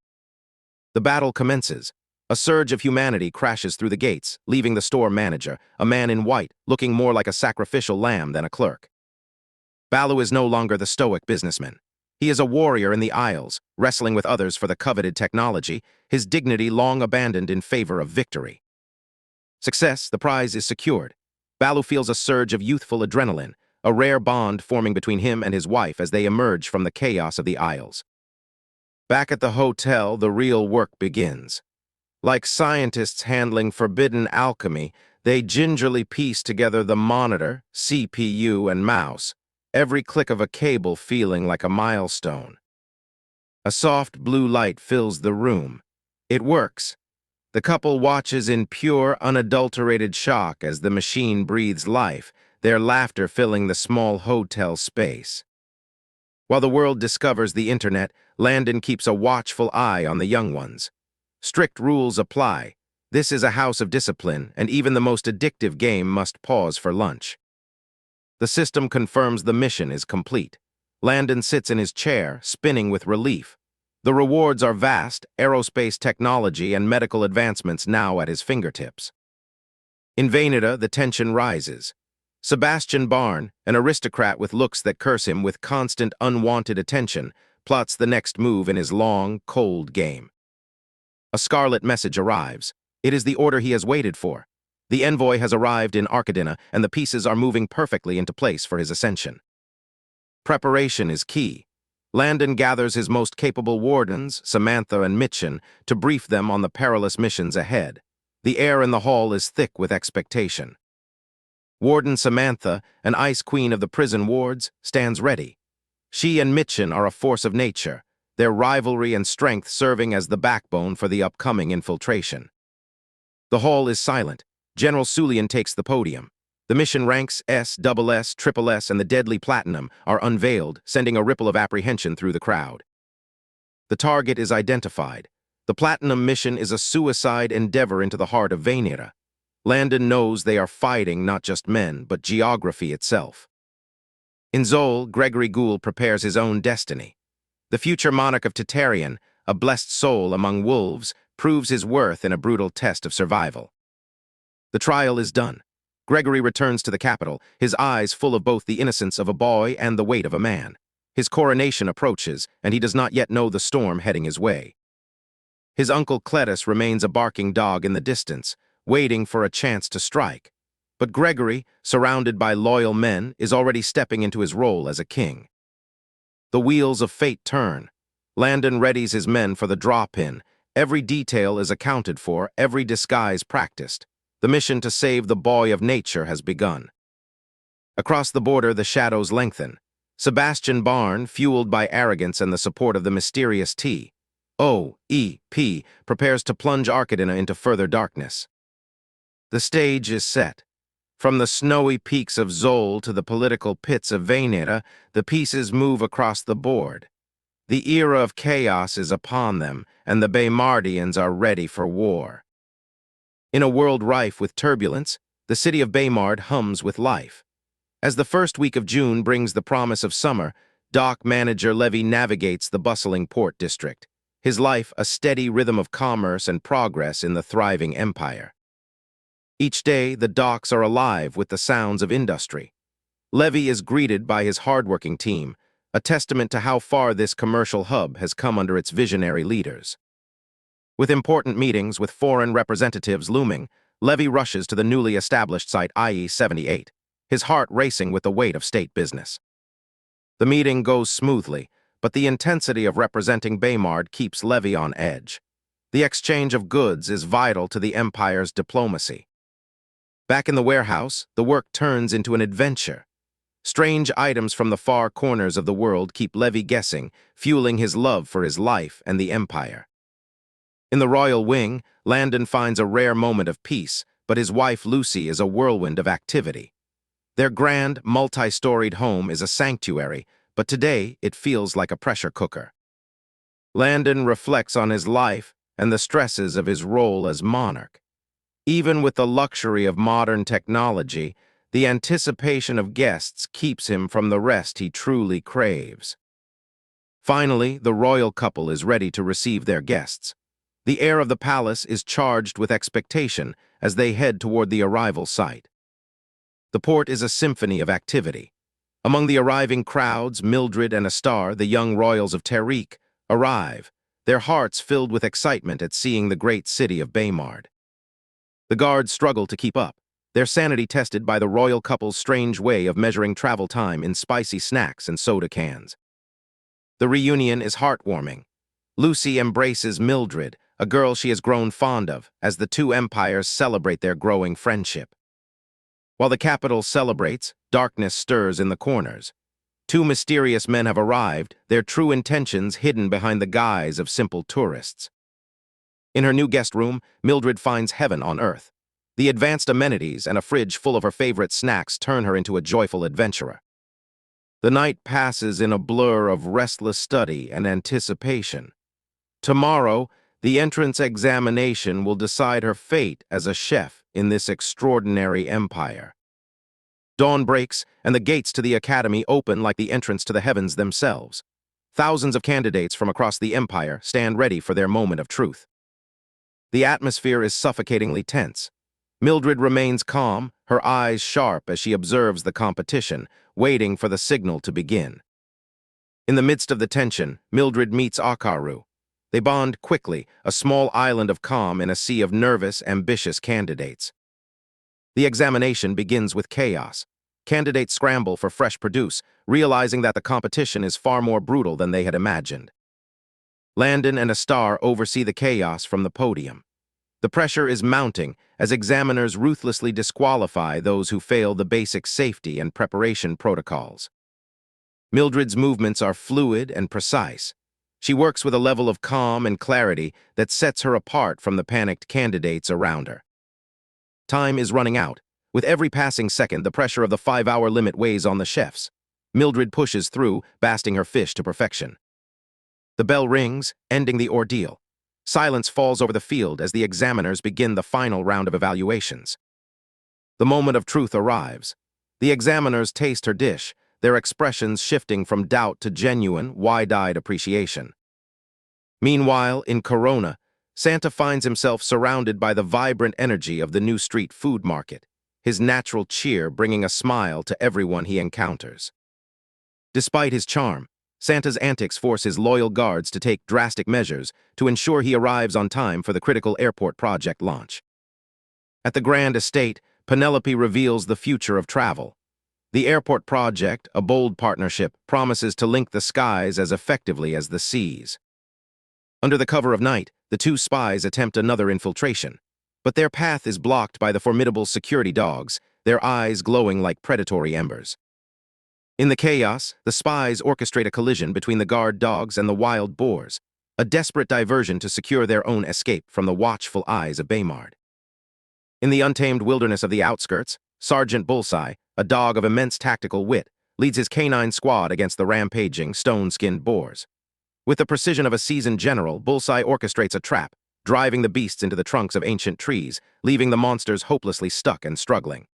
The battle commences. A surge of humanity crashes through the gates, leaving the store manager, a man in white, looking more like a sacrificial lamb than a clerk. Balu is no longer the stoic businessman. He is a warrior in the Isles, wrestling with others for the coveted technology, his dignity long abandoned in favor of victory. Success, the prize is secured. Balu feels a surge of youthful adrenaline, a rare bond forming between him and his wife as they emerge from the chaos of the Isles. Back at the hotel, the real work begins. Like scientists handling forbidden alchemy, they gingerly piece together the monitor, CPU, and mouse, every click of a cable feeling like a milestone. A soft blue light fills the room. It works. The couple watches in pure, unadulterated shock as the machine breathes life, their laughter filling the small hotel space. While the world discovers the internet, Landon keeps a watchful eye on the young ones. Strict rules apply. This is a house of discipline, and even the most addictive game must pause for lunch. The system confirms the mission is complete. Landon sits in his chair, spinning with relief. The rewards are vast, aerospace technology and medical advancements now at his fingertips. In Vainida, the tension rises. Sebastian Barn, an aristocrat with looks that curse him with constant unwanted attention, plots the next move in his long, cold game. A scarlet message arrives. It is the order he has waited for. The envoy has arrived in Arcadina, and the pieces are moving perfectly into place for his ascension. Preparation is key. Landon gathers his most capable wardens, Samantha and Mitchen, to brief them on the perilous missions ahead. The air in the hall is thick with expectation. Warden Samantha, an ice queen of the prison wards, stands ready. She and Mitchen are a force of nature, their rivalry and strength serving as the backbone for the upcoming infiltration. The hall is silent. General Sulian takes the podium. The mission ranks S, SS, SSS, and the deadly platinum are unveiled, sending a ripple of apprehension through the crowd. The target is identified. The platinum mission is a suicide endeavor into the heart of Ashenara. Landon knows they are fighting not just men, but geography itself. In Zol, Gregory Gould prepares his own destiny. The future monarch of Titarian, a blessed soul among wolves, proves his worth in a brutal test of survival. The trial is done. Gregory returns to the capital, his eyes full of both the innocence of a boy and the weight of a man. His coronation approaches, and he does not yet know the storm heading his way. His uncle Cletus remains a barking dog in the distance, waiting for a chance to strike. But Gregory, surrounded by loyal men, is already stepping into his role as a king. The wheels of fate turn. Landon readies his men for the drop-in. Every detail is accounted for, every disguise practiced. The mission to save the boy of nature has begun. Across the border, the shadows lengthen. Landon Barn, fueled by arrogance and the support of the mysterious T.O.E.P., prepares to plunge Arcadina into further darkness. The stage is set. From the snowy peaks of Zol to the political pits of Ashenara, the pieces move across the board. The era of chaos is upon them, and the Baymardians are ready for war. In a world rife with turbulence, the city of Baymard hums with life. As the first week of June brings the promise of summer, dock manager Levy navigates the bustling port district, his life a steady rhythm of commerce and progress in the thriving empire. Each day, the docks are alive with the sounds of industry. Levy is greeted by his hardworking team, a testament to how far this commercial hub has come under its visionary leaders. With important meetings with foreign representatives looming, Levy rushes to the newly established site IE-78, his heart racing with the weight of state business. The meeting goes smoothly, but the intensity of representing Baymard keeps Levy on edge. The exchange of goods is vital to the empire's diplomacy. Back in the warehouse, the work turns into an adventure. Strange items from the far corners of the world keep Levy guessing, fueling his love for his life and the empire. In the royal wing, Landon finds a rare moment of peace, but his wife Lucy is a whirlwind of activity. Their grand, multi-storied home is a sanctuary, but today it feels like a pressure cooker. Landon reflects on his life and the stresses of his role as monarch. Even with the luxury of modern technology, the anticipation of guests keeps him from the rest he truly craves. Finally, the royal couple is ready to receive their guests. The air of the palace is charged with expectation as they head toward the arrival site. The port is a symphony of activity. Among the arriving crowds, Mildred and Astar, the young royals of Tariq, arrive, their hearts filled with excitement at seeing the great city of Baymard. The guards struggle to keep up, their sanity tested by the royal couple's strange way of measuring travel time in spicy snacks and soda cans. The reunion is heartwarming. Lucy embraces Mildred, a girl she has grown fond of, as the two empires celebrate their growing friendship. While the capital celebrates, darkness stirs in the corners. Two mysterious men have arrived, their true intentions hidden behind the guise of simple tourists. In her new guest room, Mildred finds heaven on earth. The advanced amenities and a fridge full of her favorite snacks turn her into a joyful adventurer. The night passes in a blur of restless study and anticipation. Tomorrow, the entrance examination will decide her fate as a chef in this extraordinary empire. Dawn breaks, and the gates to the academy open like the entrance to the heavens themselves. Thousands of candidates from across the empire stand ready for their moment of truth. The atmosphere is suffocatingly tense. Mildred remains calm, her eyes sharp as she observes the competition, waiting for the signal to begin. In the midst of the tension, Mildred meets Akaru. They bond quickly, a small island of calm in a sea of nervous, ambitious candidates. The examination begins with chaos. Candidates scramble for fresh produce, realizing that the competition is far more brutal than they had imagined. Landon and Astar oversee the chaos from the podium. The pressure is mounting as examiners ruthlessly disqualify those who fail the basic safety and preparation protocols. Mildred's movements are fluid and precise. She works with a level of calm and clarity that sets her apart from the panicked candidates around her. Time is running out. With every passing second, the pressure of the 5-hour limit weighs on the chefs. Mildred pushes through, basting her fish to perfection. The bell rings, ending the ordeal. Silence falls over the field as the examiners begin the final round of evaluations. The moment of truth arrives. The examiners taste her dish, their expressions shifting from doubt to genuine, wide-eyed appreciation. Meanwhile, in Corona, Santa finds himself surrounded by the vibrant energy of the new street food market, his natural cheer bringing a smile to everyone he encounters. Despite his charm, Santa's antics force his loyal guards to take drastic measures to ensure he arrives on time for the critical airport project launch. At the Grand Estate, Penelope reveals the future of travel. The airport project, a bold partnership, promises to link the skies as effectively as the seas. Under the cover of night, the two spies attempt another infiltration, but their path is blocked by the formidable security dogs, their eyes glowing like predatory embers. In the chaos, the spies orchestrate a collision between the guard dogs and the wild boars, a desperate diversion to secure their own escape from the watchful eyes of Baymard. In the untamed wilderness of the outskirts, Sergeant Bullseye, a dog of immense tactical wit, leads his canine squad against the rampaging, stone-skinned boars. With the precision of a seasoned general, Bullseye orchestrates a trap, driving the beasts into the trunks of ancient trees, leaving the monsters hopelessly stuck and struggling.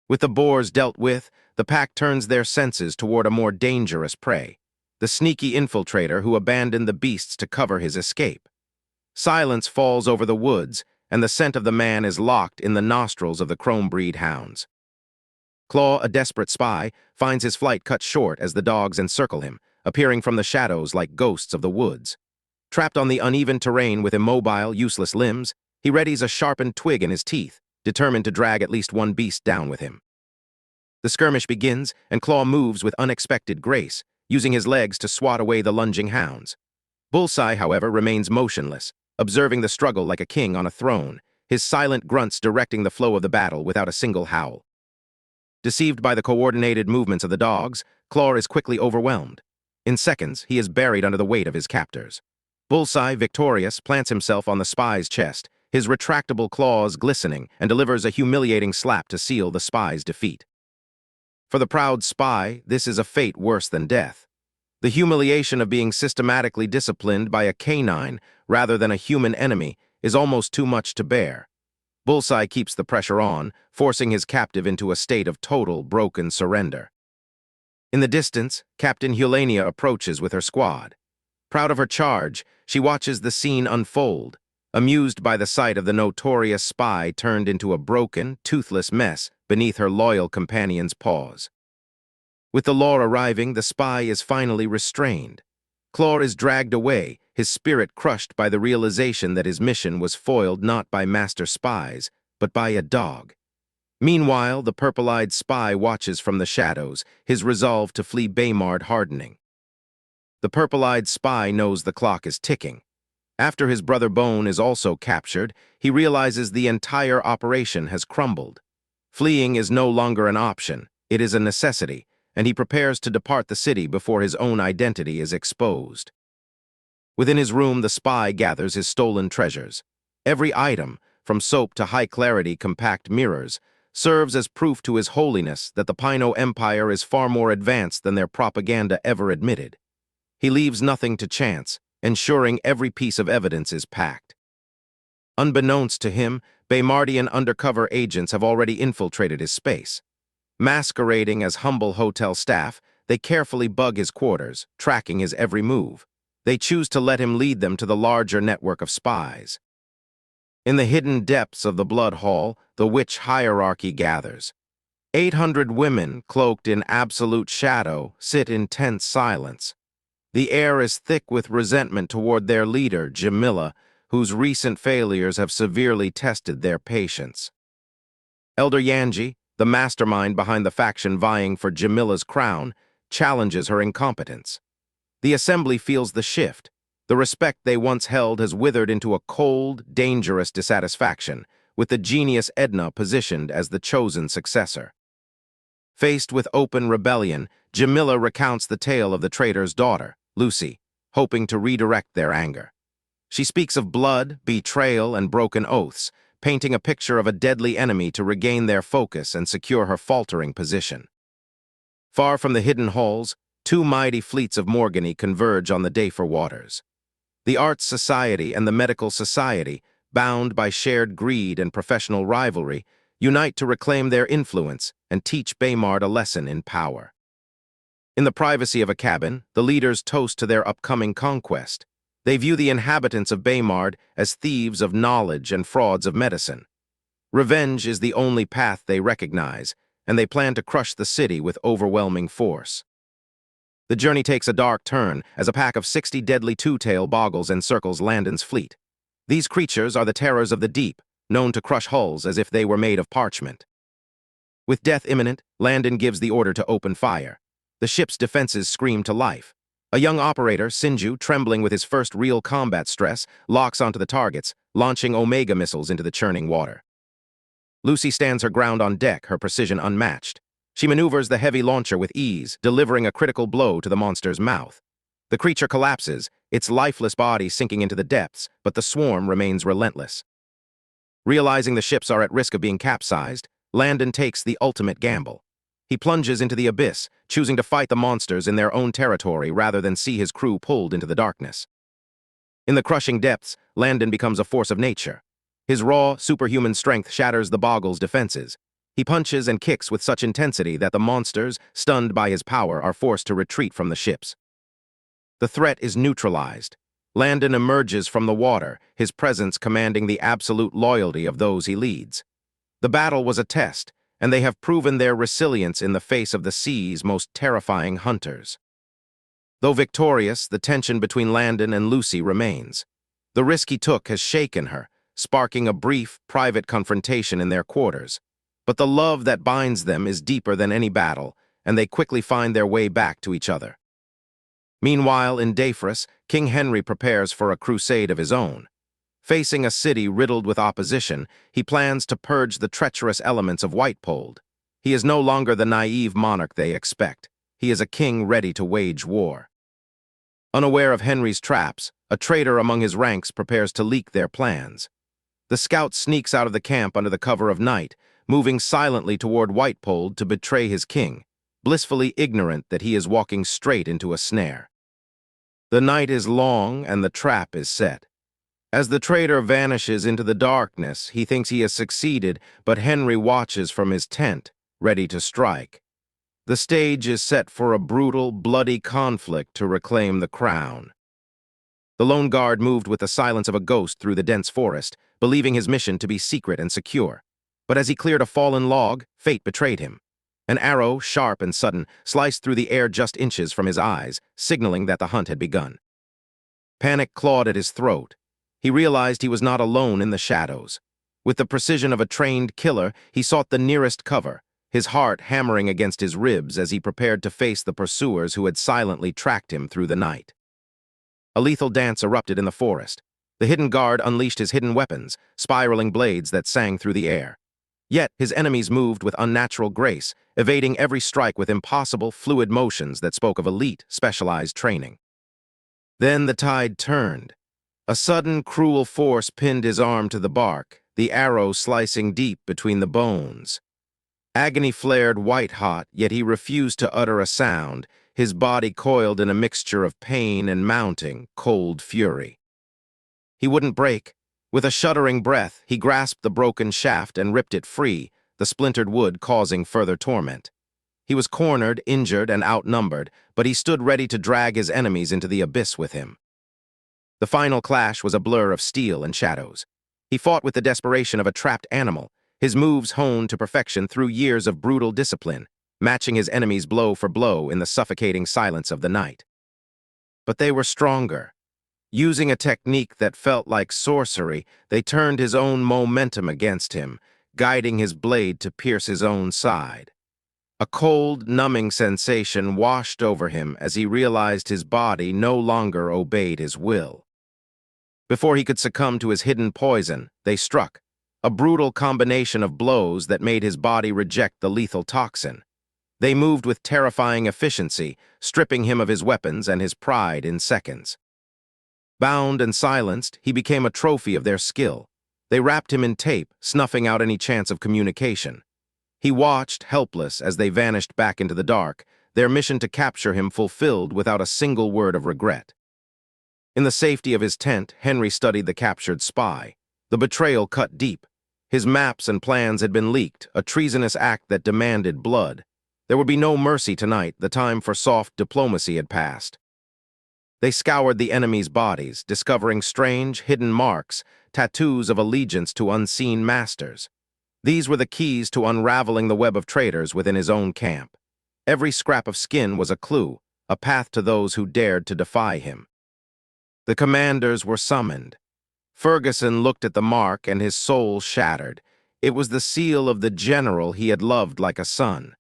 With the boars dealt with, the pack turns their senses toward a more dangerous prey, the sneaky infiltrator who abandoned the beasts to cover his escape. Silence falls over the woods, and the scent of the man is locked in the nostrils of the chrome-breed hounds. Claw, a desperate spy, finds his flight cut short as the dogs encircle him, appearing from the shadows like ghosts of the woods. Trapped on the uneven terrain with immobile, useless limbs, he readies a sharpened twig in his teeth, determined to drag at least one beast down with him. The skirmish begins, and Claw moves with unexpected grace, using his legs to swat away the lunging hounds. Bullseye, however, remains motionless, observing the struggle like a king on a throne, his silent grunts directing the flow of the battle without a single howl. Deceived by the coordinated movements of the dogs, Claw is quickly overwhelmed. In seconds, he is buried under the weight of his captors. Bullseye, victorious, plants himself on the spy's chest, his retractable claws glistening, and delivers a humiliating slap to seal the spy's defeat. For the proud spy, this is a fate worse than death. The humiliation of being systematically disciplined by a canine rather than a human enemy is almost too much to bear. Bullseye keeps the pressure on, forcing his captive into a state of total, broken surrender. In the distance, Captain Hulania approaches with her squad. Proud of her charge, she watches the scene unfold, amused by the sight of the notorious spy turned into a broken, toothless mess beneath her loyal companion's paws. With the law arriving, the spy is finally restrained. Claw is dragged away, his spirit crushed by the realization that his mission was foiled not by master spies, but by a dog. Meanwhile, the purple-eyed spy watches from the shadows, his resolve to flee Baymard hardening. The purple-eyed spy knows the clock is ticking. After his brother Bone is also captured, he realizes the entire operation has crumbled. Fleeing is no longer an option, it is a necessity, and he prepares to depart the city before his own identity is exposed. Within his room, the spy gathers his stolen treasures. Every item, from soap to high-clarity compact mirrors, serves as proof to His Holiness that the Pino Empire is far more advanced than their propaganda ever admitted. He leaves nothing to chance, ensuring every piece of evidence is packed. Unbeknownst to him, Baymardian undercover agents have already infiltrated his space. Masquerading as humble hotel staff, they carefully bug his quarters, tracking his every move. They choose to let him lead them to the larger network of spies. In the hidden depths of the Blood Hall, the witch hierarchy gathers. 800 women, cloaked in absolute shadow, sit in tense silence. The air is thick with resentment toward their leader, Jamila, whose recent failures have severely tested their patience. Elder Yanji, the mastermind behind the faction vying for Jamila's crown, challenges her incompetence. The assembly feels the shift. The respect they once held has withered into a cold, dangerous dissatisfaction, with the genius Edna positioned as the chosen successor. Faced with open rebellion, Jamila recounts the tale of the traitor's daughter, Lucy, hoping to redirect their anger. She speaks of blood, betrayal, and broken oaths, painting a picture of a deadly enemy to regain their focus and secure her faltering position. Far from the hidden halls, two mighty fleets of Morgany converge on the Dayfor waters. The Arts Society and the Medical Society, bound by shared greed and professional rivalry, unite to reclaim their influence and teach Baymard a lesson in power. In the privacy of a cabin, the leaders toast to their upcoming conquest. They view the inhabitants of Baymard as thieves of knowledge and frauds of medicine. Revenge is the only path they recognize, and they plan to crush the city with overwhelming force. The journey takes a dark turn as a pack of 60 deadly two-tail boggles encircles Landon's fleet. These creatures are the terrors of the deep, known to crush hulls as if they were made of parchment. With death imminent, Landon gives the order to open fire. The ship's defenses scream to life. A young operator, Sinju, trembling with his first real combat stress, locks onto the targets, launching Omega missiles into the churning water. Lucy stands her ground on deck, her precision unmatched. She maneuvers the heavy launcher with ease, delivering a critical blow to the monster's mouth. The creature collapses, its lifeless body sinking into the depths, but the swarm remains relentless. Realizing the ships are at risk of being capsized, Landon takes the ultimate gamble. He plunges into the abyss, choosing to fight the monsters in their own territory rather than see his crew pulled into the darkness. In the crushing depths, Landon becomes a force of nature. His raw, superhuman strength shatters the boggle's defenses. He punches and kicks with such intensity that the monsters, stunned by his power, are forced to retreat from the ships. The threat is neutralized. Landon emerges from the water, his presence commanding the absolute loyalty of those he leads. The battle was a test, and they have proven their resilience in the face of the sea's most terrifying hunters. Though victorious, the tension between Landon and Lucy remains. The risk he took has shaken her, sparking a brief, private confrontation in their quarters. But the love that binds them is deeper than any battle, and they quickly find their way back to each other. Meanwhile, in Dayfor, King Henry prepares for a crusade of his own. Facing a city riddled with opposition, he plans to purge the treacherous elements of Whitepold. He is no longer the naive monarch they expect. He is a king ready to wage war. Unaware of Henry's traps, a traitor among his ranks prepares to leak their plans. The scout sneaks out of the camp under the cover of night, moving silently toward Whitepold to betray his king, blissfully ignorant that he is walking straight into a snare. The night is long and the trap is set. As the traitor vanishes into the darkness, he thinks he has succeeded, but Henry watches from his tent, ready to strike. The stage is set for a brutal, bloody conflict to reclaim the crown. The lone guard moved with the silence of a ghost through the dense forest, believing his mission to be secret and secure. But as he cleared a fallen log, fate betrayed him. An arrow, sharp and sudden, sliced through the air just inches from his eyes, signaling that the hunt had begun. Panic clawed at his throat. He realized he was not alone in the shadows. With the precision of a trained killer, he sought the nearest cover, his heart hammering against his ribs as he prepared to face the pursuers who had silently tracked him through the night. A lethal dance erupted in the forest. The hidden guard unleashed his hidden weapons, spiraling blades that sang through the air. Yet his enemies moved with unnatural grace, evading every strike with impossible, fluid motions that spoke of elite, specialized training. Then the tide turned. A sudden, cruel force pinned his arm to the bark, the arrow slicing deep between the bones. Agony flared white-hot, yet he refused to utter a sound, his body coiled in a mixture of pain and mounting, cold fury. He wouldn't break. With a shuddering breath, he grasped the broken shaft and ripped it free, the splintered wood causing further torment. He was cornered, injured, and outnumbered, but he stood ready to drag his enemies into the abyss with him. The final clash was a blur of steel and shadows. He fought with the desperation of a trapped animal, his moves honed to perfection through years of brutal discipline, matching his enemies blow for blow in the suffocating silence of the night. But they were stronger. Using a technique that felt like sorcery, they turned his own momentum against him, guiding his blade to pierce his own side. A cold, numbing sensation washed over him as he realized his body no longer obeyed his will. Before he could succumb to his hidden poison, they struck, a brutal combination of blows that made his body reject the lethal toxin. They moved with terrifying efficiency, stripping him of his weapons and his pride in seconds. Bound and silenced, he became a trophy of their skill. They wrapped him in tape, snuffing out any chance of communication. He watched, helpless, as they vanished back into the dark, their mission to capture him fulfilled without a single word of regret. In the safety of his tent, Henry studied the captured spy. The betrayal cut deep. His maps and plans had been leaked, a treasonous act that demanded blood. There would be no mercy tonight, the time for soft diplomacy had passed. They scoured the enemy's bodies, discovering strange, hidden marks, tattoos of allegiance to unseen masters. These were the keys to unraveling the web of traitors within his own camp. Every scrap of skin was a clue, a path to those who dared to defy him. The commanders were summoned. Ferguson looked at the mark and his soul shattered. It was the seal of the general he had loved like a son.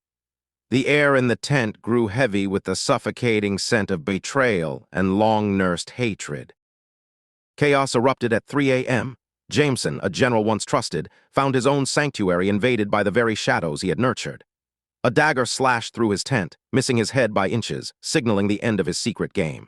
The air in the tent grew heavy with the suffocating scent of betrayal and long-nursed hatred. Chaos erupted at 3 a.m. Jameson, a general once trusted, found his own sanctuary invaded by the very shadows he had nurtured. A dagger slashed through his tent, missing his head by inches, signaling the end of his secret game.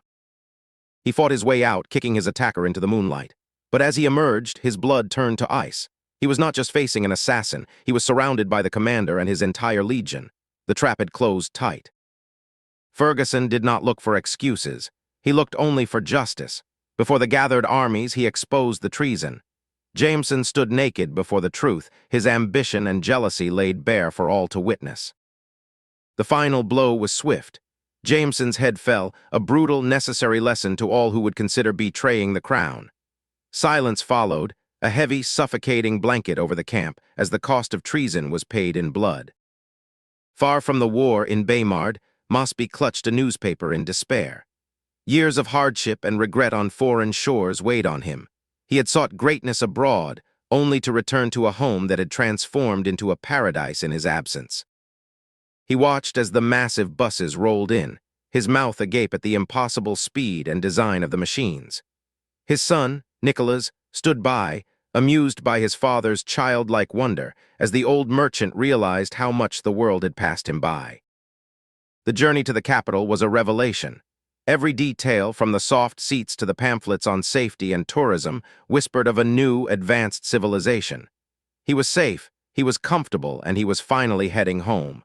He fought his way out, kicking his attacker into the moonlight. But as he emerged, his blood turned to ice. He was not just facing an assassin, he was surrounded by the commander and his entire legion. The trap had closed tight. Ferguson did not look for excuses. He looked only for justice. Before the gathered armies, he exposed the treason. Jameson stood naked before the truth, his ambition and jealousy laid bare for all to witness. The final blow was swift. Jameson's head fell, a brutal, necessary lesson to all who would consider betraying the crown. Silence followed, a heavy, suffocating blanket over the camp, as the cost of treason was paid in blood. Far from the war in Baymard, Mosby clutched a newspaper in despair. Years of hardship and regret on foreign shores weighed on him. He had sought greatness abroad, only to return to a home that had transformed into a paradise in his absence. He watched as the massive buses rolled in, his mouth agape at the impossible speed and design of the machines. His son, Nicholas, stood by, amused by his father's childlike wonder, as the old merchant realized how much the world had passed him by. The journey to the capital was a revelation. Every detail, from the soft seats to the pamphlets on safety and tourism, whispered of a new, advanced civilization. He was safe, he was comfortable, and he was finally heading home.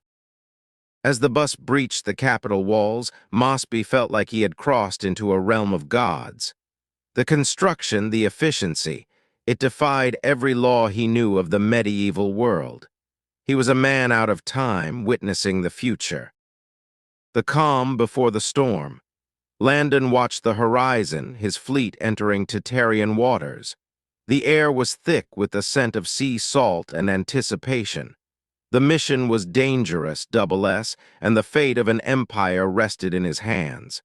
As the bus breached the capital walls, Mosby felt like he had crossed into a realm of gods. The construction, the efficiency, it defied every law he knew of the medieval world. He was a man out of time, witnessing the future. The calm before the storm. Landon watched the horizon, his fleet entering Tartarian waters. The air was thick with the scent of sea salt and anticipation. The mission was dangerous, S, and the fate of an empire rested in his hands.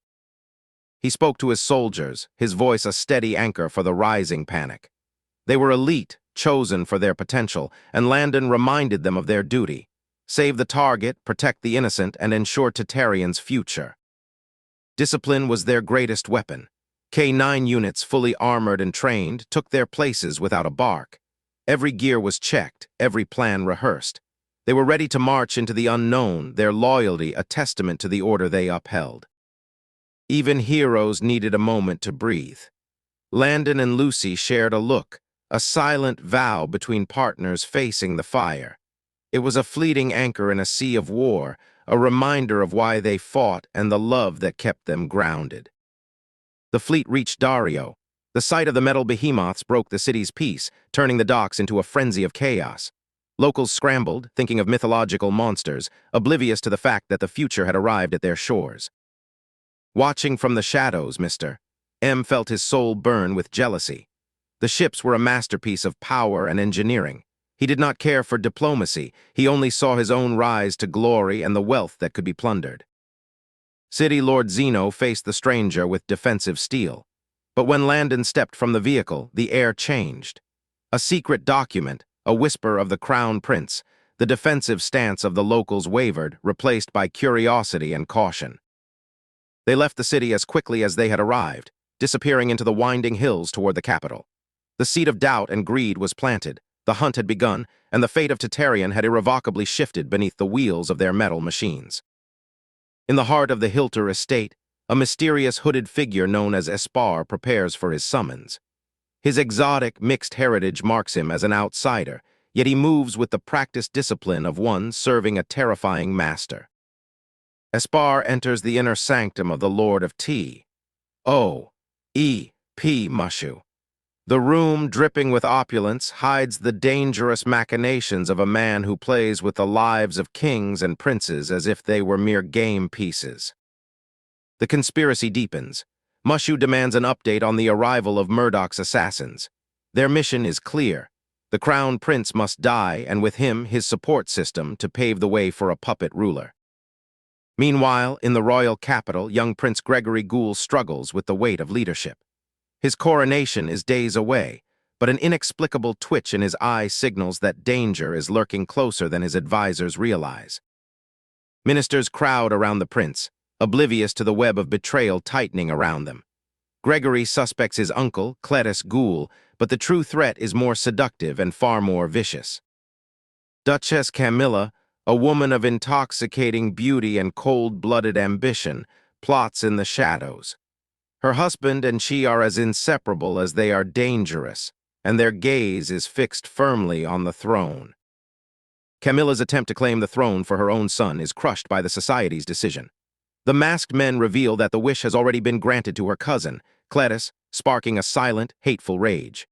He spoke to his soldiers, his voice a steady anchor for the rising panic. They were elite, chosen for their potential, and Landon reminded them of their duty. Save the target, protect the innocent, and ensure Tartarian's future. Discipline was their greatest weapon. K9 units, fully armored and trained, took their places without a bark. Every gear was checked, every plan rehearsed. They were ready to march into the unknown, their loyalty a testament to the order they upheld. Even heroes needed a moment to breathe. Landon and Lucy shared a look, a silent vow between partners facing the fire. It was a fleeting anchor in a sea of war, a reminder of why they fought and the love that kept them grounded. The fleet reached Dario. The sight of the metal behemoths broke the city's peace, turning the docks into a frenzy of chaos. Locals scrambled, thinking of mythological monsters, oblivious to the fact that the future had arrived at their shores. Watching from the shadows, Mr. M felt his soul burn with jealousy. The ships were a masterpiece of power and engineering. He did not care for diplomacy, he only saw his own rise to glory and the wealth that could be plundered. City Lord Zeno faced the stranger with defensive steel. But when Landon stepped from the vehicle, the air changed. A secret document, a whisper of the Crown Prince, the defensive stance of the locals wavered, replaced by curiosity and caution. They left the city as quickly as they had arrived, disappearing into the winding hills toward the capital. The seed of doubt and greed was planted, the hunt had begun, and the fate of Tatarian had irrevocably shifted beneath the wheels of their metal machines. In the heart of the Hilter estate, a mysterious hooded figure known as Espar prepares for his summons. His exotic, mixed heritage marks him as an outsider, yet he moves with the practiced discipline of one serving a terrifying master. Espar enters the inner sanctum of the Lord of Tea. O.E.P. Mushu. The room, dripping with opulence, hides the dangerous machinations of a man who plays with the lives of kings and princes as if they were mere game pieces. The conspiracy deepens. Mushu demands an update on the arrival of Murdoch's assassins. Their mission is clear. The Crown Prince must die, and with him his support system to pave the way for a puppet ruler. Meanwhile, in the royal capital, young Prince Gregory Ghoul struggles with the weight of leadership. His coronation is days away, but an inexplicable twitch in his eye signals that danger is lurking closer than his advisors realize. Ministers crowd around the prince, oblivious to the web of betrayal tightening around them. Gregory suspects his uncle, Cletus Ghoul, but the true threat is more seductive and far more vicious. Duchess Camilla, a woman of intoxicating beauty and cold-blooded ambition, plots in the shadows. Her husband and she are as inseparable as they are dangerous, and their gaze is fixed firmly on the throne. Camilla's attempt to claim the throne for her own son is crushed by the society's decision. The masked men reveal that the wish has already been granted to her cousin, Cletus, sparking a silent, hateful rage.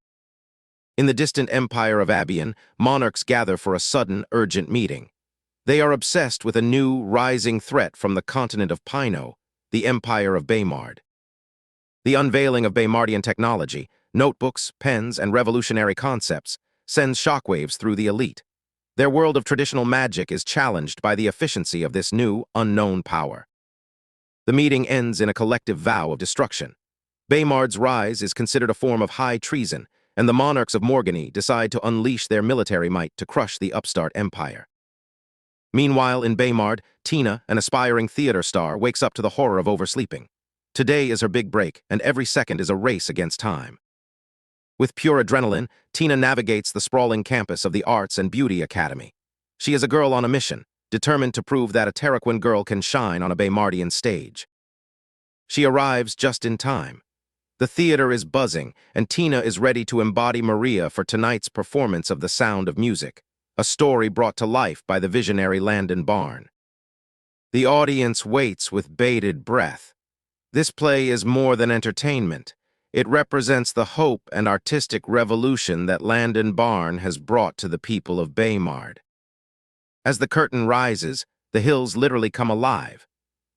In the distant empire of Abian, monarchs gather for a sudden, urgent meeting. They are obsessed with a new, rising threat from the continent of Pino, the empire of Baymard. The unveiling of Baymardian technology, notebooks, pens, and revolutionary concepts sends shockwaves through the elite. Their world of traditional magic is challenged by the efficiency of this new, unknown power. The meeting ends in a collective vow of destruction. Baymard's rise is considered a form of high treason, and the monarchs of Morgany decide to unleash their military might to crush the upstart empire. Meanwhile, in Baymard, Tina, an aspiring theater star, wakes up to the horror of oversleeping. Today is her big break, and every second is a race against time. With pure adrenaline, Tina navigates the sprawling campus of the Arts and Beauty Academy. She is a girl on a mission, determined to prove that a Terraquin girl can shine on a Baymardian stage. She arrives just in time. The theater is buzzing, and Tina is ready to embody Maria for tonight's performance of The Sound of Music, a story brought to life by the visionary Landon Barn. The audience waits with bated breath. This play is more than entertainment. It represents the hope and artistic revolution that Landon Barn has brought to the people of Baymard. As the curtain rises, the hills literally come alive.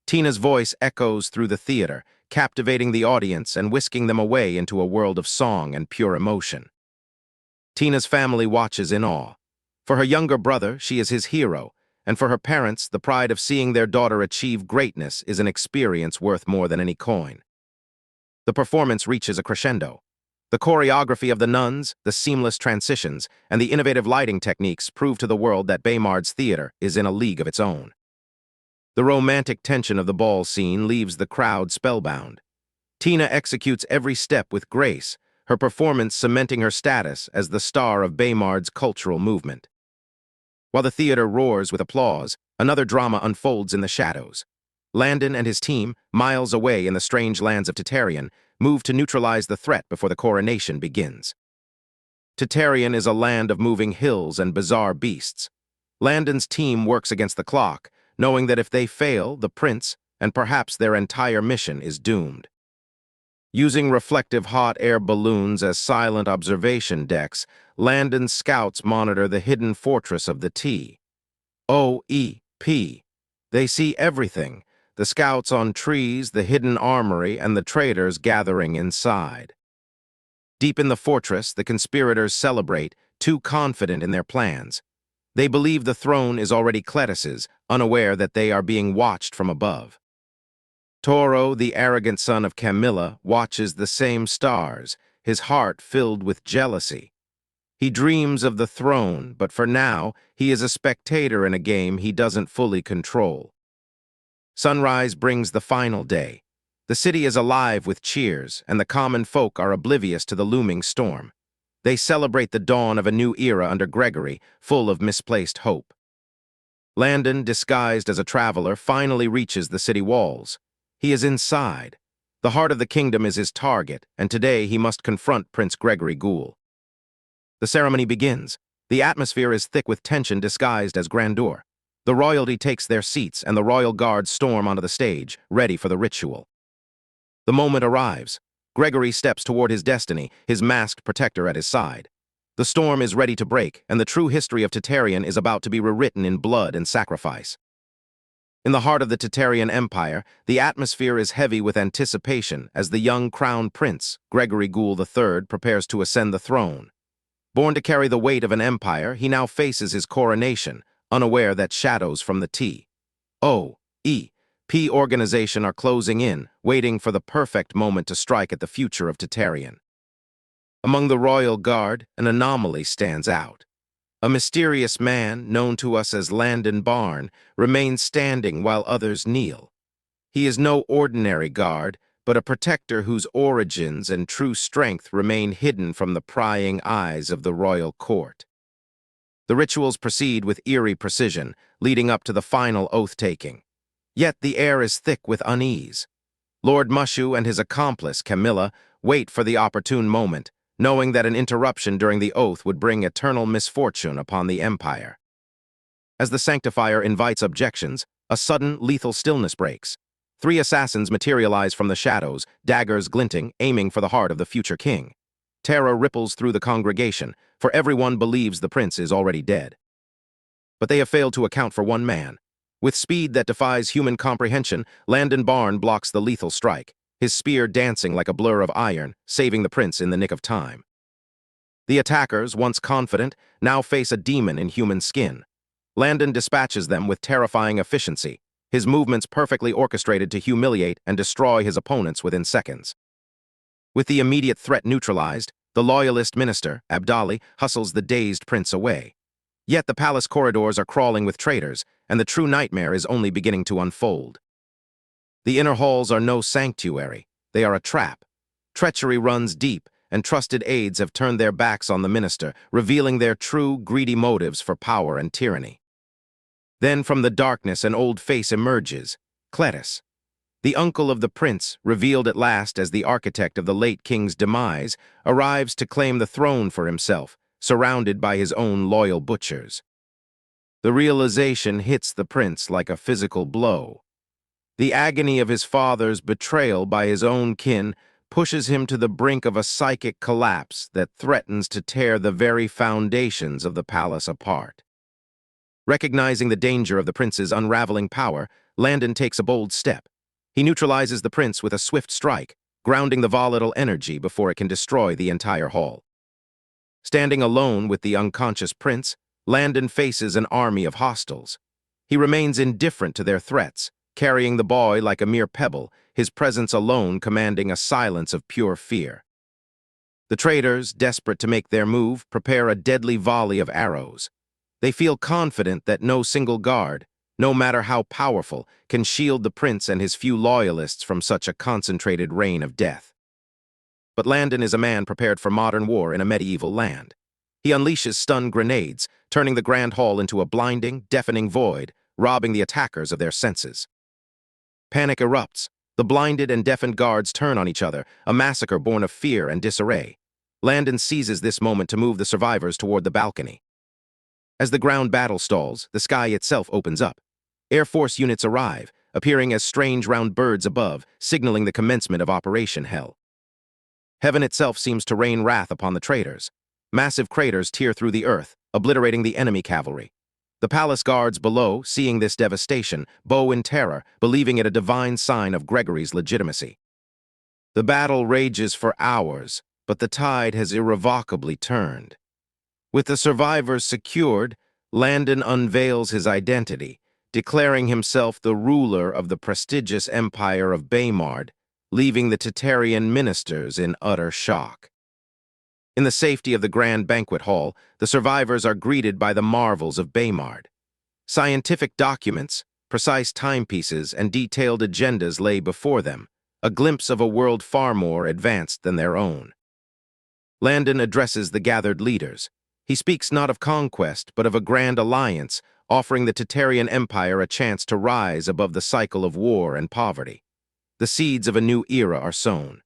Tina's voice echoes through the theater, captivating the audience and whisking them away into a world of song and pure emotion. Tina's family watches in awe. For her younger brother, she is his hero, and for her parents, the pride of seeing their daughter achieve greatness is an experience worth more than any coin. The performance reaches a crescendo. The choreography of the nuns, the seamless transitions, and the innovative lighting techniques prove to the world that Baymard's theater is in a league of its own. The romantic tension of the ball scene leaves the crowd spellbound. Tina executes every step with grace, her performance cementing her status as the star of Baymard's cultural movement. While the theater roars with applause, another drama unfolds in the shadows. Landon and his team, miles away in the strange lands of Tatarian, move to neutralize the threat before the coronation begins. Tatarian is a land of moving hills and bizarre beasts. Landon's team works against the clock, knowing that if they fail, the prince, and perhaps their entire mission, is doomed. Using reflective hot air balloons as silent observation decks, Landon's scouts monitor the hidden fortress of the T.O.E.P. They see everything, the scouts on trees, the hidden armory, and the traders gathering inside. Deep in the fortress, the conspirators celebrate, too confident in their plans. They believe the throne is already Cletus's, unaware that they are being watched from above. Toro, the arrogant son of Camilla, watches the same stars, his heart filled with jealousy. He dreams of the throne, but for now, he is a spectator in a game he doesn't fully control. Sunrise brings the final day. The city is alive with cheers, and the common folk are oblivious to the looming storm. They celebrate the dawn of a new era under Gregory, full of misplaced hope. Landon, disguised as a traveler, finally reaches the city walls. He is inside. The heart of the kingdom is his target, and today he must confront Prince Gregory Ghoul. The ceremony begins. The atmosphere is thick with tension disguised as grandeur. The royalty takes their seats, and the royal guards storm onto the stage, ready for the ritual. The moment arrives. Gregory steps toward his destiny, his masked protector at his side. The storm is ready to break, and the true history of Tartarian is about to be rewritten in blood and sacrifice. In the heart of the Tartarian Empire, the atmosphere is heavy with anticipation as the young crown prince, Gregory Ghoul III, prepares to ascend the throne. Born to carry the weight of an empire, he now faces his coronation, unaware that shadows from the T.O.E.P. organization are closing in, waiting for the perfect moment to strike at the future of Tartarian. Among the royal guard, an anomaly stands out. A mysterious man, known to us as Landon Barn, remains standing while others kneel. He is no ordinary guard, but a protector whose origins and true strength remain hidden from the prying eyes of the royal court. The rituals proceed with eerie precision, leading up to the final oath-taking. Yet the air is thick with unease. Lord Mushu and his accomplice, Camilla, wait for the opportune moment, knowing that an interruption during the oath would bring eternal misfortune upon the empire. As the sanctifier invites objections, a sudden, lethal stillness breaks. 3 assassins materialize from the shadows, daggers glinting, aiming for the heart of the future king. Terror ripples through the congregation, for everyone believes the prince is already dead. But they have failed to account for one man. With speed that defies human comprehension, Landon Barn blocks the lethal strike, his spear dancing like a blur of iron, saving the prince in the nick of time. The attackers, once confident, now face a demon in human skin. Landon dispatches them with terrifying efficiency, his movements perfectly orchestrated to humiliate and destroy his opponents within seconds. With the immediate threat neutralized, the loyalist minister, Abdali, hustles the dazed prince away. Yet the palace corridors are crawling with traitors, and the true nightmare is only beginning to unfold. The inner halls are no sanctuary, they are a trap. Treachery runs deep, and trusted aides have turned their backs on the minister, revealing their true, greedy motives for power and tyranny. Then from the darkness an old face emerges, Cletus. The uncle of the prince, revealed at last as the architect of the late king's demise, arrives to claim the throne for himself, surrounded by his own loyal butchers. The realization hits the prince like a physical blow. The agony of his father's betrayal by his own kin pushes him to the brink of a psychic collapse that threatens to tear the very foundations of the palace apart. Recognizing the danger of the prince's unraveling power, Landon takes a bold step. He neutralizes the prince with a swift strike, grounding the volatile energy before it can destroy the entire hall. Standing alone with the unconscious prince, Landon faces an army of hostiles. He remains indifferent to their threats, carrying the boy like a mere pebble, his presence alone commanding a silence of pure fear. The traitors, desperate to make their move, prepare a deadly volley of arrows. They feel confident that no single guard, no matter how powerful, can shield the prince and his few loyalists from such a concentrated rain of death. But Landon is a man prepared for modern war in a medieval land. He unleashes stun grenades, turning the grand hall into a blinding, deafening void, robbing the attackers of their senses. Panic erupts. The blinded and deafened guards turn on each other, a massacre born of fear and disarray. Landon seizes this moment to move the survivors toward the balcony. As the ground battle stalls, the sky itself opens up. Air Force units arrive, appearing as strange round birds above, signaling the commencement of Operation Hell. Heaven itself seems to rain wrath upon the traitors. Massive craters tear through the earth, obliterating the enemy cavalry. The palace guards below, seeing this devastation, bow in terror, believing it a divine sign of Gregory's legitimacy. The battle rages for hours, but the tide has irrevocably turned. With the survivors secured, Landon unveils his identity, declaring himself the ruler of the prestigious empire of Baymard, leaving the Tartarian ministers in utter shock. In the safety of the grand banquet hall, the survivors are greeted by the marvels of Baymard. Scientific documents, precise timepieces, and detailed agendas lay before them, a glimpse of a world far more advanced than their own. Landon addresses the gathered leaders. He speaks not of conquest, but of a grand alliance, offering the Tartarian Empire a chance to rise above the cycle of war and poverty. The seeds of a new era are sown.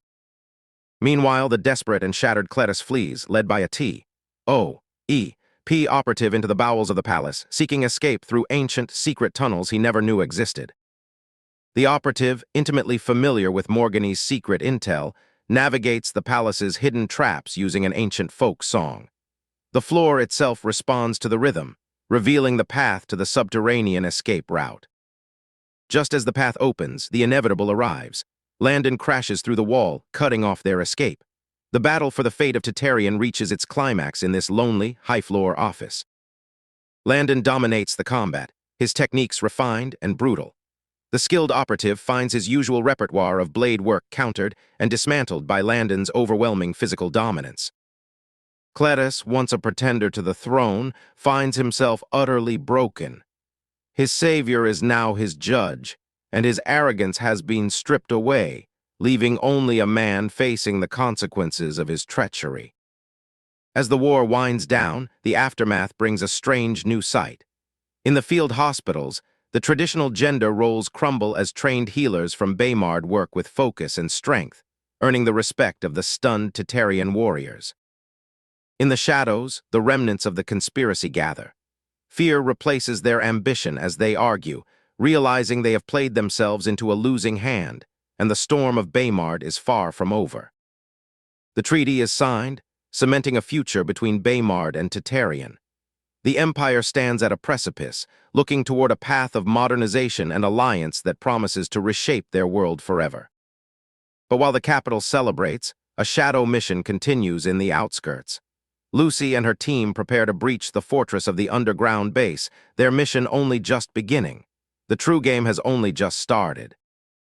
Meanwhile, the desperate and shattered Cletus flees, led by a T.O.E.P. operative into the bowels of the palace, seeking escape through ancient, secret tunnels he never knew existed. The operative, intimately familiar with Morgane's secret intel, navigates the palace's hidden traps using an ancient folk song. The floor itself responds to the rhythm, revealing the path to the subterranean escape route. Just as the path opens, the inevitable arrives. Landon crashes through the wall, cutting off their escape. The battle for the fate of Tartarian reaches its climax in this lonely, high-floor office. Landon dominates the combat, his techniques refined and brutal. The skilled operative finds his usual repertoire of blade work countered and dismantled by Landon's overwhelming physical dominance. Cletus, once a pretender to the throne, finds himself utterly broken. His savior is now his judge, and his arrogance has been stripped away, leaving only a man facing the consequences of his treachery. As the war winds down, the aftermath brings a strange new sight. In the field hospitals, the traditional gender roles crumble as trained healers from Baymard work with focus and strength, earning the respect of the stunned Tartarian warriors. In the shadows, the remnants of the conspiracy gather. Fear replaces their ambition as they argue, realizing they have played themselves into a losing hand, and the storm of Baymard is far from over. The treaty is signed, cementing a future between Baymard and Tartarian. The empire stands at a precipice, looking toward a path of modernization and alliance that promises to reshape their world forever. But while the capital celebrates, a shadow mission continues in the outskirts. Lucy and her team prepare to breach the fortress of the underground base, their mission only just beginning. The true game has only just started.